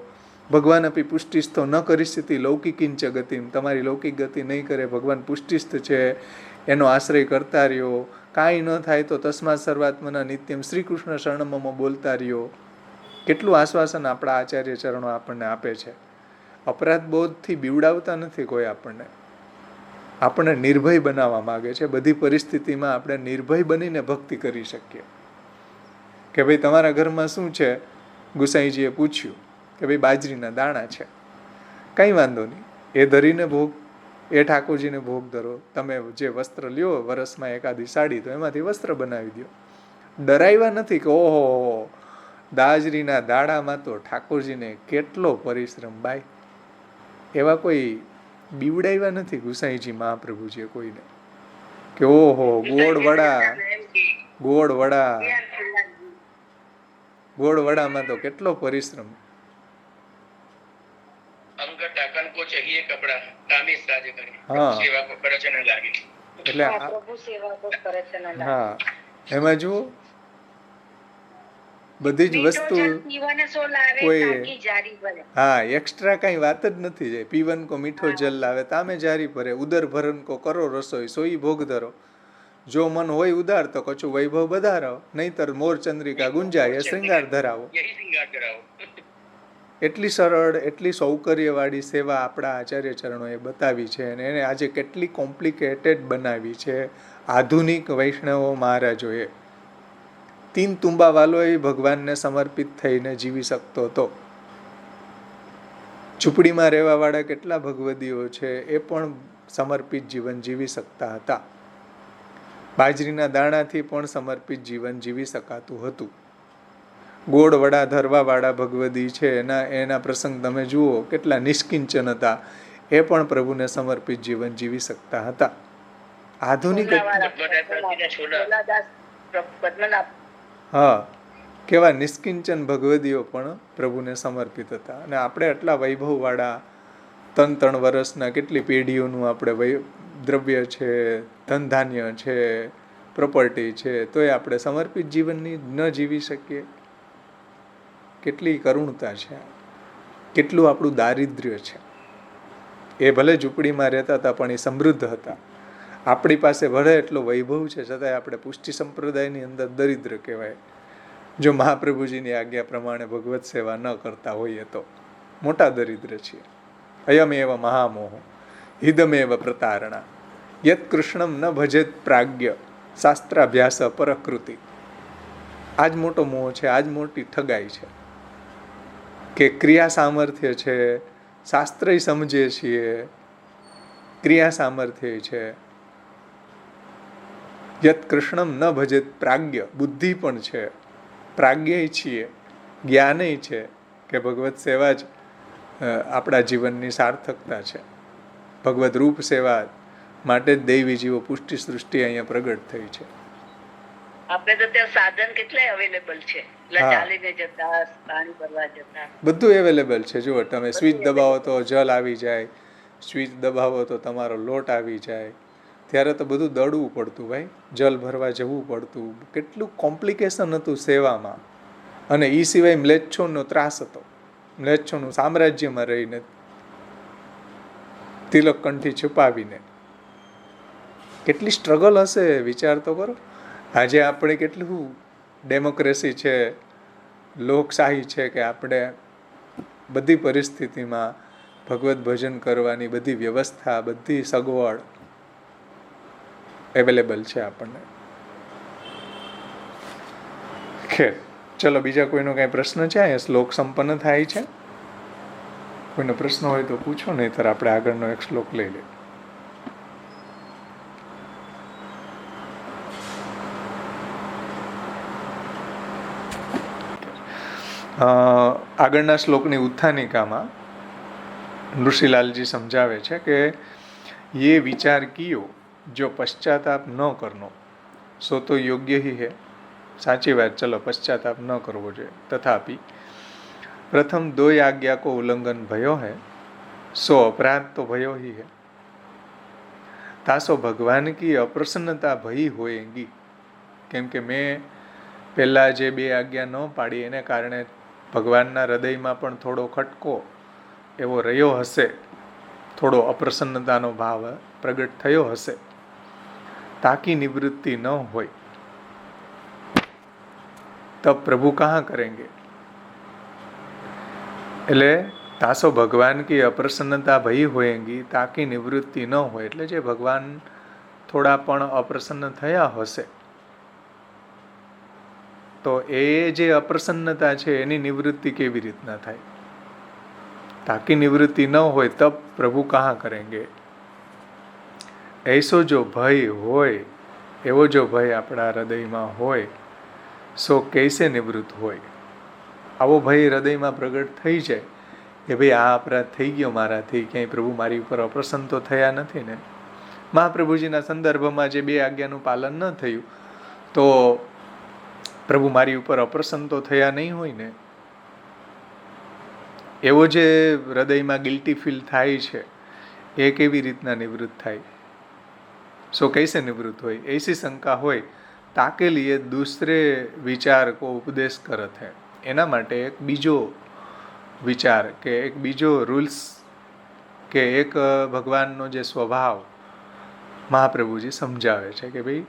ભગવાન અપી પુષ્ટિસ્થ ન પરિસ્થિતિ લૌકિકિંચ ગતિમ, તમારી લૌકિક ગતિ નહીં કરે, ભગવાન પુષ્ટિસ્થ છે, એનો આશ્રય કરતા રહ્યો. કાંઈ ન થાય તો તસ્માત સર્વાત્મના નિત્યમ શ્રી કૃષ્ણ શરણમમાં બોલતા રહ્યો. કેટલું આશ્વાસન આપણા આચાર્ય ચરણો આપણને આપે છે. અપરાધ બોધથી બીવડાવતા નથી કોઈ આપણને. આપણને નિર્ભય બનાવવા માગે છે. બધી પરિસ્થિતિમાં આપણે નિર્ભય બનીને ભક્તિ કરી શકીએ. કે ભાઈ તમારા ઘરમાં શું છે? ગુસાઈજીએ પૂછ્યું કે ભાઈ બાજરીના દાણા છે. કંઈ વાંધો નહીં, એ ધરીને ભોગ, એ ઠાકોરજીને ભોગ ધરો. તમે જે વસ્ત્ર લ્યો વરસમાં એકાદી સાડી, તો એમાંથી વસ્ત્ર બનાવી દો. ડરાવ્યા નથી કે ઓહો બાજરીના દાડામાં તો ઠાકોરજીને કેટલો પરિશ્રમ બાય. એવા કોઈ બીવડાવ્યા નથી ગુસાઈજી મહાપ્રભુજીએ કોઈને કે ઓહો ગોળ વડામાં તો કેટલો પરિશ્રમ. એટલે હા એમાં જુઓ બધી જ વસ્તુ કોઈ એક્સ્ટ્રા કઈ વાત જ નથી. જાય પીવન કો મીઠો જલ લાવે તામે જારી ભરે, ઉદર ભરન કો કરો રસોઈ સોઈ ભોગ ધરો. જો મન હોય ઉદાર તો કચું વૈભવ વધારો, નહીતર મોર ચંદ્રિકા ગુંજાય શ્રૃંગાર ધરાવો. એટલી સરળ, એટલી સૌકર્યવાળી સેવા આપણા આચાર્ય ચરણોએ બતાવી છે અને એને આજે કેટલી કોમ્પ્લિકેટેડ બનાવી છે આધુનિક વૈષ્ણવો મહારાજોએ. 3 તુંબાવાલો એ ભગવાનને સમર્પિત થઈને જીવી શકતો હતો. ઝૂંપડીમાં રહેવાવાળા કેટલા ભગવદીઓ છે એ પણ સમર્પિત જીવન જીવી શકતા હતા. બાજરીના દાણાથી પણ સમર્પિત જીવન જીવી શકાતું હતું. ગોળ વડા ધરવાવાળા ભગવદી છે એના પ્રસંગ તમે જુઓ કેટલા નિષ્કિંચન હતા. એ પણ પ્રભુને સમર્પિત જીવન જીવી શકતા હતા. આધુનિક હા કેવા નિષ્કિંચન ભગવદીઓ પણ પ્રભુને સમર્પિત હતા. અને આપણે આટલા વૈભવવાળા 3 વર્ષના કેટલી પેઢીઓનું આપણે દ્રવ્ય છે, ધન ધાન્ય છે, પ્રોપર્ટી છે, તોય આપણે સમર્પિત જીવનની ન જીવી શકીએ. કેટલી કરુણતા છે, કેટલું આપણું દારિદ્ર્ય છે. એ ભલે ઝૂંપડીમાં રહેતા હતા પણ એ સમૃદ્ધ હતા. આપણી પાસે ભલે એટલો વૈભવ છે છતાંય આપણે પુષ્ટિ સંપ્રદાયની અંદર દરિદ્ર કહેવાય જો મહાપ્રભુજીની આજ્ઞા પ્રમાણે ભગવત સેવા ન કરતા હોઈએ તો. મોટા દરિદ્ર છીએ. અયમેવ મહામોહ હિદમેવ પ્રતારણા યત કૃષ્ણમ ન ભજેત પ્રાજ્ઞ શાસ્ત્રાભ્યાસ પરકૃતિ. આ જ મોટો મોહ છે, આ જ મોટી ઠગાઈ છે કે ક્રિયા સામર્થ્ય છે, શાસ્ત્રય સમજીએ છીએ, ક્રિયા સામર્થ્ય છે. યત કૃષ્ણમ ન ભજેત પ્રાજ્ઞ, બુદ્ધિ પણ છે, પ્રાજ્ઞય છીએ, જ્ઞાનય છે કે ભગવત સેવા જ આપણા જીવનની સાર્થકતા છે. ભગવદ રૂપ સેવા માટે જ દૈવી જીવો પુષ્ટિ સૃષ્ટિ અહીંયા પ્રગટ થઈ છે. આપણે તો ત્યાં સાધન કેટલાય અવેલેબલ છે, એટલે હા. ચાલીને જતા, પાણી ભરવા જતા. બધું અવેલેબલ છે. જુઓ, તમે સ્વિચ દબાવો તો જલ આવી જાય, સ્વિચ દબાવો તો તમારો લોટ આવી જાય. ત્યારે તો બધું દળવું પડતું ભાઈ, જલ ભરવા જવું પડતું, કેટલું કોમ્પ્લિકેશન હતું સેવામાં. અને એ સિવાય મ્લેચ્છોનો ત્રાસ હતો. મ્લેચ્છોનું સામ્રાજ્યમાં રહીને તિલકકંઠી છુપાવીને કેટલી સ્ટ્રગલ હશે, વિચાર તો કરો. આજે આપણે કેટલું ડેમોક્રેસી છે, લોકશાહી છે કે આપણે બધી પરિસ્થિતિમાં ભગવત ભજન કરવાની બધી વ્યવસ્થા, બધી સગવડ અવેલેબલ છે આપણને. ખેર, ચલો બીજા કોઈનો કાંઈ પ્રશ્ન છે? અહીંયા શ્લોક સંપન્ન થાય છે. કોઈનો પ્રશ્ન હોય તો પૂછો, નહીંતર આપણે આગળનો એક શ્લોક લઈ લઈએ. આગળના શ્લોકની ઉત્થાનિકામાં ઋષિલાલજી સમજાવે છે કે ये विचार कियो जो पश्चाताप न करनो सो तो योग्य ही है. साची बात, चलो पश्चाताप न करवो જોઈએ. तथापि प्रथम 2 आज्ञा को उल्लंघन भयो है सो अपराध तो भयो ही है. तासो भगवान की अप्रसन्नता भई होएगी. केम के मैं પહેલા જે 2 આજ્ઞા ન પાડી એને કારણે ભગવાનના હૃદયમાં પણ થોડો ખટકો એવો રહ્યો હશે, થોડો અપ્રસન્નતાનો ભાવ પ્રગટ થયો હશે. તાકી નિવૃત્તિ ન હોય તબ પ્રભુ કહાં કરેંગે. એટલે તાસો ભગવાન કી અપ્રસન્નતા ભઈ હોએંગી, તાકી નિવૃત્તિ ન હોય એટલે જે ભગવાન થોડા પણ અપ્રસન્ન થયા હશે તો એ જે અપ્રસન્નતા છે એની નિવૃત્તિ કેવી રીતના થાય. તાકી નિવૃત્તિ ન હોય તબ પ્રભુ કહાં કરેંગે. ऐसो जो भय હોય, એવો જો ભય આપણા હૃદયમાં હોય સો કૈસે નિવૃત્ત હોય. આવો ભય હૃદયમાં પ્રગટ થઈ જાય કે ભાઈ આ અપરાધ થઈ ગયો મારાથી, ક્યાંય પ્રભુ મારી ઉપર અપ્રસન્ન તો થયા નથી ને. મહાપ્રભુજીના સંદર્ભમાં જે 2 આજ્ઞાનું પાલન ન થયું તો પ્રભુ મારી ઉપર અપ્રસન્ન તો થયા નહીં હોય ને. એવો જે હૃદયમાં ગિલ્ટી ફીલ થાય છે એ કેવી રીતના નિવૃત્ત થાય. सो कैसे निवृत्त હોય. ऐसी शंका હોય ताके लिए दूसरे विचार को उपदेश करत है. એના માટે એક બીજો વિચાર કે એક બીજો રૂલ્સ કે એક ભગવાનનો જે સ્વભાવ મહાપ્રભુજી સમજાવે છે કે ભાઈ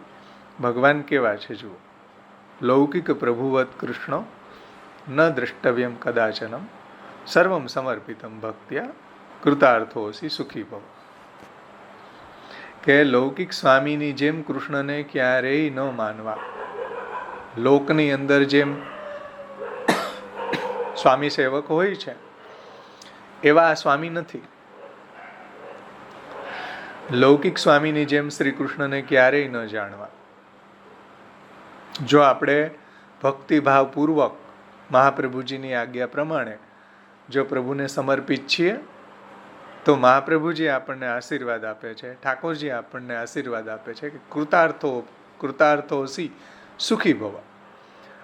ભગવાન કેવા છે. જુઓ, લૌકિક પ્રભુવત કૃષ્ણો ન દ્રષ્ટવ્યમ કદાચનમ સર્વમ સમર્પિતમ ભક્ત્યા કૃતાર્થોસી સુખી ભવ. કે લૌકિક સ્વામીની જેમ કૃષ્ણને ક્યારેય ન માનવા. લોકની અંદર જેમ સ્વામી સેવક હોય છે એવા આ સ્વામી નથી. લૌકિક સ્વામીની જેમ શ્રી કૃષ્ણને ક્યારેય ન જાણવા. જો આપણે ભક્તિભાવપૂર્વક મહાપ્રભુજીની આજ્ઞા પ્રમાણે જો પ્રભુને સમર્પિત છીએ તો મહાપ્રભુજી આપણને આશીર્વાદ આપે છે, ઠાકોરજી આપણને આશીર્વાદ આપે છે કે કૃતાર્થોસી સુખી ભવ.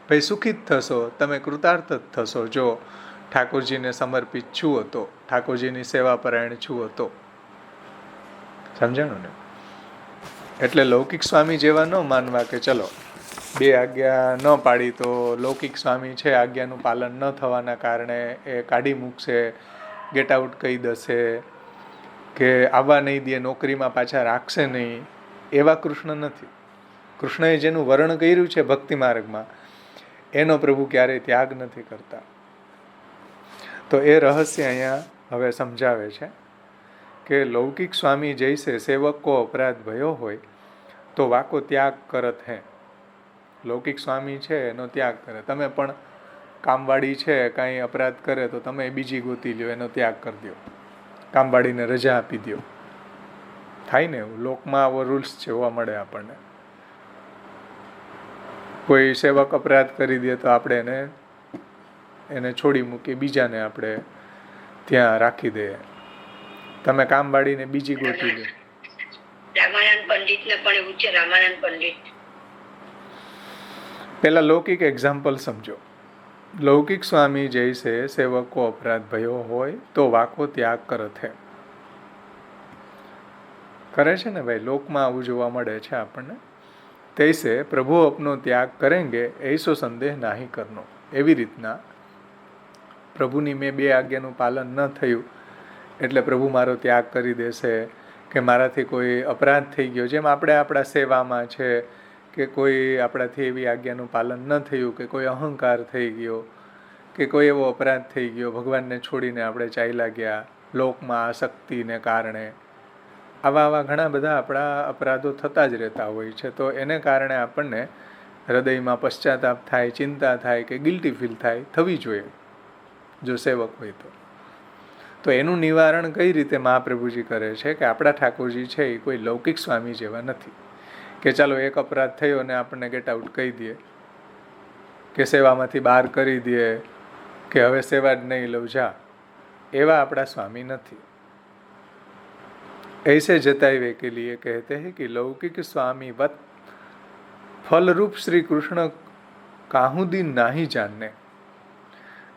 ભાઈ સુખી જ થશો, તમે કૃતાર્થ જ થશો જો ઠાકોરજીને સમર્પિત છુઓ તો, ઠાકોરજીની સેવા પરાયણ છુઓ તો. સમજાણું ને? એટલે લૌકિક સ્વામી જેવા ન માનવા કે ચલો 2 આજ્ઞા ન પાડી તો લૌકિક સ્વામી છે, આજ્ઞાનું પાલન ન થવાના કારણે એ કાઢી મૂકશે, ગેટ આઉટ કહી દેશે કે આવવા નહીં દે, નોકરીમાં પાછા રાખશે નહીં. એવા કૃષ્ણ નથી. કૃષ્ણએ જેનું વર્ણન કર્યું છે ભક્તિ માર્ગમાં એનો પ્રભુ ક્યારેય ત્યાગ નથી કરતા. તો એ રહસ્ય અહીંયા હવે સમજાવે છે કે લૌકિક સ્વામી જૈસે સેવકો અપરાધ ભયો હોય તો વાકો ત્યાગ કરત હે. લૌકિક સ્વામી છે એનો ત્યાગ કરે. તમે પણ કામવાળી છે કાંઈ અપરાધ કરે તો તમે બીજી ગોતી લ્યો, એનો ત્યાગ કરી દો, કામવાળીને રજા આપી દો. થાય ને એવું? લોકમાં આવો રૂલ્સ જોવા મળે આપણને. કોઈ સેવક અપરાધ કરી દે તો આપણે એને છોડી મૂકીએ, બીજાને આપણે ત્યાં રાખી દે. તમે કામ વાળીને બીજી ગોતી લો. રામાનંદ પંડિત ને પણ એવું છે. રામાનંદ પંડિત પેલા લૌકિક એક્ઝામ્પલ સમજો. લૌકિક સ્વામી જૈસે સેવકો અપરાધ ભયો હોય તો વાકો ત્યાગ કરત હે. કરે છે ને ભાઈ, લોકમાં આવું જોવા મળે છે આપણને. તૈસે પ્રભુ અપનો ત્યાગ કરેંગે એસો સંદેહ નાહી કરનો. એવી રીતના પ્રભુની મેં 2 આજ્ઞાનું પાલન ન થયું એટલે પ્રભુ મારો ત્યાગ કરી દેશે, કે મારાથી કોઈ અપરાધ થઈ ગયો, જેમ આપણે આપણા સેવામાં છે કે કોઈ આપણાથી એવી આજ્ઞાનું પાલન ન થયું, કે કોઈ અહંકાર થઈ ગયો, કે કોઈ એવો અપરાધ થઈ ગયો, ભગવાનને છોડીને આપણે ચાલ્યા ગયા લોકમાં આસક્તિને કારણે. આવા ઘણા બધા આપણા અપરાધો થતા જ રહેતા હોય છે. તો એને કારણે આપણને હૃદયમાં પશ્ચાતાપ થાય, ચિંતા થાય, કે ગિલ્ટી ફીલ થાય, થવી જોઈએ જો સેવક હોય તો. તો એનું નિવારણ કઈ રીતે મહાપ્રભુજી કરે છે કે આપણા ઠાકોરજી છે એ કોઈ લૌકિક સ્વામી જેવા નથી કે ચાલો એક અપરાધ થયો ને આપણને ગેટ આઉટ કહી દે, કે સેવામાંથી બહાર કરી દે, કે હવે સેવા જ નહીં લઉં જા. એવા આપણા સ્વામી નથી. ऐसे जतावे के लिए कहते हैं कि लौकिक स्वामी वत फलरूप श्री कृष्ण काहू दिन नाही जानने.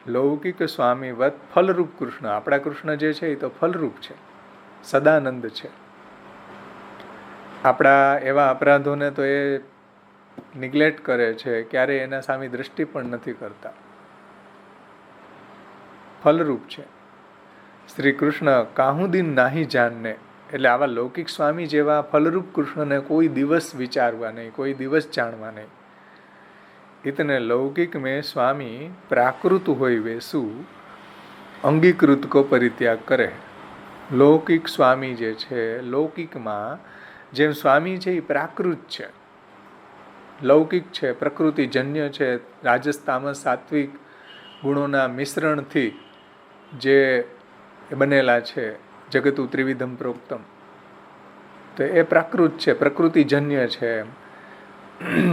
લૌકિક સ્વામી વત ફલરૂપ કૃષ્ણ, આપણા કૃષ્ણ જે છે એ તો ફલરૂપ છે, સદાનંદ છે. આપણા એવા અપરાધોને તો એ નિગ્લેક્ટ કરે છે, ક્યારેય એના સામે દ્રષ્ટિ પણ નથી કરતા. ફલરૂપ છે શ્રી કૃષ્ણ કાહુ દિન નાહી જાનને. એટલે આવા લૌકિક સ્વામી જેવા ફલરૂપ કૃષ્ણને કોઈ દિવસ વિચારવા નહીં, કોઈ દિવસ જાણવા નહીં. इतने लौकिक में स्वामी प्राकृत હોય વેસુ અંગીકૃત કો પરિત્યાગ કરે. લૌકિક સ્વામી જે છે, લૌકિકમાં જેમ સ્વામી છે એ પ્રાકૃત છે, લૌકિક છે, પ્રકૃતિજન્ય છે, રાજસ તામસ સાત્વિક ગુણોના મિશ્રણથી જે બનેલા છે, જગતું ત્રિવિધમ પ્રોક્તમ, તો એ પ્રાકૃત છે, પ્રકૃતિજન્ય છે,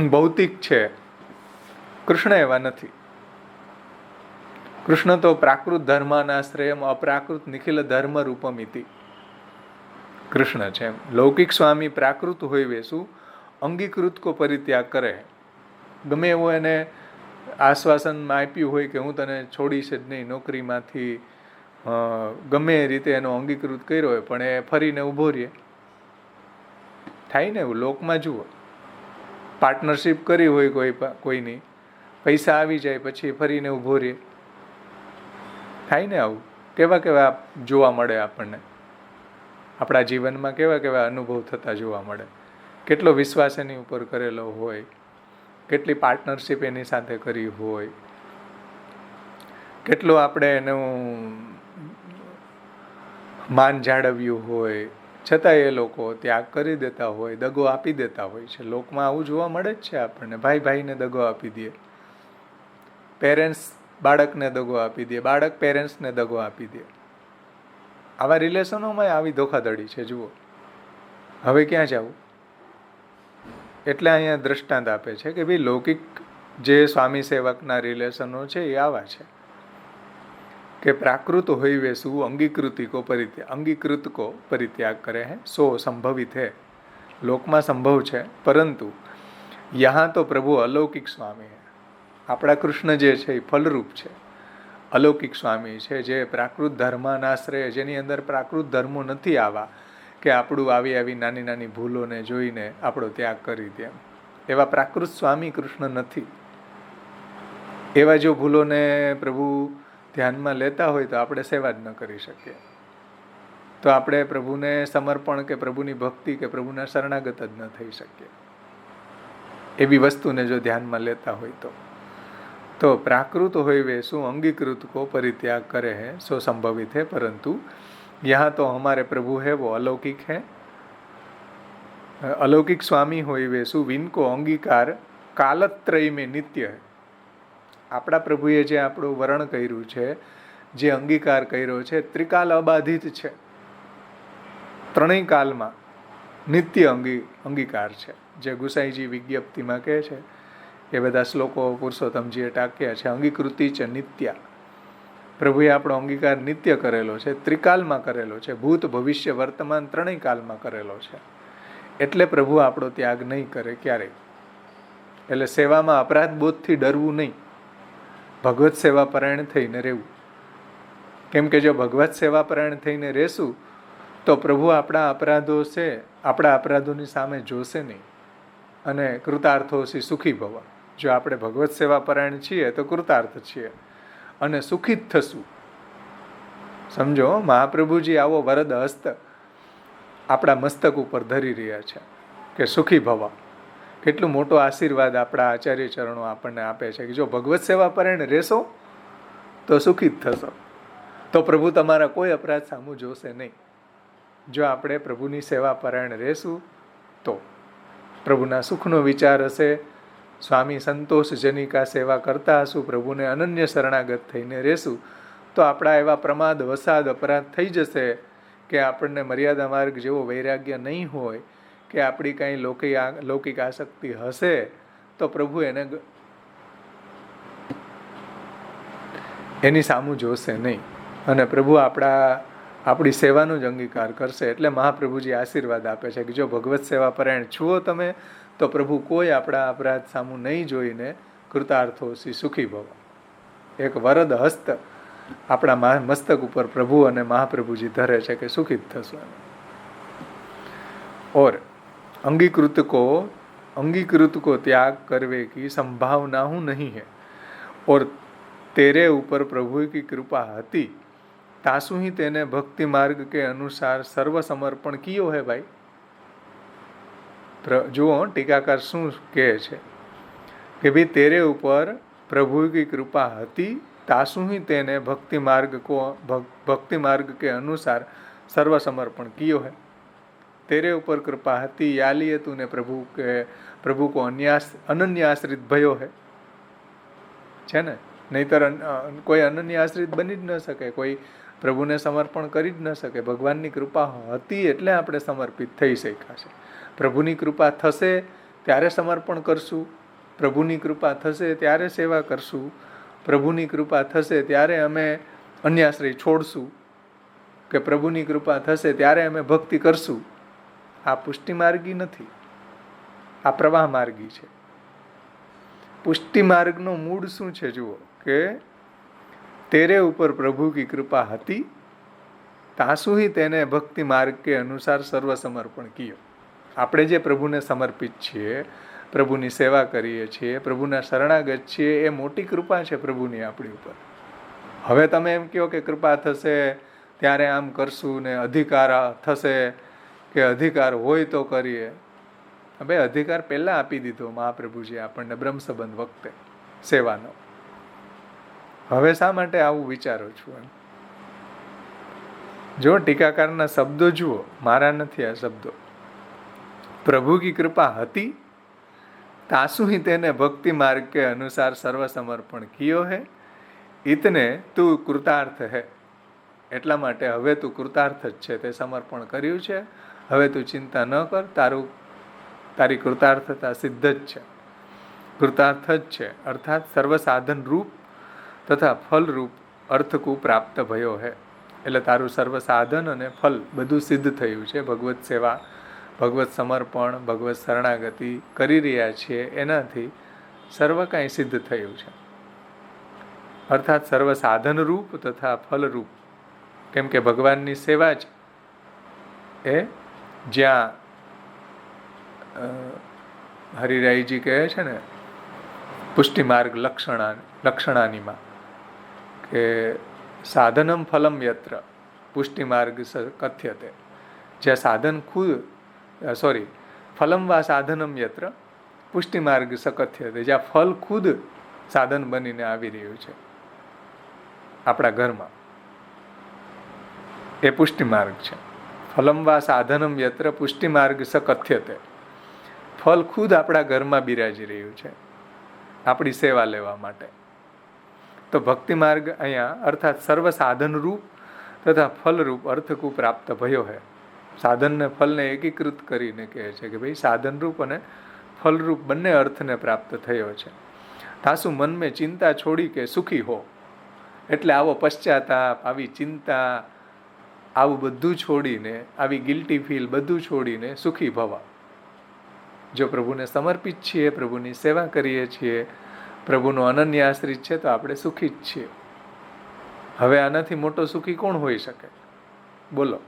ભૌતિક છે. કૃષ્ણ એવા નથી. કૃષ્ણ તો પ્રાકૃત ધર્માનાશ્રયમ અપ્રાકૃત નિખિલ ધર્મ રૂપમિતિ કૃષ્ણ છે. લૌકિક સ્વામી પ્રાકૃત હોય વેસુ અંગીકૃત કો પરિત્યાગ કરે. ગમે એવો એને આશ્વાસનમાં આપ્યું હોય કે હું તને છોડીશ જ નહીં નોકરીમાંથી, ગમે એ રીતે એનો અંગીકૃત કર્યો હોય, પણ એ ફરીને ઊભો રહે. થાય ને એવું લોકમાં જુઓ. પાર્ટનરશિપ કરી હોય કોઈની, પૈસા આવી જાય પછી ફરીને ઊભો રહે. થાય ને આવું. કેવા કેવા જોવા મળે આપણને આપણા જીવનમાં, કેવા કેવા અનુભવ થતા જોવા મળે. કેટલો વિશ્વાસ એની ઉપર કરેલો હોય, કેટલી પાર્ટનરશિપ એની સાથે કરી હોય, કેટલો આપણે એનું માન જાળવ્યું હોય, છતાં એ લોકો ત્યાગ કરી દેતા હોય, દગો આપી દેતા હોય છે. લોકમાં આવું જોવા મળે જ છે આપણને. ભાઈ ભાઈને દગો આપી દે, પેરેન્ટ્સ બાળકને દગો આપી દે, બાળક પેરેન્ટ્સને દગો આપી દે. આવા રિલેશનોમાં આવી ધોખાધડી છે. જુઓ હવે ક્યાં જવું. એટલે અહીંયા દ્રષ્ટાંત આપે છે કે ભાઈ લૌકિક જે સ્વામી સેવકના રિલેશનો છે એ આવા છે કે પ્રાકૃત હોય વેસુ અંગીકૃતિ કો પરિત્યાગ, અંગીકૃત કો પરિત્યાગ કરે હે. સો સંભવિત હે, લોકમાં સંભવ છે, પરંતુ યહાં તો પ્રભુ અલૌકિક સ્વામી હે. આપણા કૃષ્ણ જે છે એ ફલરૂપ છે, અલૌકિક સ્વામી છે, જે પ્રાકૃત ધર્માનાશ્રય, જેની અંદર પ્રાકૃત ધર્મો નથી આવા કે આપણું આવી નાની નાની ભૂલોને જોઈને આપણો ત્યાગ કરી દે. એવા પ્રાકૃત સ્વામી કૃષ્ણ નથી. એવા જો ભૂલોને પ્રભુ ધ્યાનમાં લેતા હોય તો આપણે સેવા જ ન કરી શકીએ. તો આપણે પ્રભુને સમર્પણ કે પ્રભુની ભક્તિ કે પ્રભુના શરણાગત જ ન થઈ શકીએ. એવી વસ્તુને જો ધ્યાનમાં લેતા હોય તો પ્રાકૃત હોય वे શું अंगीकृत को परित्याग करे हैं सो संभवित है, परंतु यहाँ तो हमारे प्रभु है वो अलौकिक है. अलौकिक स्वामी હોય वे શું વિनको અંગીકાર કાલત્રય में નિત્ય है. આપણા પ્રભુએ જે આપણું વરણ કર્યું છે, જે અંગીકાર કર્યો છે, ત્રિકાલ અબાધિત છે. ત્રણેય કાલમાં નિત્ય અંગીકાર છે. જે ગુસાઈજી વિજ્ઞપ્તિમાં કહે છે, એ બધા શ્લોકો પુરુષોત્તમજીએ ટાંક્યા છે. અંગીકૃતિ છે નિત્યા, પ્રભુએ આપણો અંગીકાર નિત્ય કરેલો છે, ત્રિકાલમાં કરેલો છે, ભૂત ભવિષ્ય વર્તમાન ત્રણેય કાલમાં કરેલો છે. એટલે પ્રભુ આપણો ત્યાગ નહીં કરે ક્યારેય. એટલે સેવામાં અપરાધ બોધથી ડરવું નહીં, ભગવત સેવા પરાયણ થઈને રહેવું. કેમ કે જો ભગવત સેવા પરાયણ થઈને રહેશું તો પ્રભુ આપણા અપરાધો છે, આપણા અપરાધોની સામે જોશે નહીં અને કૃતાર્થોસી સુખી ભવ. જો આપણે ભગવત સેવા પરાયણ છીએ તો કૃતાર્થ છીએ અને સુખી જ થશું. સમજો, મહાપ્રભુજી આવો વરદ હસ્ત આપણા મસ્તક ઉપર ધરી રહ્યા છે કે સુખી ભવ. કેટલું મોટો આશીર્વાદ આપણા આચાર્ય ચરણો આપણને આપે છે કે જો ભગવત સેવા પરાયણ રહેશો તો સુખી જ થશો, તો પ્રભુ તમારા કોઈ અપરાધ સામું જોશે નહીં. જો આપણે પ્રભુની સેવા પરાયણ રહેશું તો પ્રભુના સુખનો વિચાર હશે, સ્વામી સંતોષજનિકા સેવા કરતા હશું, પ્રભુને અનન્ય શરણાગત થઈને રહેશું તો આપણા એવા પ્રમાદ વસાદ અપરાધ થઈ જશે કે આપણને મર્યાદા માર્ગ જેવો વૈરાગ્ય નહીં હોય કે આપણી કાંઈ લૌકિક આસક્તિ હશે તો પ્રભુ એની સામું જોશે નહીં અને પ્રભુ આપણી સેવાનો જ અંગીકાર કરશે. એટલે મહાપ્રભુજી આશીર્વાદ આપે છે કે જો ભગવત સેવા પરાયણ છુઓ તમે તો પ્રભુ કોઈ આપણા અપરાધ સામું નહીં જોઈને કૃતાર્થોસી સુખી ભવ. એક વરદ હસ્ત આપણા મસ્તક ઉપર પ્રભુ અને મહાપ્રભુજી ધરે છે કે સુખી જ થશો. और अंगीकृत को त्याग करवे की संभावना हूँ नहीं है और तेरे ऊपर प्रभु की कृपा हती तासु ही तेने भक्ति मार्ग के अनुसार सर्व समर्पण कियो है भाई. जुओ टीकाकार शू कहे छे कि भाई तेरे ऊपर प्रभु की कृपा हती तासु ही तेने भक्ति मार्ग के अनुसार सर्व समर्पण कियो है. तेरे ऊपर कृपा हती या लिए तूने प्रभु को अनन्य आश्रित भयो है ने. नहींतर कोई अनन्य आश्रित बनी ज न सके, कोई प्रभुने समर्पण करी ज न सके. भगवाननी कृपा हती एटले आपणे समर्पित थई शक्या छे. प्रभुनी कृपा थशे त्यारे समर्पण करशुं, प्रभुनी कृपा थशे त्यारे सेवा करशुं, प्रभुनी कृपा थशे त्यारे अमे अन्याश्रय छोड़शुं के प्रभुनी कृपा थशे त्यारे अमे भक्ति करशुं. आ पुष्टि मार्गी नहीं, आ प्रवाह मार्गी है. पुष्टि मार्गनो मूળ શું છે જુઓ કે तेरे ऊपर प्रभु की कृपा हती तासु ही तेने भक्ति मार्ग के अनुसार सर्व समर्पण कियो. આપણે જે પ્રભુને સમર્પિત છીએ, પ્રભુની સેવા કરીએ છીએ, પ્રભુના શરણાગત છીએ, એ મોટી કૃપા છે પ્રભુની આપણી ઉપર. હવે તમે એમ કહો કે કૃપા થશે ત્યારે આમ કરશું ને અધિકાર થશે કે અધિકાર હોય તો કરીએ. હવે અધિકાર પહેલા આપી દીધો મહાપ્રભુજી આપણને બ્રહ્મ સંબંધ વખતે સેવાનો. હવે શા માટે આવું વિચારો છું એમ? જો ટીકાકારના શબ્દો જુઓ, મારા નથી આ શબ્દો. प्रभु की कृपा हती तासु ही तेने भक्ति मार्ग के अनुसार सर्व समर्पण कियो है इतने तू कृतार्थ है. એટલા માટે હવે તું કૃતાર્થ જ છે, તે સમર્પણ કર્યું છે. હવે તું ચિંતા ન કર, તારી કૃતાર્થતા સિદ્ધ જ છે, કૃતાર્થ જ છે. અર્થાત સર્વ સાધન રૂપ તથા ફલ રૂપ અર્થકુ પ્રાપ્ત ભયો હે. એટલે તારું સર્વ સાધન અને ફલ બધું સિદ્ધ થયું છે. ભગવત સેવા, ભગવત સમર્પણ, ભગવત શરણાગતિ કરી રહ્યા છીએ એનાથી સર્વ કાંઈ સિદ્ધ થયું છે. અર્થાત સર્વ સાધન રૂપ તથા ફલ રૂપ. કેમ કે ભગવાનની સેવા જ એ જ્યાં હરિરાયજી કહે છે ને પુષ્ટિ માર્ગ લક્ષણાનીમાં કે સાધનમ ફલમ યત્ર પુષ્ટિ માર્ગ કથ્યતે. જ્યાં સાધન ખુદ ફલમ વા સાધનમ યત્ર પુષ્ટિ માર્ગ સકથ્યતે. જ્યાં ફલ ખુદ સાધન બનીને આવી રહ્યું છે આપણા ઘરમાં, એ પુષ્ટિ માર્ગ છે. ફલમ વા સાધનમ યત્ર પુષ્ટિ માર્ગ સકથ્યતે. ફલ ખુદ આપણા ઘરમાં બિરાજી રહ્યું છે આપણી સેવા લેવા માટે. તો ભક્તિ માર્ગ અહીંયા અર્થાત સર્વ સાધન રૂપ તથા ફલરૂપ અર્થકુ પ્રાપ્ત ભયો હે. સાધનને ફલને એકીકૃત કરીને કહે છે કે ભાઈ સાધનરૂપ અને ફલરૂપ બંને અર્થને પ્રાપ્ત થયો છે. તાસુ મન મેં ચિંતા છોડી કે સુખી હો. એટલે આવો પશ્ચાતાપ, આવી ચિંતા, આવું બધું છોડીને, આવી ગિલ્ટી ફીલ બધું છોડીને સુખી ભવા. જો પ્રભુને સમર્પિત છીએ, પ્રભુની સેવા કરીએ છીએ, પ્રભુનો અનન્ય આશ્રિત છે, તો આપણે સુખી જ છીએ. હવે આનાથી મોટો સુખી કોણ હોઈ શકે? બોલો.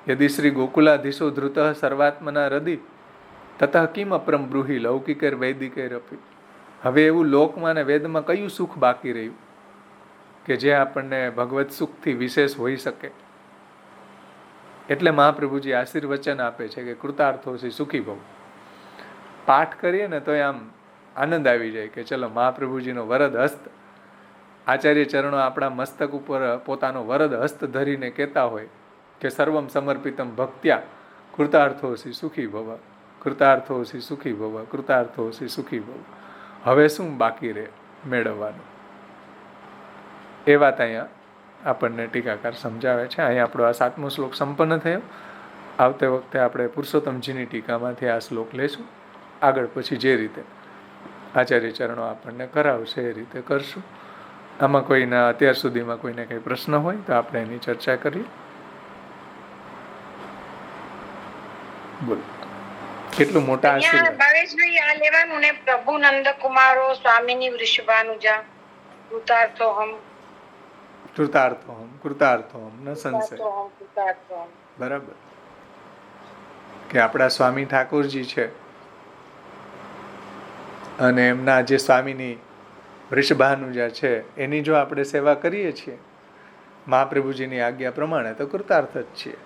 યદિ શ્રી ગોકુલાધીશો ધૃત સર્વાત્મના હૃદય તતઃ કિમ અપરમ બ્રૂહી લૌકિકૈર વૈદિકૈરપી. હવે એવું લોકમાં ને વેદમાં કયું સુખ બાકી રહ્યું કે જે આપણને ભગવત સુખથી વિશેષ હોઈ શકે? એટલે મહાપ્રભુજી આશીર્વચન આપે છે કે કૃતાર્થોસી સુખી ભવ. પાઠ કરીએ ને તો આમ આનંદ આવી જાય કે ચલો મહાપ્રભુજીનો વરદ હસ્ત, આચાર્ય ચરણો આપણા મસ્તક ઉપર પોતાનો વરદ હસ્ત ધરીને કહેતા હોય કે સર્વમ સમર્પિતમ ભક્ત્યા કૃતાર્થોસી સુખી ભવ, કૃતાર્થોસી સુખી ભવ, કૃતાર્થોસી સુખી ભવ. હવે શું બાકી રહે મેળવવાનું? એ વાત અહીંયા આપણને ટીકાકાર સમજાવે છે. અહીંયા આપણો આ 7મો શ્લોક સંપન્ન થયો. આવતે વખતે આપણે પુરુષોત્તમજીની ટીકામાંથી આ શ્લોક લઈશું. આગળ પછી જે રીતે આચાર્ય ચરણો આપણને કરાવશે એ રીતે કરશું. આમાં કોઈના અત્યાર સુધીમાં કોઈને કંઈ પ્રશ્ન હોય તો આપણે એની ચર્ચા કરીએ. બોલો, કેટલું મોટા આશીર્વાદ. ભાવેશભાઈ આ લેવાનું ને પ્રભુ નંદકુમારો સ્વામીની વૃષભાનુજા કૃતાર્થોહમ, કૃતાર્થોહમ, કૃતાર્થોહમ ન સંશય. કૃતાર્થોહમ. બરાબર કે આપણા સ્વામી ઠાકોરજી છે અને એમના જે સ્વામીની વૃષભાનુજા છે એની જો આપણે સેવા કરીએ છીએ મહાપ્રભુજીની આજ્ઞા પ્રમાણે તો કૃતાર્થ જ છીએ.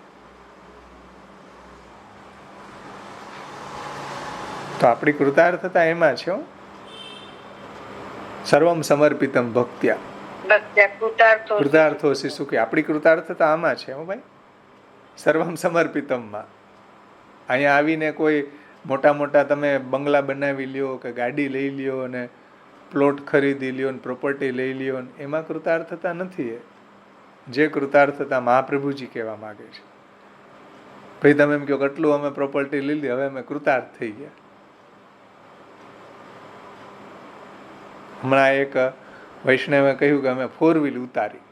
તો આપણી કૃતાર્થતા એમાં છે. સર્વમ સમર્પિતમ ભક્ત્યા કૃતાર્થોસી સુખી. આપણી કૃતાર્થતા આમાં છે હો ભાઈ, સર્વમ સમર્પિતમમાં. અહીંયા આવીને કોઈ મોટા મોટા તમે બંગલા બનાવી લ્યો કે ગાડી લઈ લ્યો અને પ્લોટ ખરીદી લ્યો ને પ્રોપર્ટી લઈ લ્યો ને એમાં કૃતાર્થતા નથી. જે કૃતાર્થતા મહાપ્રભુજી કહેવા માગે છે. ભાઈ તમે એમ કહો કેટલું અમે પ્રોપર્ટી લઈ લીધી, હવે અમે કૃતાર્થ થઈ ગયા. હમણાં એક વૈષ્ણવે કહ્યું કે અમે 4 વ્હીલ ઉતારી,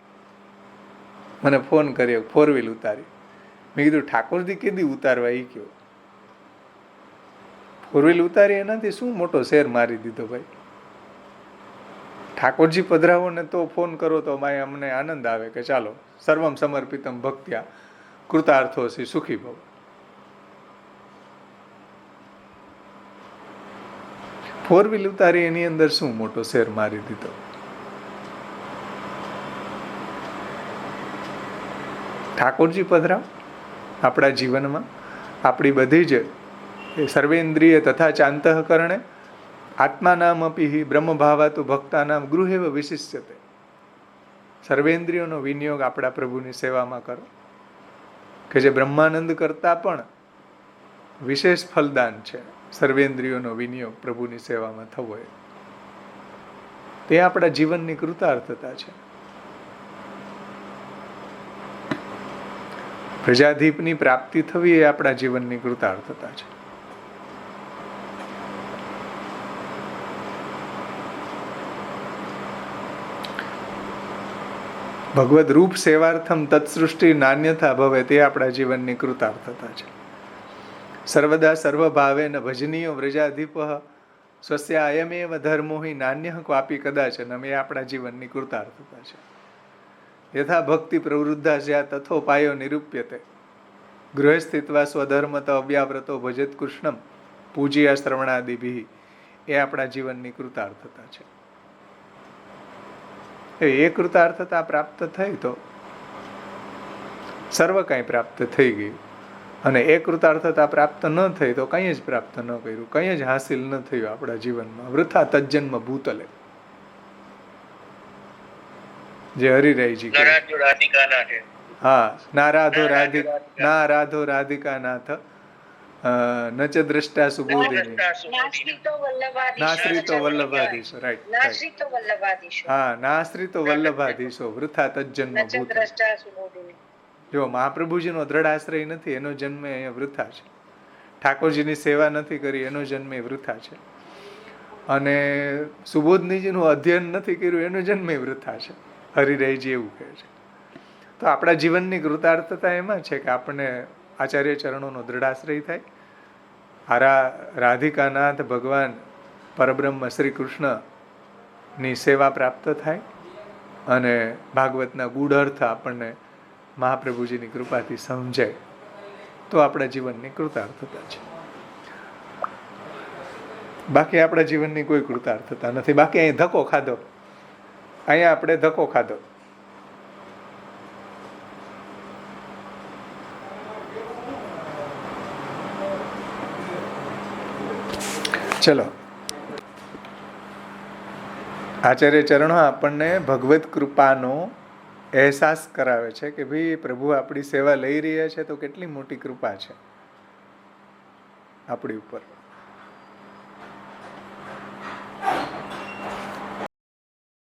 મને ફોન કર્યો 4 વ્હીલ ઉતારી. મેં કીધું ઠાકોરજી કેદી ઉતારવા એ કયો? 4 વ્હીલ ઉતારી એનાથી શું મોટો શેર મારી દીધો ભાઈ? ઠાકોરજી પધરાવો ને તો ફોન કરો તો માય અમને આનંદ આવે કે ચાલો સર્વમ સમર્પિતમ ભક્ત્યા કૃતાર્થોસી સુખી ભવ. ફોર વ્હીલ ઉતારી એની અંદર શું મોટો શેર મારી દીધો? ઠાકોરજી પધરાવ આપણા જીવનમાં. આપણી બધી જ સર્વેન્દ્રિય તથા ચાંતઃકરણે આત્માનામ અપી બ્રહ્મભાવાતુ ભક્તાનામ ગૃહેવ વિશિષ્યતે. સર્વેન્દ્રિયોનો વિનિયોગ આપણા પ્રભુની સેવામાં કરો કે જે બ્રહ્માનંદ કરતાં પણ વિશેષ ફલદાન છે. સર્વેન્દ્રિયોનો વિનિયોગ પ્રભુની સેવામાં થવો એ તે આપણા જીવનની કૃતાર્થતા છે. પ્રજાધીપની પ્રાપ્તિ થવી એ આપણા જીવનની કૃતાર્થતા છે. ભગવદ રૂપ સેવાર્થમ તત્સૃષ્ટિ નાન્યથા ભવે તે આપણા જીવનની કૃતાર્થતા છે. સર્વદા સર્વભાવેન ભજનીયો વ્રજાધિપ સ્વસ્ય અયમેવ ધર્મો હિ નાન્ય ક્વાપી કદાચન એ આપણા જીવનની કૃતાર્થતા છે. યથા ભક્તિ પ્રવૃદ્ધા જ્યાં તથોપાયો નિરૂપ્યતે ગૃહે સ્થિત્વા સ્વધર્મત અવ્યાવ્રતો ભજત કૃષ્ણમ પૂજ્યા શ્રવણાદિભિ એ આપણા જીવનની કૃતાર્થતા છે. એ કૃતાર્થતા પ્રાપ્ત થઈ તો સર્વ કંઈ પ્રાપ્ત થઈ ગયું, અને એ કૃતાર્થતા પ્રાપ્ત ન થઈ તો કંઈ જ પ્રાપ્ત ન કર્યું, કંઈ જ હાસિલ ન થયું આપણા જીવનમાં. વૃથા તજ્જન્મ ભૂતલે, જે હરિરાયજી હા ના રાધો રાધિકા નાથ નચ દ્રષ્ટા સુબોધિની નાશ્રિતો વલ્લભાધીશો. રાઈટ, હા નાશ્રિતો વલ્લભાધીશો વૃથા તજ્જન્મ ભૂતલે. જો મહાપ્રભુજીનો દ્રઢ આશ્રય નથી એનો જન્મ અહીંયા વૃથા છે. ઠાકોરજીની સેવા નથી કરી એનો જન્મ વૃથા છે. અને સુબોધનીજીનું અધ્યયન નથી કર્યું એનો જન્મ વૃથા છે. હરી રહી છે એવું કહે છે. તો આપણા જીવનની કૃતાર્થતા એમાં છે કે આપણને આચાર્ય ચરણોનો દૃઢાશ્રય થાય, રાધિકાનાથ ભગવાન પરબ્રહ્મ શ્રી કૃષ્ણની સેવા પ્રાપ્ત થાય અને ભાગવતના ગૂઢ અર્થ આપણને મહાપ્રભુજીની કૃપાથી સમજાય, તો આપણા જીવનની કૃતાર્થતા છે. બાકી આપણા જીવનની કોઈ કૃતાર્થતા નથી. બાકી અહીં ધક્કો ખાધો, અહીંયા આપણે ધક્કો ખાધો. ચલો, આચાર્ય ચરણો આપણને ભગવત કૃપાનો અહેસાસ કરાવે છે કે ભાઈ પ્રભુ આપણી સેવા લઈ રહ્યા છે તો કેટલી મોટી કૃપા છે આપણી ઉપર.